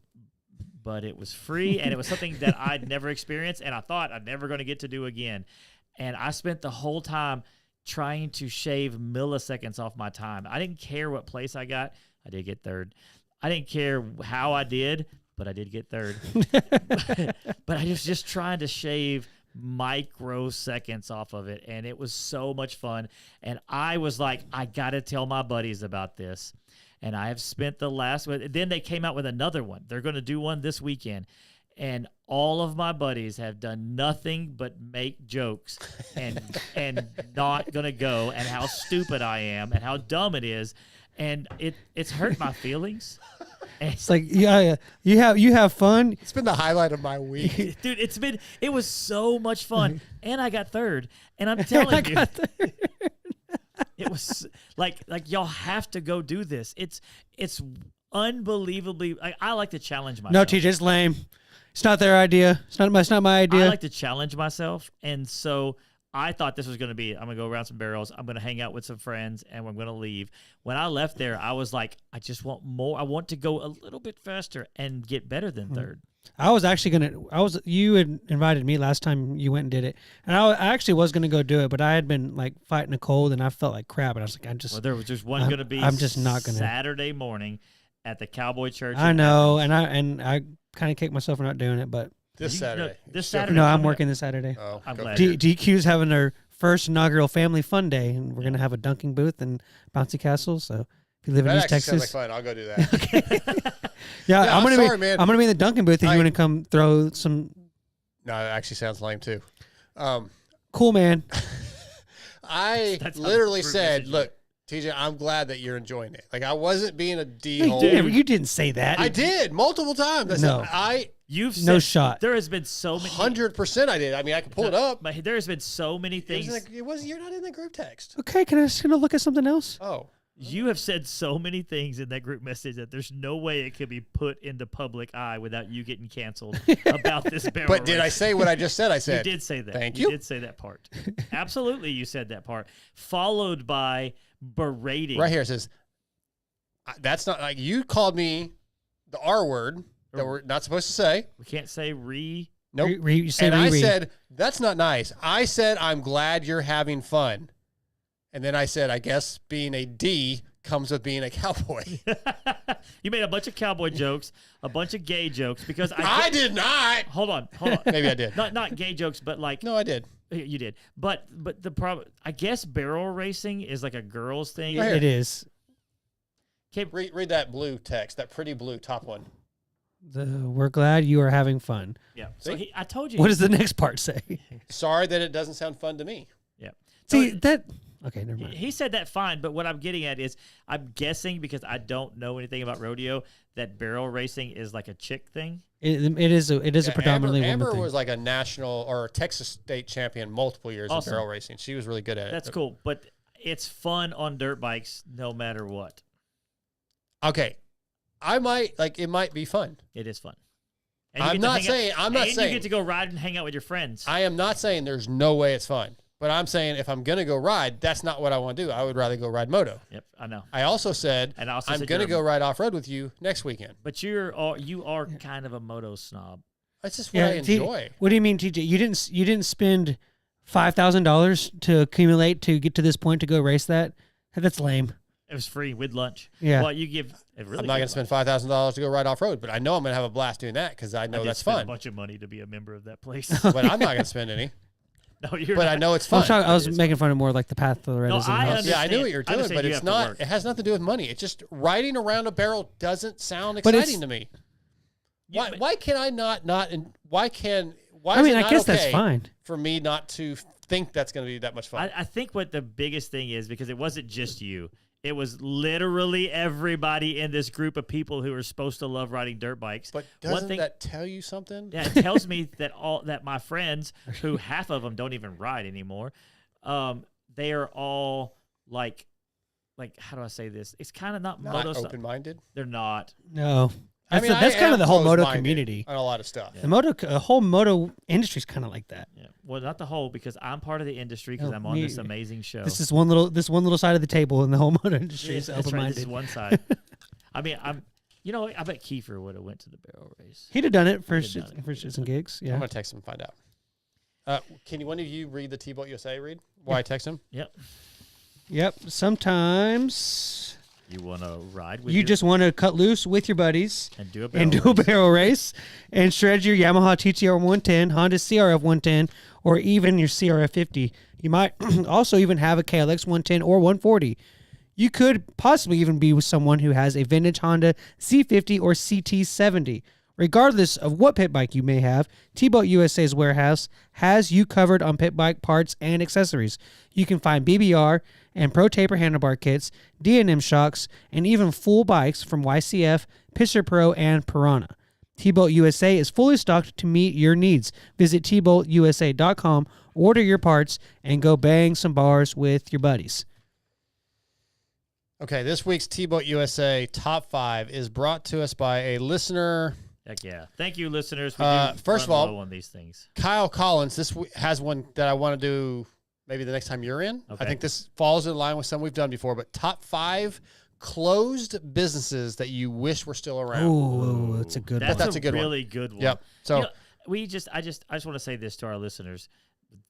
Speaker 6: But it was free, and it was something that I'd never experienced, and I thought I'd never going to get to do again. And I spent the whole time trying to shave milliseconds off my time. I didn't care what place I got. I did get third. I didn't care how I did, but I did get third. But I was just trying to shave microseconds off of it, and it was so much fun. And I was like, I gotta tell my buddies about this. And I have spent the last one. Then they came out with another one. They're going to do one this weekend, and all of my buddies have done nothing but make jokes and not going to go, and how stupid I am and how dumb it is, and it's hurt my feelings.
Speaker 5: It's like, yeah, you have fun.
Speaker 4: It's been the highlight of my week.
Speaker 6: Dude, it was so much fun. And I got third. And I'm telling you, it was like y'all have to go do this. It's unbelievably, I like to challenge myself.
Speaker 5: No, TJ, it's lame. It's not their idea. It's not my idea.
Speaker 6: I like to challenge myself. And so I thought this was going to be, I'm going to go around some barrels, I'm going to hang out with some friends, and I'm going to leave. When I left there, I was like, I just want more. I want to go a little bit faster and get better than third.
Speaker 5: I was actually you had invited me last time you went and did it. And I actually was going to go do it, but I had been fighting a cold, and I felt like crap. And I was like,
Speaker 6: well, there was just one going to be
Speaker 5: I'm just not going to.
Speaker 6: Saturday morning at the Cowboy Church.
Speaker 5: I know. And I kind of kicked myself for not doing it, but.
Speaker 4: This Saturday.
Speaker 6: This Saturday.
Speaker 5: No, I'm working this Saturday.
Speaker 4: Oh,
Speaker 6: I'm glad.
Speaker 5: DQ's having their first inaugural family fun day, and we're going to have a dunking booth and bouncy castle. So if you live in East Texas,
Speaker 4: sounds like fun. I'll go do that.
Speaker 5: yeah, I'm
Speaker 4: sorry, man.
Speaker 5: I'm gonna be in the dunking booth if you want to come throw some.
Speaker 4: No, it actually sounds lame too.
Speaker 5: Cool, man.
Speaker 4: I literally said, "Look, TJ, I'm glad that you're enjoying it." Like, I wasn't being a d-hole.
Speaker 5: You didn't say that.
Speaker 4: I did multiple times. I said,
Speaker 6: You've
Speaker 5: no
Speaker 6: said,
Speaker 5: shot.
Speaker 6: There has been so many.
Speaker 4: 100% I did. I mean, I can pull it up.
Speaker 6: But there has been so many things.
Speaker 4: You're not in the group text.
Speaker 5: Okay, can I just gonna look at something else?
Speaker 4: Oh.
Speaker 6: You have said so many things in that group message that there's no way it could be put in the public eye without you getting canceled about this barrel
Speaker 4: But did
Speaker 6: race.
Speaker 4: I say what I just said? I said.
Speaker 6: You did say that.
Speaker 4: Thank
Speaker 6: You
Speaker 4: you.
Speaker 6: did say that part. Absolutely, you said that part. Followed by berating.
Speaker 4: Right here it says, that's not, like, you called me the R word that we're not supposed to say.
Speaker 6: We can't say
Speaker 4: Nope.
Speaker 5: You say
Speaker 4: and I said, that's not nice. I said, I'm glad you're having fun. And then I said, I guess being a D comes with being a cowboy.
Speaker 6: You made a bunch of cowboy jokes, a bunch of gay jokes, because
Speaker 4: I did not.
Speaker 6: Hold on.
Speaker 4: Maybe I did.
Speaker 6: Not gay jokes, but like.
Speaker 4: No, I did.
Speaker 6: You did. But the problem, I guess barrel racing is like a girl's thing.
Speaker 4: Right here.
Speaker 5: It is.
Speaker 6: Okay.
Speaker 4: Read that blue text, that pretty blue top one.
Speaker 5: We're glad you are having fun.
Speaker 6: Yeah. So I told you.
Speaker 5: What does the next part say?
Speaker 4: Sorry that it doesn't sound fun to me.
Speaker 6: Yeah.
Speaker 5: See, that Okay, never mind.
Speaker 6: He said that fine, but what I'm getting at is I'm guessing because I don't know anything about rodeo that barrel racing is like a chick thing.
Speaker 5: It is a predominantly woman
Speaker 4: Amber
Speaker 5: thing.
Speaker 4: was like a national or a Texas state champion multiple years
Speaker 6: Awesome.
Speaker 4: in barrel racing. She was really good at it.
Speaker 6: That's cool, but it's fun on dirt bikes no matter what.
Speaker 4: Okay. It might be fun.
Speaker 6: It is fun.
Speaker 4: I'm not saying
Speaker 6: you get to go ride and hang out with your friends.
Speaker 4: I am not saying there's no way it's fun. But I'm saying if I'm going to go ride, that's not what I want to do. I would rather go ride moto.
Speaker 6: Yep, I know.
Speaker 4: I also said
Speaker 6: And I also
Speaker 4: I'm
Speaker 6: said
Speaker 4: going to
Speaker 6: you're
Speaker 4: go ride off-road with you next weekend.
Speaker 6: But you are kind of a moto snob.
Speaker 4: That's just what I enjoy.
Speaker 5: What do you mean, TJ? You didn't spend $5,000 to accumulate to get to this point to go race that? That's lame.
Speaker 6: It was free with lunch.
Speaker 5: Yeah.
Speaker 6: Well, you give.
Speaker 4: I'm not going to spend $5,000 to go ride off-road, but I know I'm going to have a blast doing that because I know that's fun.
Speaker 6: A bunch of money to be a member of that place.
Speaker 4: But I'm not going to spend any.
Speaker 6: No, you're
Speaker 4: but
Speaker 6: not.
Speaker 4: I know it's fun.
Speaker 5: I was making fun of more like the Path to the Red.
Speaker 6: No, I understand.
Speaker 4: Yeah, I knew what you were
Speaker 6: I
Speaker 4: doing,
Speaker 6: understand
Speaker 4: but
Speaker 6: you
Speaker 4: it's
Speaker 6: have to
Speaker 4: not.
Speaker 6: work.
Speaker 4: It has nothing to do with money. It's just riding around a barrel doesn't sound
Speaker 5: But
Speaker 4: exciting to me. Why can I not? Why
Speaker 5: I
Speaker 4: is
Speaker 5: mean,
Speaker 4: it
Speaker 5: I
Speaker 4: not
Speaker 5: guess
Speaker 4: okay
Speaker 5: that's fine.
Speaker 4: for me not to think that's going to be that much fun?
Speaker 6: I think what the biggest thing is because it wasn't just you. It was literally everybody in this group of people who are supposed to love riding dirt bikes.
Speaker 4: But doesn't that tell you something?
Speaker 6: Yeah, it tells me that my friends, who half of them don't even ride anymore, they are all like how do I say this? It's kind of not
Speaker 4: open-minded.
Speaker 6: They're not.
Speaker 5: No.
Speaker 4: I mean,
Speaker 5: That's kind of the whole moto
Speaker 4: closed-minded
Speaker 5: community.
Speaker 4: on a lot of stuff.
Speaker 5: Yeah. The whole moto industry is kind of like that.
Speaker 6: Yeah. Well, not the whole because I'm part of the industry because
Speaker 5: No,
Speaker 6: I'm on
Speaker 5: me-
Speaker 6: this amazing show.
Speaker 5: This is one little side of the table, and the whole moto industry is
Speaker 6: That's right. This
Speaker 5: open-minded.
Speaker 6: is one side. I mean, I bet Kiefer would have went to the barrel race.
Speaker 5: He'd have done it for
Speaker 6: He'd have done it.
Speaker 5: shits and gigs.
Speaker 4: I'm
Speaker 5: Yeah.
Speaker 4: going to text him and find out. Can one of you read the T-Bolt USA read? Why I text him?
Speaker 5: Yep. Sometimes
Speaker 6: You want to ride with
Speaker 5: you just want to cut loose with your buddies
Speaker 6: and do a
Speaker 5: barrel race and shred your Yamaha TTR 110, Honda CRF 110, or even your CRF 50. You might also even have a KLX 110 or 140. You could possibly even be with someone who has a vintage Honda C50 or CT70. Regardless of what pit bike you may have, T-Bolt USA's warehouse has you covered on pit bike parts and accessories. You can find BBR and Pro Taper handlebar kits, D&M shocks, and even full bikes from YCF, Pisser Pro, and Piranha. T-Bolt USA is fully stocked to meet your needs. Visit tboltusa.com, order your parts, and go bang some bars with your buddies.
Speaker 4: Okay, this week's T-Bolt USA Top 5 is brought to us by a listener.
Speaker 6: Heck yeah. Thank you, listeners. We
Speaker 4: First of
Speaker 6: run
Speaker 4: all,
Speaker 6: low on these things.
Speaker 4: Kyle Collins, has one that I want to do maybe the next time you're in.
Speaker 6: Okay.
Speaker 4: I think this falls in line with some we've done before, but top 5 closed businesses that you wish were still around.
Speaker 5: Ooh, that's a good one.
Speaker 4: That's a good one.
Speaker 6: really good one.
Speaker 4: Yep. So
Speaker 6: I just want to say this to our listeners.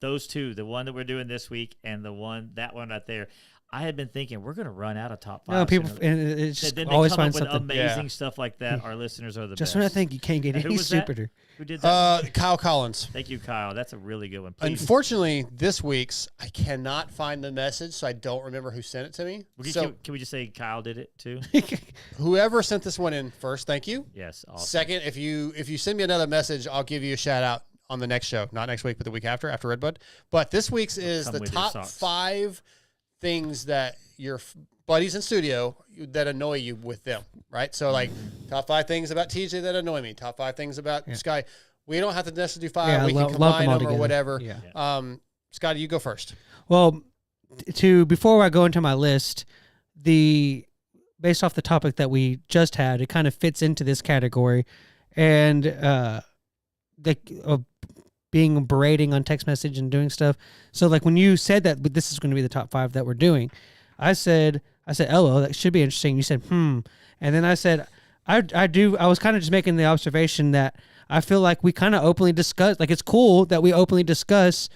Speaker 6: Those two, the one that we're doing this week and that one right there, I had been thinking we're going to run out of top 5.
Speaker 5: No, people, and it's just always
Speaker 6: come
Speaker 5: find
Speaker 6: up with
Speaker 5: something.
Speaker 6: amazing stuff like that. Our listeners are the
Speaker 5: Just
Speaker 6: best.
Speaker 5: when I think you can't get
Speaker 6: And who
Speaker 5: any
Speaker 6: was that?
Speaker 5: stupider.
Speaker 6: Who did that?
Speaker 4: Kyle Collins.
Speaker 6: Thank you, Kyle. That's a really good one. Please.
Speaker 4: Unfortunately, this week's, I cannot find the message, so I don't remember who sent it to me.
Speaker 6: Can we just say Kyle did it too?
Speaker 4: Whoever sent this one in first, thank you.
Speaker 6: Yes. Awesome.
Speaker 4: Second, if you send me another message, I'll give you a shout out on the next show. Not next week, but the week after Redbud. But this week's is the
Speaker 6: with your
Speaker 4: top
Speaker 6: socks.
Speaker 4: 5 things that your buddies in studio that annoy you with them, right? So like top 5 things about TJ that annoy me. Top 5 things about Sky. We don't have to necessarily do 5.
Speaker 5: Yeah,
Speaker 4: we can
Speaker 5: lump
Speaker 4: combine
Speaker 5: them all
Speaker 4: them or
Speaker 5: together.
Speaker 4: whatever.
Speaker 5: Yeah.
Speaker 4: Scotty, you go first.
Speaker 5: Well, before I go into my list, based off the topic that we just had, it kind of fits into this category, and being berating on text message and doing stuff. So like when you said that this is going to be the top 5 that we're doing, I said, "LO, that should be interesting." You said, and then I said, I was kind of just making the observation that I feel like we kind of openly discuss, like it's cool that we openly discuss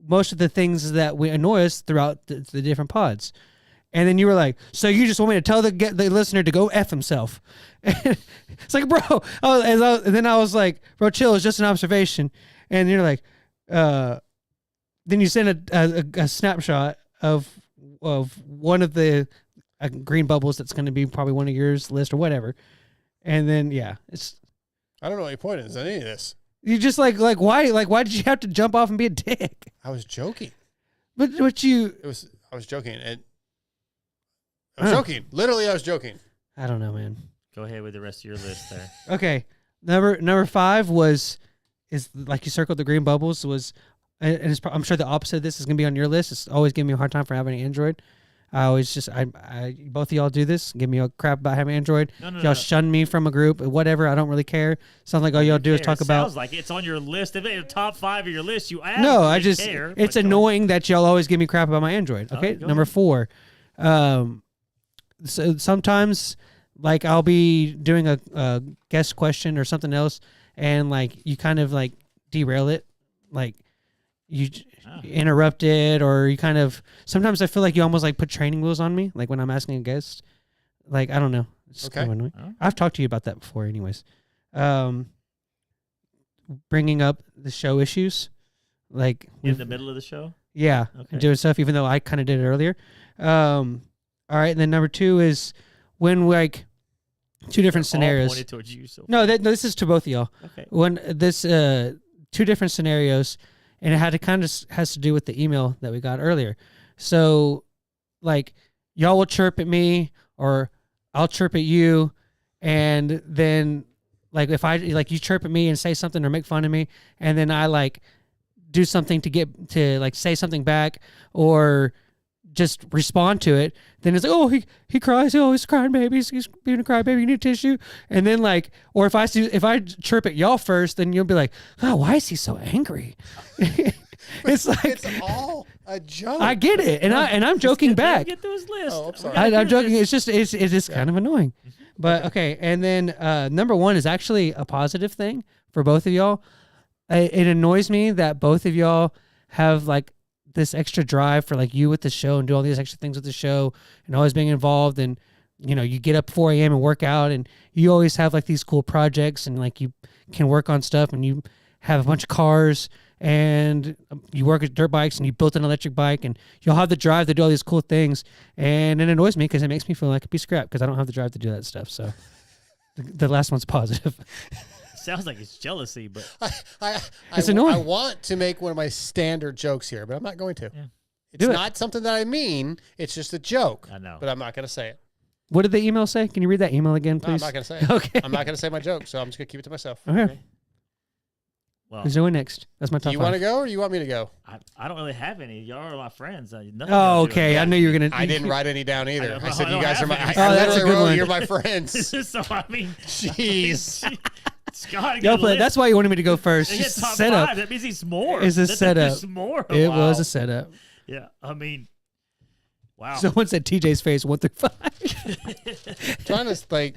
Speaker 5: most of the things that we annoy us throughout the different pods. And then you were like, so you just want me to tell the listener to go F himself. It's like, bro. And then I was like, bro, chill. It's just an observation. And you're like, then you sent a snapshot of one of the green bubbles that's going to be probably one of yours list or whatever. And then,
Speaker 4: I don't know what your point is on any of this.
Speaker 5: You just why did you have to jump off and be a dick?
Speaker 4: I was joking.
Speaker 5: But
Speaker 4: I I was joking. I was joking. Literally, I was joking.
Speaker 5: I don't know, man.
Speaker 6: Go ahead with the rest of your list there.
Speaker 5: Okay, number 5 is like you circled the green bubbles was, and I'm sure the opposite of this is gonna be on your list. It's always giving me a hard time for having an Android. I always just I both of y'all do this. Give me a crap about having Android. Y'all shun me from a group, whatever. I don't really care. Sounds like all y'all do is talk about.
Speaker 6: Sounds like it's on your list. If it's top 5 of your list, you ask.
Speaker 5: No, I just
Speaker 6: care,
Speaker 5: it's annoying that y'all always give me crap about my Android. Okay, number 4. So sometimes like I'll be doing a guest question or something else, and like you kind of like derail it, like you interrupt it, or you kind of. Sometimes I feel like you almost like put training wheels on me, like when I'm asking a guest. Like I don't know. It's kind of annoying. I've talked to you about that before, anyways. Bringing up the show issues, like
Speaker 6: in the middle of the show.
Speaker 5: Yeah, doing stuff, even though I kind of did it earlier. All right, and then number 2 is when like 2 different scenarios.
Speaker 6: All pointed towards you, so
Speaker 5: no, this is to both of y'all.
Speaker 6: Okay.
Speaker 5: When this 2 different scenarios, and it has to do with the email that we got earlier. So, like y'all will chirp at me, or I'll chirp at you, and then like if I like you chirp at me and say something or make fun of me, and then I like do something to get to like say something back or just respond to it, then it's like, oh, he cries, oh, he's crying baby, he's being a crybaby, you need tissue. And then like, or if I chirp at y'all first, then you'll be like, oh, why is he so angry? It's like
Speaker 4: it's all a joke.
Speaker 5: I get it, and I'm joking back.
Speaker 6: Get through his list.
Speaker 4: Oh, I'm sorry.
Speaker 5: I'm joking. It's just kind of annoying. But okay, and then number 1 is actually a positive thing for both of y'all. It annoys me that both of y'all have like this extra drive for like you with the show and do all these extra things with the show and always being involved, and you know you get up 4 a.m. and work out, and you always have like these cool projects, and like you can work on stuff, and you have a bunch of cars, and you work at dirt bikes, and you built an electric bike, and you'll have the drive to do all these cool things, and it annoys me because it makes me feel like a piece of crap because I don't have the drive to do that stuff. So the last one's positive.
Speaker 6: Sounds like it's jealousy, but
Speaker 5: it's annoying.
Speaker 4: I want to make one of my standard jokes here, but I'm not going to.
Speaker 6: Yeah.
Speaker 4: It's not something that I mean. It's just a joke.
Speaker 6: I know.
Speaker 4: But I'm not going to say it.
Speaker 5: What did the email say? Can you read that email again, please?
Speaker 4: No, I'm not going to say it.
Speaker 5: Okay.
Speaker 4: I'm not going to say my joke, so I'm just going to keep it to myself.
Speaker 5: Okay.
Speaker 6: Well,
Speaker 5: who's going next? That's my top 5.
Speaker 4: Do you want to go or do you want me to go?
Speaker 6: I don't really have any. Y'all are my friends.
Speaker 5: Oh, okay. I knew you were going to.
Speaker 4: I didn't write any down either. I said you guys are my.
Speaker 6: any.
Speaker 4: I
Speaker 5: that's a
Speaker 4: literally
Speaker 5: good
Speaker 4: wrote,
Speaker 5: one.
Speaker 4: you're my friends.
Speaker 6: So I mean,
Speaker 4: Jeez.
Speaker 6: Scott,
Speaker 5: Y'all play. That's why you wanted me to go first.
Speaker 6: They
Speaker 5: Just
Speaker 6: get top
Speaker 5: setup.
Speaker 6: 5. That means he's more.
Speaker 5: It's a setup.
Speaker 6: He's more.
Speaker 5: It
Speaker 6: Wow.
Speaker 5: was a setup.
Speaker 6: Yeah, I mean, wow.
Speaker 5: Someone said TJ's face 1 through 5.
Speaker 4: Trying to like.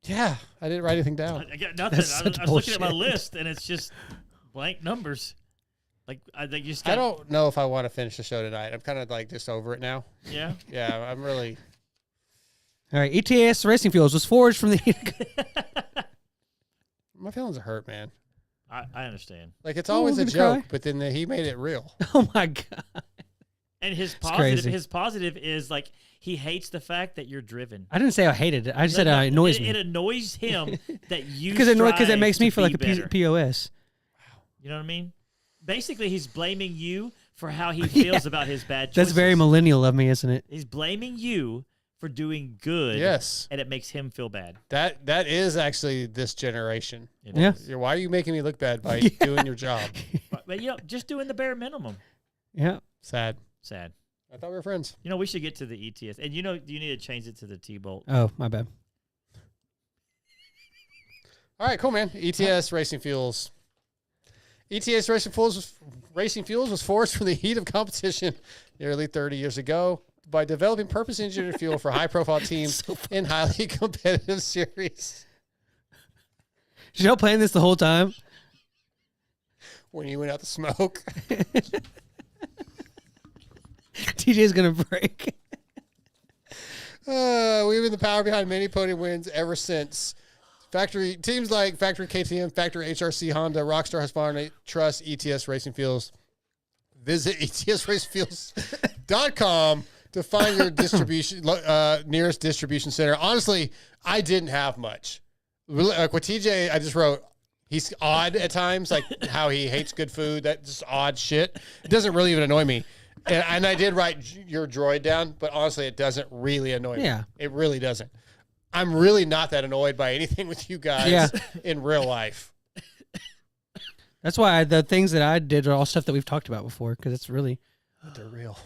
Speaker 4: Yeah, I didn't write anything down.
Speaker 6: I got nothing.
Speaker 5: That's
Speaker 6: I
Speaker 5: such
Speaker 6: was looking at my
Speaker 5: bullshit.
Speaker 6: list, and it's just blank numbers. Like I think you just.
Speaker 4: I don't know if I want to finish the show tonight. I'm kind of like just over it now.
Speaker 6: Yeah.
Speaker 4: Yeah, I'm really.
Speaker 5: All right. ETS Racing Fuels was forged from the.
Speaker 4: My feelings are hurt, man.
Speaker 6: I understand.
Speaker 4: Like it's always a
Speaker 5: gonna
Speaker 4: joke,
Speaker 5: cry.
Speaker 4: but then he made it real.
Speaker 5: Oh my god.
Speaker 6: And his
Speaker 5: crazy.
Speaker 6: positive is like he hates the fact that you're driven.
Speaker 5: I didn't say I hated it. I just said it annoys me.
Speaker 6: It annoys him that you
Speaker 5: Because it makes me feel like a
Speaker 6: better.
Speaker 5: POS.
Speaker 6: You know what I mean? Basically, he's blaming you for how he feels about his bad choices.
Speaker 5: That's very millennial of me, isn't it?
Speaker 6: He's blaming you for doing good.
Speaker 4: Yes.
Speaker 6: And it makes him feel bad.
Speaker 4: That is actually this generation.
Speaker 6: It
Speaker 5: Yeah.
Speaker 6: is.
Speaker 4: Why are you making me look bad by doing your job?
Speaker 6: But you know, just doing the bare minimum.
Speaker 5: Yeah.
Speaker 4: Sad.
Speaker 6: Sad.
Speaker 4: I thought we were friends.
Speaker 6: You know, we should get to the ETS. And you know, you need to change it to the T-Bolt.
Speaker 5: Oh, my bad.
Speaker 4: All right, cool, man. ETS Racing Fuels. ETS Racing Fuels was forged from the heat of competition nearly 30 years ago by developing purpose-engineered fuel for high-profile teams in highly competitive series.
Speaker 5: Did y'all playing this the whole time?
Speaker 4: When you went out to smoke.
Speaker 5: TJ's going to break.
Speaker 4: We've been the power behind many podium wins ever since. Teams like Factory KTM, Factory HRC, Honda, Rockstar, Husqvarna, Trust, ETS Racing Fuels. Visit etsracingfuels.com to find your nearest distribution center. Honestly, I didn't have much. Like with TJ, I just wrote, he's odd at times, like how he hates good food. That's just odd shit. It doesn't really even annoy me. And I did write your droid down, but honestly, it doesn't really annoy me.
Speaker 5: Yeah.
Speaker 4: It really doesn't. I'm really not that annoyed by anything with you guys in real life.
Speaker 5: That's why the things that I did are all stuff that we've talked about before, because it's really.
Speaker 4: But they're real.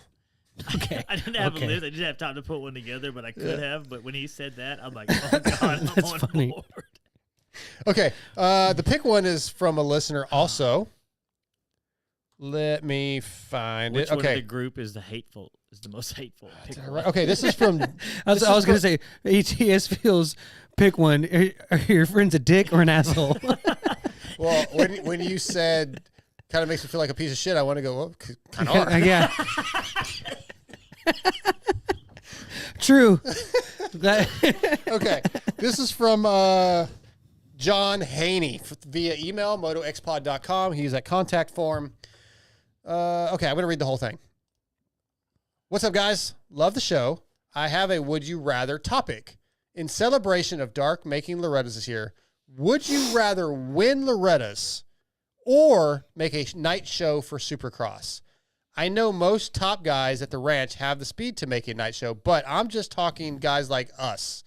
Speaker 5: Okay.
Speaker 6: I didn't have a list. I didn't have time to put one together, but I could have. But when he said that, I'm like, oh, God, I'm
Speaker 5: That's
Speaker 6: on
Speaker 5: funny.
Speaker 6: board.
Speaker 4: Okay. The pick one is from a listener also. Let me find
Speaker 6: Which
Speaker 4: it.
Speaker 6: one of
Speaker 4: Okay.
Speaker 6: the group is the most hateful? Pick one.
Speaker 4: Right. Okay, this is from.
Speaker 5: I was going to say, ETS Fuels, pick one. Are your friends a dick or an asshole?
Speaker 4: Well, when you said kind of makes me feel like a piece of shit, I want to go, well, kind of are.
Speaker 5: Yeah. True.
Speaker 4: Okay. This is from John Haney via email, motoxpod.com. He's at contact form. Okay, I'm going to read the whole thing. What's up, guys? Love the show. I have a would you rather topic. In celebration of Dark making Loretta's this year, would you rather win Loretta's or make a night show for Supercross? I know most top guys at the ranch have the speed to make a night show, but I'm just talking guys like us.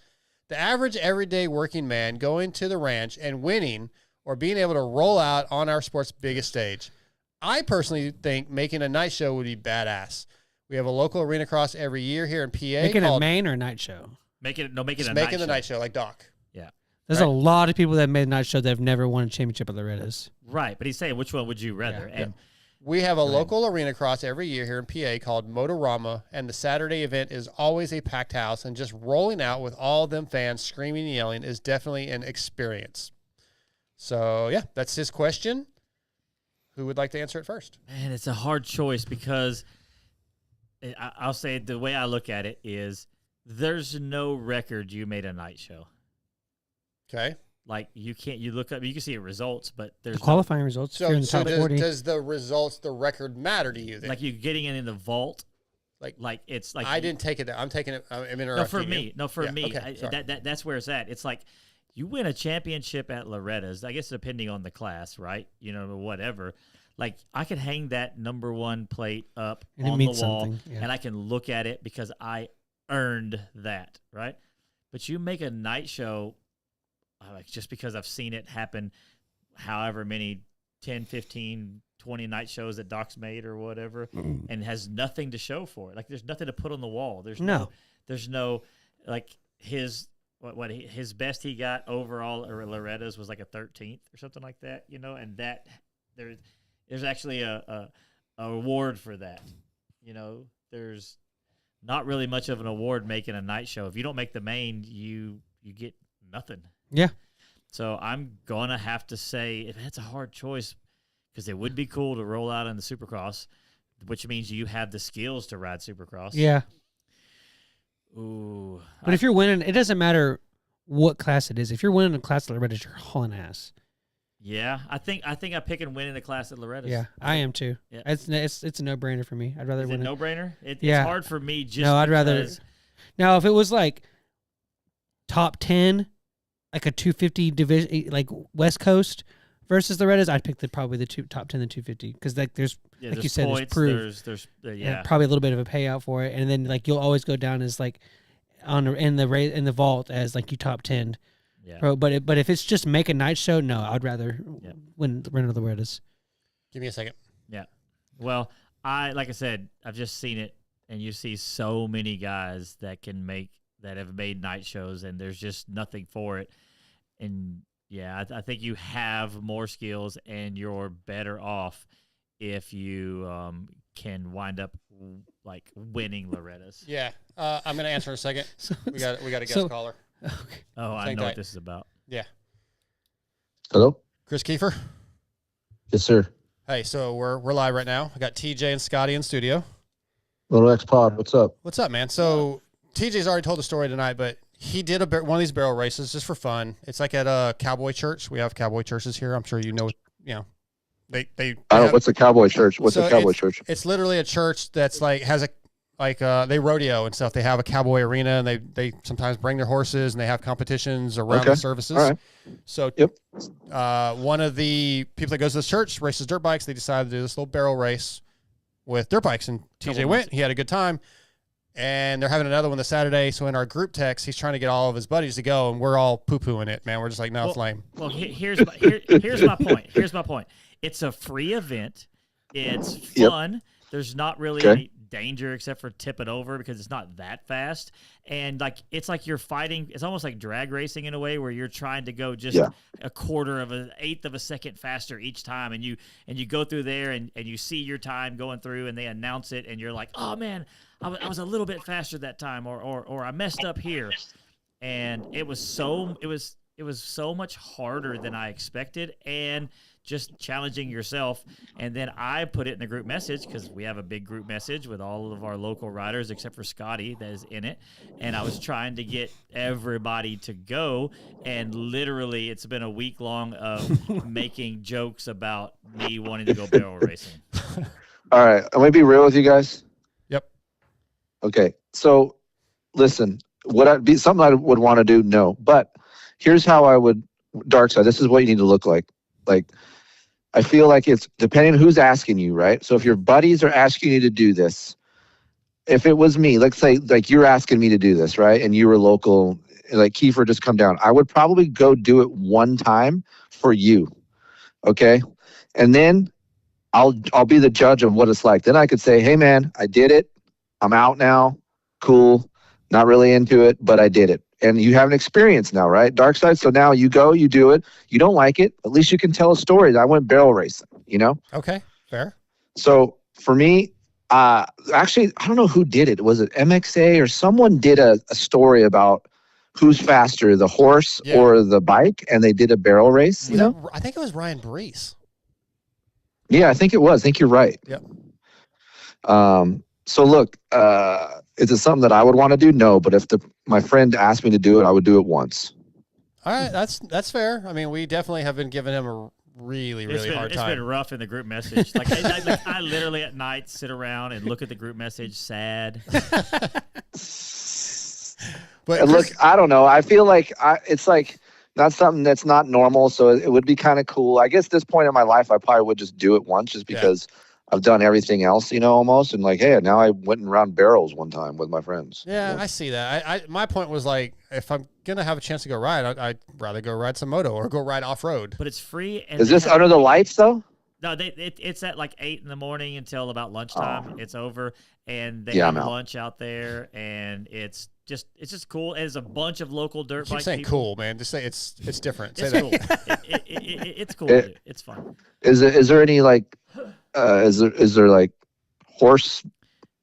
Speaker 4: The average everyday working man going to the ranch and winning or being able to roll out on our sport's biggest stage. I personally think making a night show would be badass. We have a local arena cross every year here in PA.
Speaker 5: Making a main or a night show?
Speaker 6: Make it a
Speaker 4: making
Speaker 6: night
Speaker 4: the night show like Doc.
Speaker 6: Yeah.
Speaker 5: There's a lot of people that made a night show that have never won a championship at Loretta's.
Speaker 6: Right, but he's saying which one would you rather?
Speaker 4: Yeah.
Speaker 6: And
Speaker 4: We have a local arena cross every year here in PA called Motorama, and the Saturday event is always a packed house, and just rolling out with all them fans screaming and yelling is definitely an experience. So, yeah, that's his question. Who would like to answer it first?
Speaker 6: Man, it's a hard choice because I'll say the way I look at it is there's no record you made a night show.
Speaker 4: Okay.
Speaker 6: Like you look up, you can see the results, but there's
Speaker 5: The qualifying results. if
Speaker 4: So,
Speaker 5: you're in the top 40.
Speaker 4: does the results, the record matter to you then?
Speaker 6: like you getting it in the vault.
Speaker 4: Like
Speaker 6: it's like
Speaker 4: I didn't take it. I'm taking it. I'm interrupting
Speaker 6: no for
Speaker 4: you.
Speaker 6: me. No for
Speaker 4: Yeah,
Speaker 6: me.
Speaker 4: okay, sorry.
Speaker 6: That's where it's at. It's like you win a championship at Loretta's. I guess depending on the class, right? You know, whatever. Like I could hang that number one plate up
Speaker 5: And it
Speaker 6: on the
Speaker 5: means
Speaker 6: wall,
Speaker 5: something, yeah.
Speaker 6: and I can look at it because I earned that, right? But you make a night show, like just because I've seen it happen, however many 10, 15, 20 night shows that Doc's made or whatever, and has nothing to show for it. Like there's nothing to put on the wall. There's no like his his best he got overall or Loretta's was like a 13th or something like that, you know, and that there's actually a award for that. You know, there's not really much of an award making a night show. If you don't make the main, you get nothing.
Speaker 5: Yeah.
Speaker 6: So I'm going to have to say it's a hard choice because it would be cool to roll out in the Supercross, which means you have the skills to ride Supercross.
Speaker 5: Yeah.
Speaker 6: Ooh.
Speaker 5: But if you're winning, it doesn't matter what class it is. If you're winning a class at Loretta's, you're hauling ass.
Speaker 6: Yeah, I think I pick and win in the class at Loretta's.
Speaker 5: Yeah, I am too.
Speaker 6: Yeah.
Speaker 5: It's a no-brainer for me. I'd rather
Speaker 6: Is it
Speaker 5: win
Speaker 6: no brainer?
Speaker 5: Yeah.
Speaker 6: It's hard for me just
Speaker 5: No, I'd rather.
Speaker 6: because-
Speaker 5: Now, if it was like top 10, like a 250 division, like West Coast versus Loretta's, I'd pick probably the top 10, the 250, because like there's
Speaker 6: yeah,
Speaker 5: like
Speaker 6: there's
Speaker 5: you said,
Speaker 6: points,
Speaker 5: there's proof.
Speaker 6: there's
Speaker 5: And probably a little bit of a payout for it, and then like you'll always go down as like in the vault as like you top 10.
Speaker 6: yeah.
Speaker 5: Bro, but if it's just make a night show, no, I'd rather
Speaker 6: Yeah.
Speaker 5: win the Loretta's.
Speaker 4: Give me a second.
Speaker 6: Yeah. Well, like I said, I've just seen it, and you see so many guys that have made night shows, and there's just nothing for it. And yeah, I think you have more skills, and you're better off if you can wind up like winning Loretta's.
Speaker 4: Yeah, I'm gonna answer in a second. We got a guest
Speaker 5: so-
Speaker 4: caller.
Speaker 5: Okay.
Speaker 6: Oh, I
Speaker 4: Thank
Speaker 6: know
Speaker 4: God.
Speaker 6: what this is about.
Speaker 4: Yeah,
Speaker 9: Hello?
Speaker 4: Chris Kiefer.
Speaker 9: Yes, sir.
Speaker 4: Hey, so we're live right now. I got TJ and Scotty in studio.
Speaker 9: MotoXpod, what's up?
Speaker 4: What's up, man? So TJ's already told the story tonight, but he did one of these barrel races just for fun. It's like at a cowboy church. We have cowboy churches here. I'm sure you know. You know, they
Speaker 9: I don't,
Speaker 4: have-
Speaker 9: what's a cowboy church? What's
Speaker 4: So
Speaker 9: a cowboy church?
Speaker 4: It's literally a church that's like they rodeo and stuff. They have a cowboy arena, and they sometimes bring their horses, and they have competitions around the services.
Speaker 9: All right.
Speaker 4: So
Speaker 9: Yep.
Speaker 4: one of the people that goes to this church races dirt bikes. They decided to do this little barrel race with dirt bikes, and TJ went. He had a good time, and they're having another one this Saturday. So in our group text, he's trying to get all of his buddies to go, and we're all poo-pooing it, man. We're just like, no, it's lame.
Speaker 6: Well, here's my point. Here's my point. It's a free event. It's fun. There's not really any danger except for tip it over because it's not that fast. And like it's like you're fighting. It's almost like drag racing in a way where you're trying to go just a quarter of an eighth of a second faster each time. And you go through there and you see your time going through and they announce it and you're like, oh man, I was a little bit faster that time or I messed up here. And it was so much harder than I expected and just challenging yourself. And then I put it in the group message because we have a big group message with all of our local riders except for Scotty that is in it. And I was trying to get everybody to go. And literally it's been a week long of making jokes about me wanting to go barrel racing.
Speaker 9: All right. I'm going to be real with you guys.
Speaker 4: Yep.
Speaker 9: Okay. So listen, would I be something I would want to do? No, but here's how I would dark side. This is what you need to look like. Like, I feel like it's depending on who's asking you, right? So if your buddies are asking you to do this, if it was me, let's say like you're asking me to do this, right? And you were local, like Kiefer just come down. I would probably go do it one time for you. Okay. And then I'll be the judge of what it's like. Then I could say, hey man, I did it. I'm out now. Cool. Not really into it, but I did it. And you have an experience now, right? Dark side. So now you go, you do it. You don't like it. At least you can tell a story that I went barrel racing, you know?
Speaker 4: Okay. Fair.
Speaker 9: So for me, actually, I don't know who did it. Was it MXA or someone did a story about who's faster, the horse or the bike? And they did a barrel race, you know?
Speaker 4: I think it was Ryan Brees.
Speaker 9: Yeah, I think it was. I think you're right.
Speaker 4: Yep.
Speaker 9: So look, is it something that I would want to do? No, but if my friend asked me to do it, I would do it once.
Speaker 4: All right, that's fair. I mean, we definitely have been giving him a really hard time.
Speaker 6: It's been rough in the group message. Like I literally at night sit around and look at the group message, sad.
Speaker 9: But look, I don't know. I feel like it's like not something that's not normal, so it would be kind of cool. I guess at this point in my life, I probably would just do it once, just because. I've done everything else, you know, almost. And like, hey, now I went and round barrels one time with my friends.
Speaker 4: Yeah,
Speaker 9: you know?
Speaker 4: I see that. My point was like, if I'm going to have a chance to go ride, I'd rather go ride some moto or go ride off-road.
Speaker 6: But it's free. And
Speaker 9: is this under the lights, though?
Speaker 6: No, it's at like 8 in the morning until about lunchtime. It's over. And they
Speaker 9: Yeah,
Speaker 6: have lunch out there. And it's just cool. There's a bunch of local dirt bike
Speaker 4: saying
Speaker 6: people.
Speaker 4: Cool, man. Just say it's different.
Speaker 6: It's
Speaker 4: say
Speaker 6: cool.
Speaker 4: That.
Speaker 6: It's cool. It's fun.
Speaker 9: Is there any like, is there like horse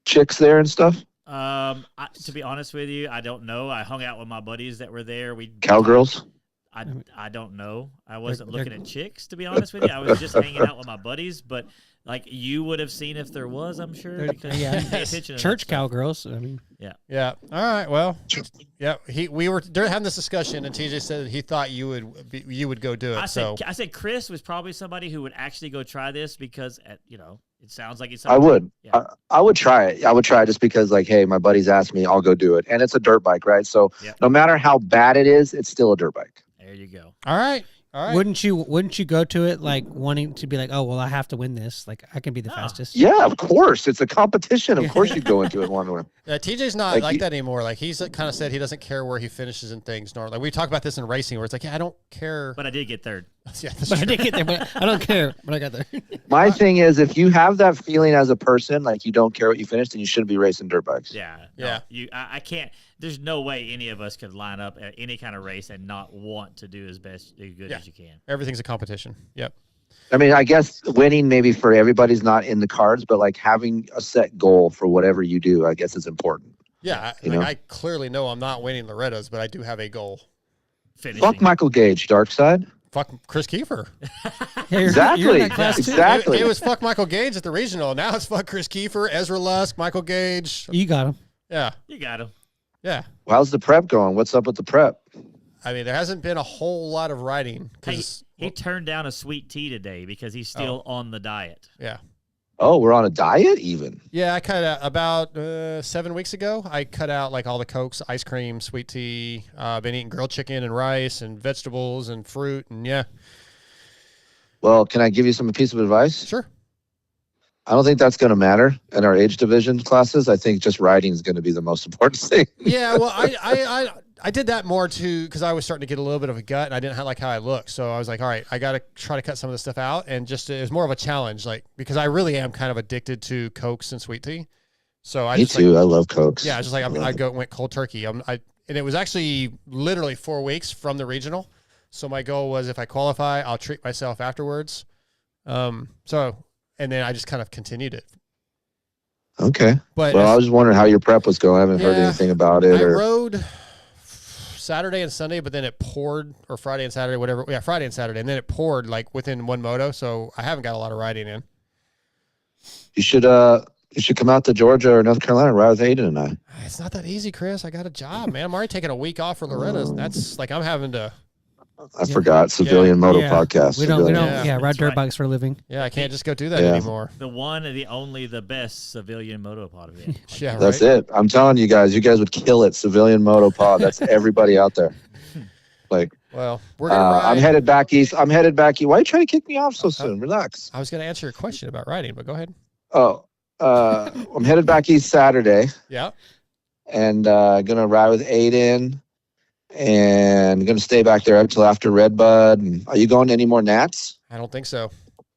Speaker 9: chicks there and stuff?
Speaker 6: To be honest with you, I don't know. I hung out with my buddies that were there.
Speaker 9: Cowgirls?
Speaker 6: I don't know. I wasn't looking at chicks, to be honest with you. I was just hanging out with my buddies, but like you would have seen if there was, I'm sure. Because you pay attention to
Speaker 5: church cowgirls. I mean,
Speaker 4: yeah. All right. Well, yeah. We were having this discussion, and TJ said he thought you would go do it.
Speaker 6: I said Chris was probably somebody who would actually go try this because it sounds like it's.
Speaker 9: I would.
Speaker 6: Yeah.
Speaker 9: I would try it. I would try it just because, like, hey, my buddies asked me, I'll go do it, and it's a dirt bike, right? So no matter how bad it is, it's still a dirt bike.
Speaker 6: There you go.
Speaker 4: All right.
Speaker 5: Wouldn't you go to it like wanting to be like, oh well, I have to win this. Like I can be the fastest.
Speaker 9: Yeah, of course. It's a competition. Of course, you go into it one way.
Speaker 4: Yeah, TJ's not like that anymore. Like he's kind of said he doesn't care where he finishes and things. Nor like we talk about this in racing, where it's like, yeah, I don't care.
Speaker 6: But I did get third.
Speaker 4: Yeah,
Speaker 5: I did get there, but I don't care. But I got there.
Speaker 9: My thing is, if you have that feeling as a person, like you don't care what you finished, then you shouldn't be racing dirt bikes.
Speaker 6: Yeah.
Speaker 4: Yeah.
Speaker 6: I can't. There's no way any of us could line up at any kind of race and not want to do as good as you can.
Speaker 4: Everything's a competition. Yep.
Speaker 9: I mean, I guess winning maybe for everybody's not in the cards, but like having a set goal for whatever you do, I guess is important.
Speaker 4: Yeah, I clearly know I'm not winning Loretta's, but I do have a goal.
Speaker 6: Finishing.
Speaker 9: Fuck Michael Gage, Dark Side.
Speaker 4: Fuck Chris Kiefer.
Speaker 9: Exactly. Exactly.
Speaker 4: It was fuck Michael Gage at the regional. Now it's fuck Chris Kiefer, Ezra Lusk, Michael Gage.
Speaker 5: You got him.
Speaker 4: Yeah.
Speaker 6: You got him.
Speaker 4: Yeah.
Speaker 9: Well, how's the prep going? What's up with the prep?
Speaker 4: I mean, there hasn't been a whole lot of riding.
Speaker 6: He turned down a sweet tea today because he's still on the diet.
Speaker 4: Yeah.
Speaker 9: Oh, we're on a diet even?
Speaker 4: Yeah, I cut out about 7 weeks ago. I cut out like all the Cokes, ice cream, sweet tea. Been eating grilled chicken and rice and vegetables and fruit. And yeah.
Speaker 9: Well, can I give you some piece of advice?
Speaker 4: Sure.
Speaker 9: I don't think that's going to matter in our age division classes. I think just riding is going to be the most important thing.
Speaker 4: Yeah, well, I did that more too because I was starting to get a little bit of a gut and I didn't like how I looked. So I was like, all right, I got to try to cut some of this stuff out. And just it was more of a challenge, like because I really am kind of addicted to Cokes and sweet tea. So I
Speaker 9: Me
Speaker 4: just
Speaker 9: too.
Speaker 4: like,
Speaker 9: I love Cokes.
Speaker 4: yeah, I was just like I went cold turkey. And it was actually literally 4 weeks from the regional. So my goal was if I qualify, I'll treat myself afterwards. And then I just kind of continued it.
Speaker 9: Okay.
Speaker 4: But
Speaker 9: Well, I was just wondering how your prep was going. I haven't heard
Speaker 4: Yeah,
Speaker 9: anything about it.
Speaker 4: I
Speaker 9: Or
Speaker 4: rode Saturday and Sunday, but then it poured, or Friday and Saturday, whatever. Yeah, Friday and Saturday, and then it poured like within one moto. So I haven't got a lot of riding in.
Speaker 9: you should come out to Georgia or North Carolina and ride with Aiden and I.
Speaker 4: It's not that easy, Chris. I got a job, man. I'm already taking a week off for Loretta's. That's like I'm having to.
Speaker 9: I forgot Civilian Moto Podcast.
Speaker 5: We don't
Speaker 4: Yeah,
Speaker 5: ride
Speaker 6: That's
Speaker 5: dirt
Speaker 6: right.
Speaker 5: bikes for a living.
Speaker 4: Yeah, I can't just go do that
Speaker 9: Yeah.
Speaker 4: anymore.
Speaker 6: The one, the only, the best civilian MotoPod event.
Speaker 4: Yeah, right.
Speaker 9: That's it. I'm telling you guys would kill it. Civilian Moto Pod. That's everybody out there. Like,
Speaker 4: Well, we're gonna ride.
Speaker 9: I'm headed back east. Why are you trying to kick me off so soon? Relax.
Speaker 4: I was gonna answer your question about riding, but go ahead.
Speaker 9: Oh, I'm headed back east Saturday
Speaker 4: Yeah.
Speaker 9: and gonna ride with Aiden and gonna stay back there until after Redbud. And are you going to any more Nats?
Speaker 4: I don't think so.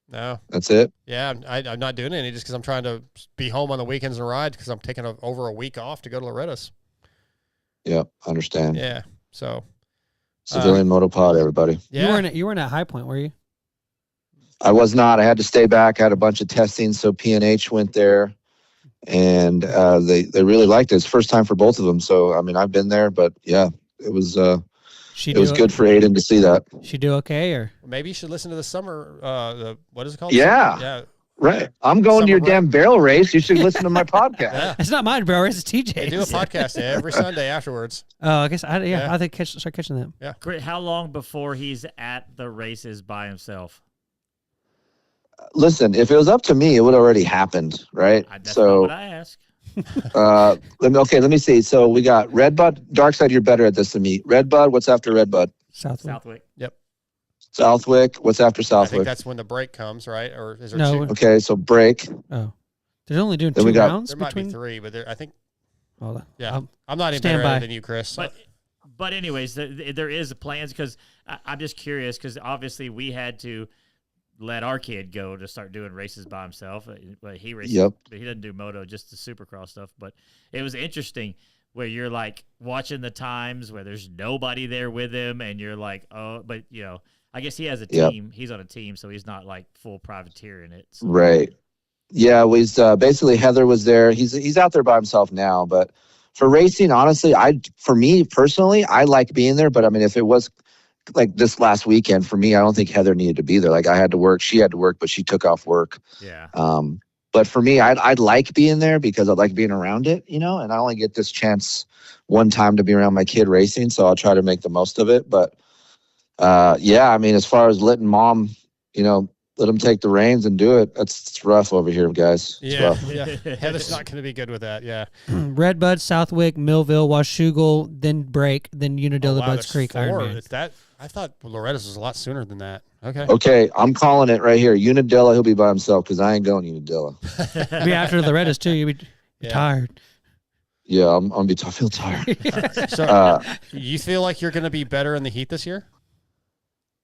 Speaker 4: No.
Speaker 9: That's it.
Speaker 4: Yeah, I'm not doing any just because I'm trying to be home on the weekends and ride because I'm taking over a week off to go to Loretta's.
Speaker 9: Yep, understand.
Speaker 4: Yeah. So.
Speaker 9: Civilian Moto Pod, everybody.
Speaker 4: Yeah.
Speaker 5: You weren't at High Point, were you?
Speaker 9: I was not. I had to stay back. I had a bunch of testing, so P&H went there, and they really liked it. It's first time for both of them. So I mean, I've been there, but yeah, it was good for Aiden to see that.
Speaker 5: She do okay, or
Speaker 4: Maybe you should listen to the summer. What is it called?
Speaker 9: Yeah.
Speaker 4: Yeah.
Speaker 9: Right. I'm going to your
Speaker 4: Summer
Speaker 9: damn barrel race. You should listen to my podcast.
Speaker 4: Yeah.
Speaker 5: it's not mine, bro. It's TJ's.
Speaker 4: They do a podcast every Sunday afterwards.
Speaker 5: Oh, I guess I
Speaker 4: Yeah.
Speaker 5: I think start catching that.
Speaker 6: Great. How long before he's at the races by himself?
Speaker 9: Listen, if it was up to me, it would have already happened, right?
Speaker 6: That's not
Speaker 9: So
Speaker 6: what I ask.
Speaker 9: let me see. So we got Redbud. Dark Side, you're better at this than me. Redbud, what's after Redbud?
Speaker 6: Southwick.
Speaker 9: Southwick, what's after
Speaker 4: I think
Speaker 9: Southwick?
Speaker 4: that's when the break comes, right? Or is there
Speaker 5: No.
Speaker 4: two?
Speaker 9: Okay, so break.
Speaker 5: Oh, they're only doing
Speaker 9: Then
Speaker 5: 2
Speaker 9: we got-
Speaker 5: rounds
Speaker 4: There might be
Speaker 5: between.
Speaker 4: 3, but I think
Speaker 5: Hold on.
Speaker 4: yeah. I'm not even
Speaker 5: stand
Speaker 4: better
Speaker 5: by.
Speaker 4: at it than you, Chris.
Speaker 6: But anyways, there is plans because I'm just curious because obviously we had to let our kid go to start doing races by himself. But he races,
Speaker 9: Yep.
Speaker 6: but he doesn't do moto, just the supercross stuff. But it was interesting where you're like watching the times where there's nobody there with him, and you're like, oh, but you know, I guess he has a
Speaker 9: Yep.
Speaker 6: team. He's on a team, so he's not like full privateer in it. So.
Speaker 9: Right. Yeah, it was basically Heather was there. He's out there by himself now, but for racing, honestly, for me personally, I like being there. But I mean, if it was like this last weekend for me, I don't think Heather needed to be there. Like I had to work, she had to work, but she took off work.
Speaker 6: Yeah.
Speaker 9: But for me, I'd like being there because I like being around it, you know. And I only get this chance one time to be around my kid racing, so I'll try to make the most of it. But yeah, I mean, as far as letting mom, you know, let him take the reins and do it, it's rough over here, guys. It's
Speaker 4: yeah,
Speaker 9: rough.
Speaker 4: yeah. Heather's not going to be good with that. Yeah.
Speaker 5: Redbud, Southwick, Millville, Washougal, then Break, then Unadilla,
Speaker 4: Wow,
Speaker 5: Budds
Speaker 4: there's
Speaker 5: Creek,
Speaker 4: 4.
Speaker 5: Ironman.
Speaker 4: It's that. I thought Loretta's was a lot sooner than that. Okay.
Speaker 9: Okay, I'm calling it right here. Unadilla, he'll be by himself because I ain't going Unadilla.
Speaker 5: Be after the Loretta's too. You'd be
Speaker 4: Yeah.
Speaker 5: tired.
Speaker 9: Yeah, I feel tired.
Speaker 4: So you feel like you're going to be better in the heat this year?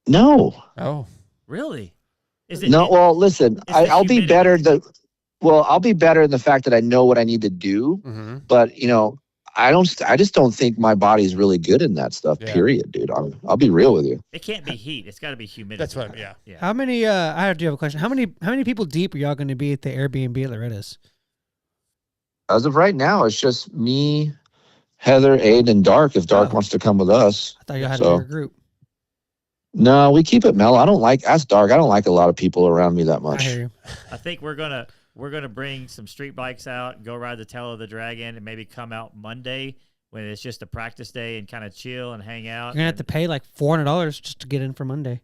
Speaker 9: No.
Speaker 4: Oh.
Speaker 6: Really? Is it
Speaker 9: No, well, listen,
Speaker 6: the
Speaker 9: I'll be
Speaker 6: humidity.
Speaker 9: better. I'll be better in the fact that I know what I need to do.
Speaker 4: Mm-hmm.
Speaker 9: But you know, I just don't think my body's really good in that stuff.
Speaker 4: Yeah.
Speaker 9: Period, dude. I'll be real with you.
Speaker 6: It can't be heat. It's got to be humidity.
Speaker 4: That's what. Yeah.
Speaker 6: Yeah.
Speaker 5: How many? I do have a question. How many people deep are y'all going to be at the Airbnb at Loretta's?
Speaker 9: As of right now, it's just me, Heather, Aiden, and Dark. If Dark
Speaker 5: Oh.
Speaker 9: wants to come with us.
Speaker 5: I thought y'all had
Speaker 9: So-
Speaker 5: a bigger group.
Speaker 9: No, we keep it mellow. Ask Dark. I don't like a lot of people around me that
Speaker 5: I
Speaker 9: much.
Speaker 5: hear you.
Speaker 6: I think we're gonna bring some street bikes out, go ride the Tail of the Dragon, and maybe come out Monday when it's just a practice day and kind of chill and hang out.
Speaker 5: You're gonna have to pay like $400 just to get in for Monday.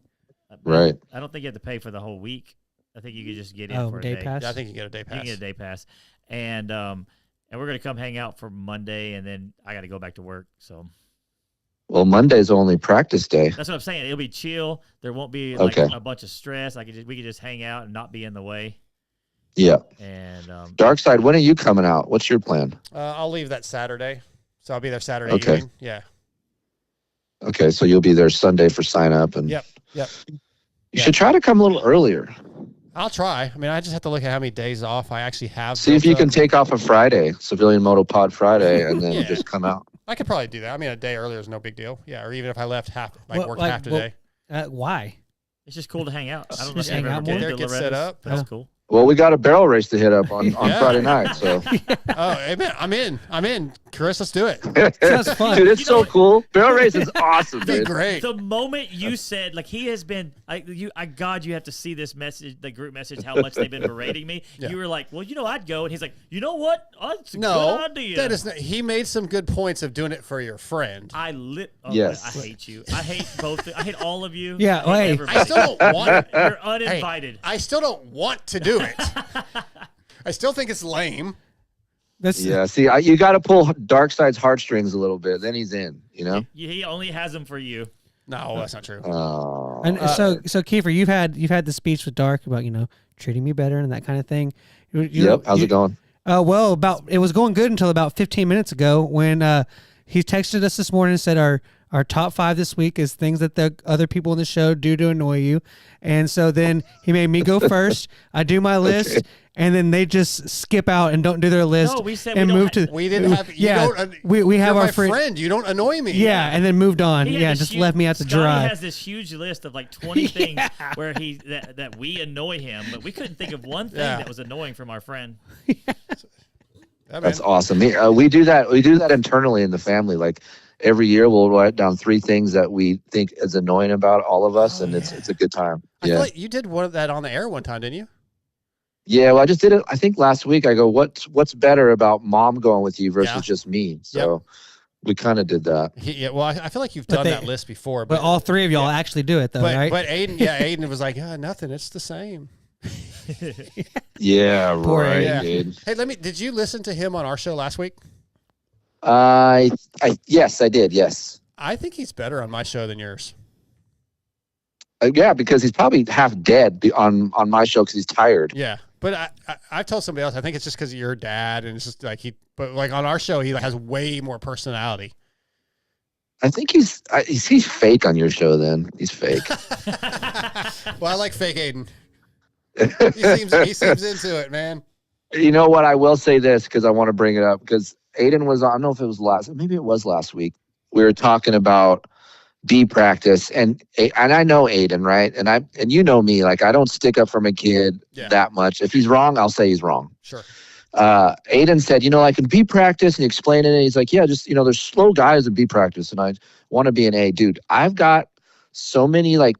Speaker 9: Right.
Speaker 6: I don't think you have to pay for the whole week. I think you could just get in
Speaker 5: Oh,
Speaker 6: for a
Speaker 5: day
Speaker 6: day.
Speaker 5: pass?
Speaker 4: Yeah, I think you get a day
Speaker 6: You
Speaker 4: pass.
Speaker 6: can get a day pass, and we're gonna come hang out for Monday, and then I got to go back to work. So
Speaker 9: Well, Monday's only practice day.
Speaker 6: that's what I'm saying. It'll be chill. There won't be like
Speaker 9: Okay.
Speaker 6: a bunch of stress. We could just hang out and not be in the way.
Speaker 9: Yeah.
Speaker 6: And
Speaker 9: Dark Side, when are you coming out? What's your plan?
Speaker 4: I'll leave that Saturday, so I'll be there Saturday
Speaker 9: Okay.
Speaker 4: evening. Yeah.
Speaker 9: Okay, so you'll be there Sunday for sign up, and
Speaker 4: Yep.
Speaker 9: you should try to come a little earlier.
Speaker 4: I'll try. I mean, I just have to look at how many days off I actually have.
Speaker 9: See if
Speaker 4: built
Speaker 9: you can
Speaker 4: up.
Speaker 9: take off a Friday, Civilian Motopod Friday, and then
Speaker 4: Yeah.
Speaker 9: just come out.
Speaker 4: I could probably do that. I mean, a day earlier is no big deal. Yeah, or even if I left
Speaker 5: Well,
Speaker 4: worked
Speaker 5: like,
Speaker 4: half the
Speaker 5: well,
Speaker 4: day.
Speaker 5: Why?
Speaker 6: it's just cool to hang out. I don't know
Speaker 5: Just
Speaker 6: if you've
Speaker 5: hang
Speaker 6: ever
Speaker 5: out
Speaker 6: been
Speaker 5: more?
Speaker 6: to
Speaker 4: Get set
Speaker 6: Loretta's,
Speaker 4: up.
Speaker 6: but that's
Speaker 5: Oh.
Speaker 6: cool.
Speaker 9: Well, we got a barrel race to hit up on
Speaker 4: Yeah.
Speaker 9: Friday night, so
Speaker 4: Oh, amen. I'm in. Chris, let's do it.
Speaker 5: Sounds fun.
Speaker 9: dude, it's
Speaker 6: You know
Speaker 9: so
Speaker 6: what?
Speaker 9: cool. Barrel race is awesome,
Speaker 4: Be
Speaker 9: dude.
Speaker 4: great.
Speaker 6: The moment you said, like, he has been, God, you have to see this message, the group message, how much they've been berating me.
Speaker 4: Yeah.
Speaker 6: You were like, well, I'd go. And he's like, you know what? Oh, it's a
Speaker 4: No,
Speaker 6: good idea.
Speaker 4: that is not, he made some good points of doing it for your friend.
Speaker 9: Yes.
Speaker 6: I hate you. I hate both. I hate all of you.
Speaker 5: Yeah,
Speaker 6: I hate
Speaker 5: hey.
Speaker 6: everybody.
Speaker 4: I still don't want it.
Speaker 6: You're
Speaker 4: Hey,
Speaker 6: uninvited.
Speaker 4: I still don't want to do it. I still think it's lame.
Speaker 5: That's
Speaker 9: Yeah, see, you got to pull Dark Side's heartstrings a little bit. Then he's in, you know?
Speaker 6: He only has them for you.
Speaker 4: No, that's not true.
Speaker 9: Oh.
Speaker 5: And so Kiefer, you've had the speech with Dark about treating me better and that kind of thing.
Speaker 9: Yep, how's it going?
Speaker 5: Well, it was going good until about 15 minutes ago when he texted us this morning and said our top 5 this week is things that the other people in the show do to annoy you, and so then he made me go first. I do my list, and then they just skip out and don't do their list.
Speaker 6: No, we said
Speaker 5: and
Speaker 6: we don't
Speaker 5: move to.
Speaker 4: We didn't have. You
Speaker 5: Yeah,
Speaker 4: don't,
Speaker 5: we have
Speaker 4: you're
Speaker 5: our
Speaker 4: my friend. You don't annoy me.
Speaker 5: Yeah, and then moved on.
Speaker 6: He had
Speaker 5: Yeah,
Speaker 6: this
Speaker 5: just
Speaker 6: huge-
Speaker 5: left me out to
Speaker 6: Scotty
Speaker 5: dry.
Speaker 6: has this huge list of like 20 things where that we annoy him, but we couldn't think of one thing
Speaker 4: Yeah.
Speaker 6: that was annoying from our friend.
Speaker 9: That's awesome. We do that. We do that internally in the family. Like every year, we'll write down 3 things that we think is annoying about all of us, and it's a good time.
Speaker 4: I feel
Speaker 9: Yeah,
Speaker 4: like you did one of that on the air one time, didn't you?
Speaker 9: yeah. Well, I just did it. I think last week. I go, what's better about mom going with you versus
Speaker 4: Yeah.
Speaker 9: just me? So we kind of did that.
Speaker 4: Well, I feel like you've
Speaker 5: But
Speaker 4: done
Speaker 5: they-
Speaker 4: that list before,
Speaker 5: But all 3 of y'all actually do it though, right?
Speaker 4: But Aiden was like, nothing. It's the same.
Speaker 9: Yeah,
Speaker 5: Poor
Speaker 9: right,
Speaker 4: Yeah.
Speaker 9: dude.
Speaker 4: Hey, did you listen to him on our show last week?
Speaker 9: Yes, I did. Yes.
Speaker 4: I think he's better on my show than yours.
Speaker 9: Yeah, because he's probably half dead on my show because he's tired.
Speaker 4: Yeah. But I've told somebody else, I think it's just because of your dad, and it's just like but like on our show, he has way more personality.
Speaker 9: I think he's fake on your show. Then he's fake.
Speaker 4: Well, I like fake Aiden. He seems into it, man.
Speaker 9: You know what? I will say this because I want to bring it up because Aiden was. I don't know if it was maybe it was last week. We were talking about B practice, and I know Aiden, right? And you know me, like I don't stick up for my kid that much. If he's wrong, I'll say he's wrong.
Speaker 4: Sure.
Speaker 9: Aiden said, like in B practice, and he explained it, and he's like, yeah, just there's slow guys in B practice, and I want to be an A, dude. I've got so many like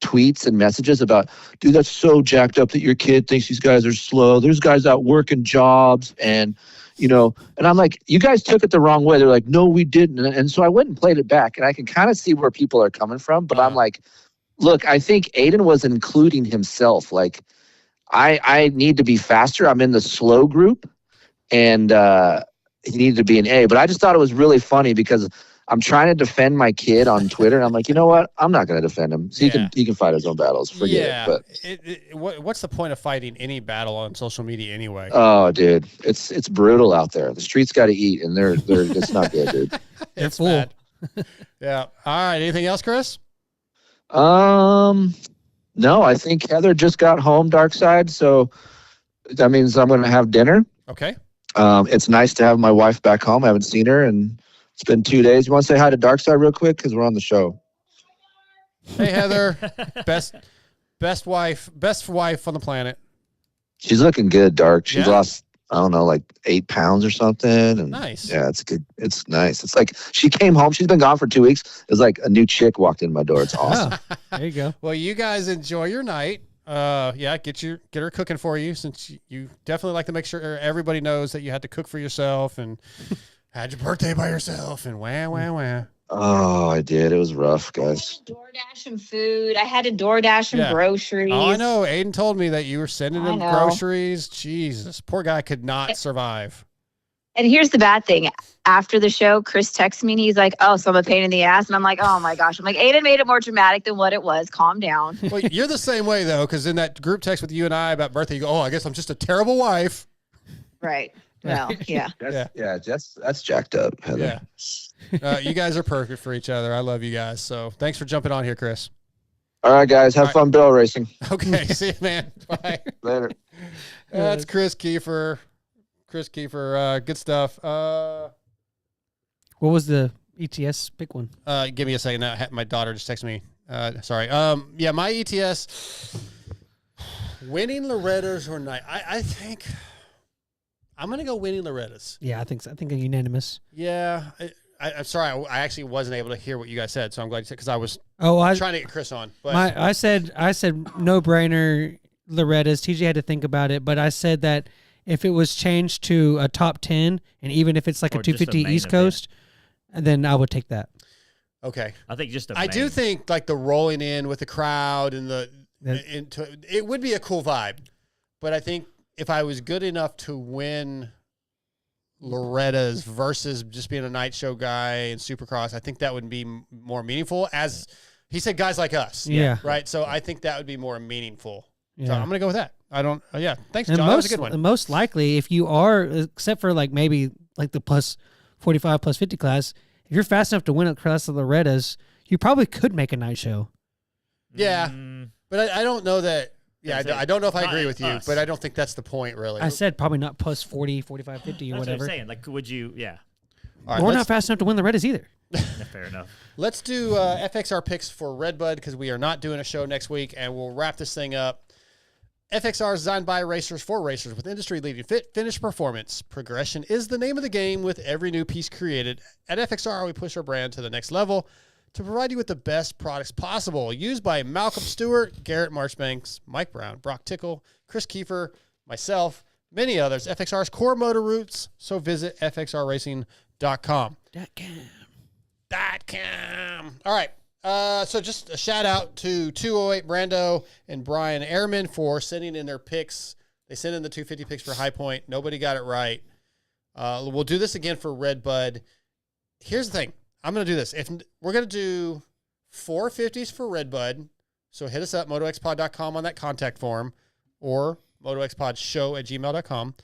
Speaker 9: tweets and messages about, dude, that's so jacked up that your kid thinks these guys are slow. There's guys out working jobs, and and I'm like, you guys took it the wrong way. They're like, no, we didn't. And so I went and played it back, and I can kind of see where people are coming from, but I'm like, look, I think Aiden was including himself. Like, I need to be faster. I'm in the slow group, and he needed to be an A. But I just thought it was really funny because I'm trying to defend my kid on Twitter, and I'm like, you know what? I'm not going to defend him. So he can fight his own battles. Forget it. But
Speaker 4: what's the point of fighting any battle on social media anyway?
Speaker 9: oh, dude, it's brutal out there. The streets got to eat, and they're it's not good, dude.
Speaker 5: They're
Speaker 4: It's
Speaker 5: full.
Speaker 4: bad. Yeah. All right. Anything else, Chris?
Speaker 9: No, I think Heather just got home, Dark Side, so that means I'm going to have dinner.
Speaker 4: Okay.
Speaker 9: It's nice to have my wife back home. I haven't seen her, and it's been 2 days. You want to say hi to Dark Side real quick because we're on the show?
Speaker 4: Hey, Heather. best wife on the planet.
Speaker 9: She's looking good, Dark. She's
Speaker 4: Yeah?
Speaker 9: lost, I don't know, like 8 pounds or something. And
Speaker 4: Nice.
Speaker 9: yeah, it's good. It's nice. It's like she came home. She's been gone for 2 weeks. It's like a new chick walked in my door. It's awesome.
Speaker 5: Oh, there you go.
Speaker 4: Well, you guys enjoy your night. Get her cooking for you, since you definitely like to make sure everybody knows that you had to cook for yourself and had your birthday by yourself and wah.
Speaker 9: Oh, I did. It was rough, guys.
Speaker 10: DoorDash and food. I had to DoorDash and
Speaker 4: Yeah.
Speaker 10: groceries.
Speaker 4: Oh, I know. Aiden told me that you were sending
Speaker 10: I
Speaker 4: him
Speaker 10: know.
Speaker 4: groceries. Jesus, poor guy could not survive.
Speaker 10: And here's the bad thing. After the show, Chris texts me and he's like, "Oh, so I'm a pain in the ass." And I'm like, "Oh my gosh." I'm like, Aiden made it more dramatic than what it was. Calm down.
Speaker 4: Well, you're the same way though, because in that group text with you and I about birthday, you go, "Oh, I guess I'm just a terrible wife."
Speaker 10: Right. Well, yeah.
Speaker 9: That's jacked up, Heather.
Speaker 4: Yeah. You guys are perfect for each other. I love you guys. So thanks for jumping on here, Chris.
Speaker 9: All right, guys. Have fun barrel racing.
Speaker 4: Okay. See you, man. Bye.
Speaker 9: Later.
Speaker 4: That's Chris Kiefer. Good stuff.
Speaker 5: What was the ETS pick one?
Speaker 4: Give me a second. Now, my daughter just texted me. Sorry. Yeah, my ETS winning Loretta's or not. I think I'm gonna go winning Loretta's.
Speaker 5: Yeah, I think so. I think a unanimous.
Speaker 4: Yeah. I'm sorry. I actually wasn't able to hear what you guys said, so I'm glad you said because I was trying to get Chris on. But
Speaker 5: I said no brainer Loretta's. TJ had to think about it, but I said that if it was changed to a top 10, and even if it's like
Speaker 6: Or
Speaker 5: a
Speaker 6: just a
Speaker 5: 250
Speaker 6: main
Speaker 5: East
Speaker 6: event.
Speaker 5: Coast, then I would take that.
Speaker 4: okay.
Speaker 6: I think just
Speaker 4: I do think like the rolling in with the crowd and it would be a cool vibe, but I think if I was good enough to win Loretta's versus just being a night show guy and Supercross, I think that would be more meaningful. As he said, guys like us,
Speaker 5: Yeah.
Speaker 4: right. So I think that would be more meaningful.
Speaker 5: Yeah.
Speaker 4: So I'm gonna go with that. I don't. Yeah, thanks,
Speaker 5: And
Speaker 4: John. That was a good one.
Speaker 5: most likely, if you are, except for like maybe like the plus 45, plus 50 class, if you're fast enough to win across the Loretta's, you probably could make a night show.
Speaker 4: Yeah, but I don't know that. Yeah, I don't know if I agree with you,
Speaker 6: us.
Speaker 4: but I don't think that's the point, really.
Speaker 5: I said probably not plus 40, 45, 50 or
Speaker 6: That's
Speaker 5: whatever.
Speaker 6: what I'm saying. Like, would you? Yeah.
Speaker 4: All right,
Speaker 5: We're
Speaker 4: let's-
Speaker 5: not fast enough to win the Loretta's either.
Speaker 6: Yeah, fair enough.
Speaker 4: Let's do FXR picks for Redbud because we are not doing a show next week, and we'll wrap this thing up. FXR is designed by racers for racers with industry-leading fit, finish, performance. Progression is the name of the game with every new piece created. At FXR, we push our brand to the next level to provide you with the best products possible. Used by Malcolm Stewart, Garrett Marchbanks, Mike Brown, Brock Tickle, Chris Kiefer, myself, many others. FXR's core motor roots, so visit fxrracing.com. All right. So just a shout out to 208 Brando and Brian Ehrman for sending in their picks. They sent in the 250 picks for High Point. Nobody got it right. We'll do this again for Redbud. Here's the thing. I'm going to do this. If we're going to do 450s for Redbud, so hit us up, motoxpod.com on that contact form or motoxpodshow@gmail.com.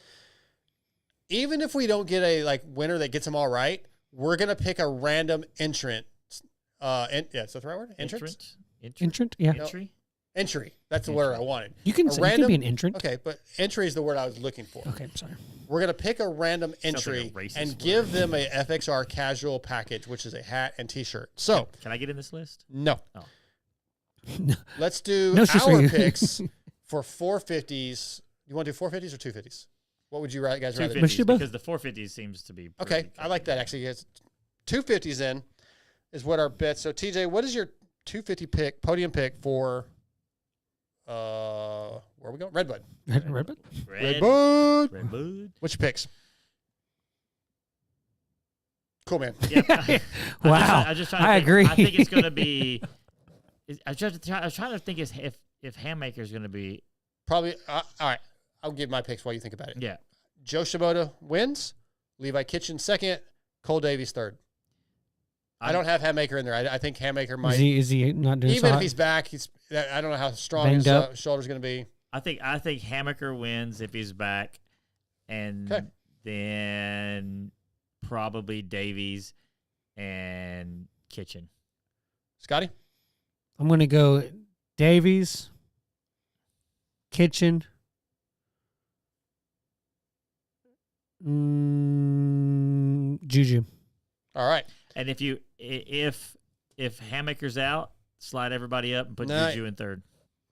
Speaker 4: Even if we don't get a winner that gets them all right, we're going to pick a random entrant. Is that the right word? Entrance?
Speaker 5: Entrant? Yeah.
Speaker 6: Entry?
Speaker 4: Entry. That's the word I wanted.
Speaker 5: You can be an entrant.
Speaker 4: Okay, but entry is the word I was looking for.
Speaker 5: Okay, I'm sorry.
Speaker 4: We're going to pick a random
Speaker 6: like
Speaker 4: entry
Speaker 6: a racist
Speaker 4: and
Speaker 6: word.
Speaker 4: give them a FXR casual package, which is a hat and t-shirt. So,
Speaker 6: Can I get in this list?
Speaker 4: no.
Speaker 6: Oh.
Speaker 4: Let's do
Speaker 5: No, it's just for
Speaker 4: our
Speaker 5: you.
Speaker 4: picks for 450s. You want to do 450s or 250s? What would you guys rather do?
Speaker 5: Let's do
Speaker 6: 250s,
Speaker 5: both.
Speaker 6: because the 450s seems to be
Speaker 4: Okay,
Speaker 6: pretty
Speaker 4: I like that actually. Yes. 250s then is what our bet. So, TJ, what is your 250 pick, podium pick for where are we going? Redbud.
Speaker 5: Redbud?
Speaker 4: Redbud.
Speaker 6: Redbud.
Speaker 4: What's your picks? Cool, man.
Speaker 6: Yeah.
Speaker 5: Wow.
Speaker 6: I'm just trying to
Speaker 5: I
Speaker 6: think.
Speaker 5: agree.
Speaker 6: I think it's going to be. I was trying to think if Handmaker's going to be.
Speaker 4: Probably. All right. I'll give my picks while you think about it.
Speaker 6: Yeah.
Speaker 4: Joe Shimoda wins. Levi Kitchen second. Cole Davies third. I don't have Handmaker in there. I think Handmaker might.
Speaker 5: Is he not doing so
Speaker 4: Even if
Speaker 5: hot?
Speaker 4: he's back, I don't know how strong
Speaker 5: Banged
Speaker 4: his
Speaker 5: up?
Speaker 4: shoulder's going to be.
Speaker 6: I think Hammaker wins if he's back, and
Speaker 4: Okay.
Speaker 6: then probably Davies and Kitchen.
Speaker 4: Scotty?
Speaker 5: I'm going to go Davies, Kitchen, Juju.
Speaker 4: All right.
Speaker 6: And if Hammaker's out, slide everybody up and put
Speaker 4: No.
Speaker 6: Juju in third.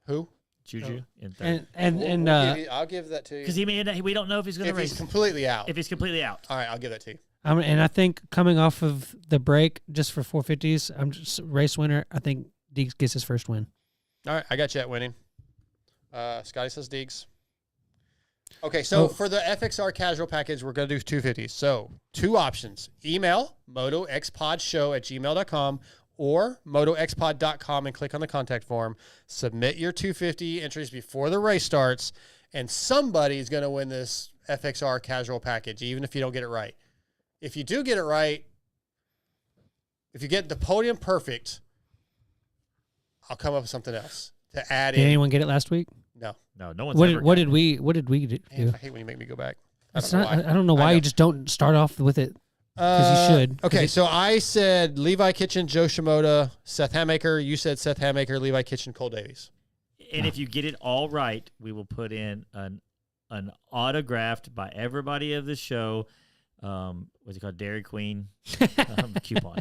Speaker 4: Who?
Speaker 6: Juju in third.
Speaker 4: I'll give that to you.
Speaker 6: Because we don't know if he's going to
Speaker 4: If
Speaker 6: race.
Speaker 4: he's completely out.
Speaker 6: If he's completely out.
Speaker 4: All right, I'll give that to you.
Speaker 5: And I think coming off of the break, just for 450s, I'm just race winner. I think Deeks gets his first win.
Speaker 4: All right, I got you at winning. Scotty says Deegs. Okay, so for the FXR casual package, we're going to do 250s. So 2 options. Email motoxpodshow@gmail.com or motoxpod.com and click on the contact form. Submit your 250 entries before the race starts, and somebody's going to win this FXR casual package, even if you don't get it right. If you do get it right, if you get the podium perfect, I'll come up with something else to add
Speaker 5: Did
Speaker 4: in.
Speaker 5: anyone get it last week?
Speaker 4: No.
Speaker 6: No one's
Speaker 5: What
Speaker 6: ever
Speaker 5: did
Speaker 6: gotten it.
Speaker 5: what did we do?
Speaker 4: Man, I hate when you make me go back. I
Speaker 5: It's
Speaker 4: don't know
Speaker 5: not,
Speaker 4: why.
Speaker 5: I don't know why
Speaker 4: I
Speaker 5: you
Speaker 4: know.
Speaker 5: just don't start off with it. Because you should.
Speaker 4: Okay, so I said Levi Kitchen, Joe Shimoda, Seth Hammaker. You said Seth Hammaker, Levi Kitchen, Cole Davies.
Speaker 6: And if you get it all right, we will put in an autographed by everybody of the show. What's it called? Dairy Queen coupon.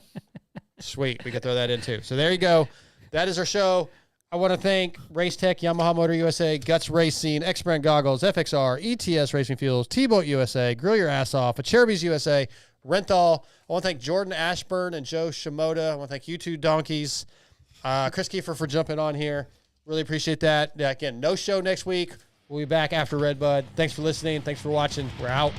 Speaker 4: Sweet. We can throw that in too. So there you go. That is our show. I want to thank Race Tech, Yamaha Motor USA, Guts Racing, X-Brand Goggles, FXR, ETS Racing Fuels, T-Boat USA, Grill Your Ass Off, Cherubies USA, Renthal. I want to thank Jordan Ashburn and Joe Shimoda. I want to thank you two donkeys. Chris Kiefer for jumping on here. Really appreciate that. Yeah, again, no show next week. We'll be back after Redbud. Thanks for listening. Thanks for watching. We're out.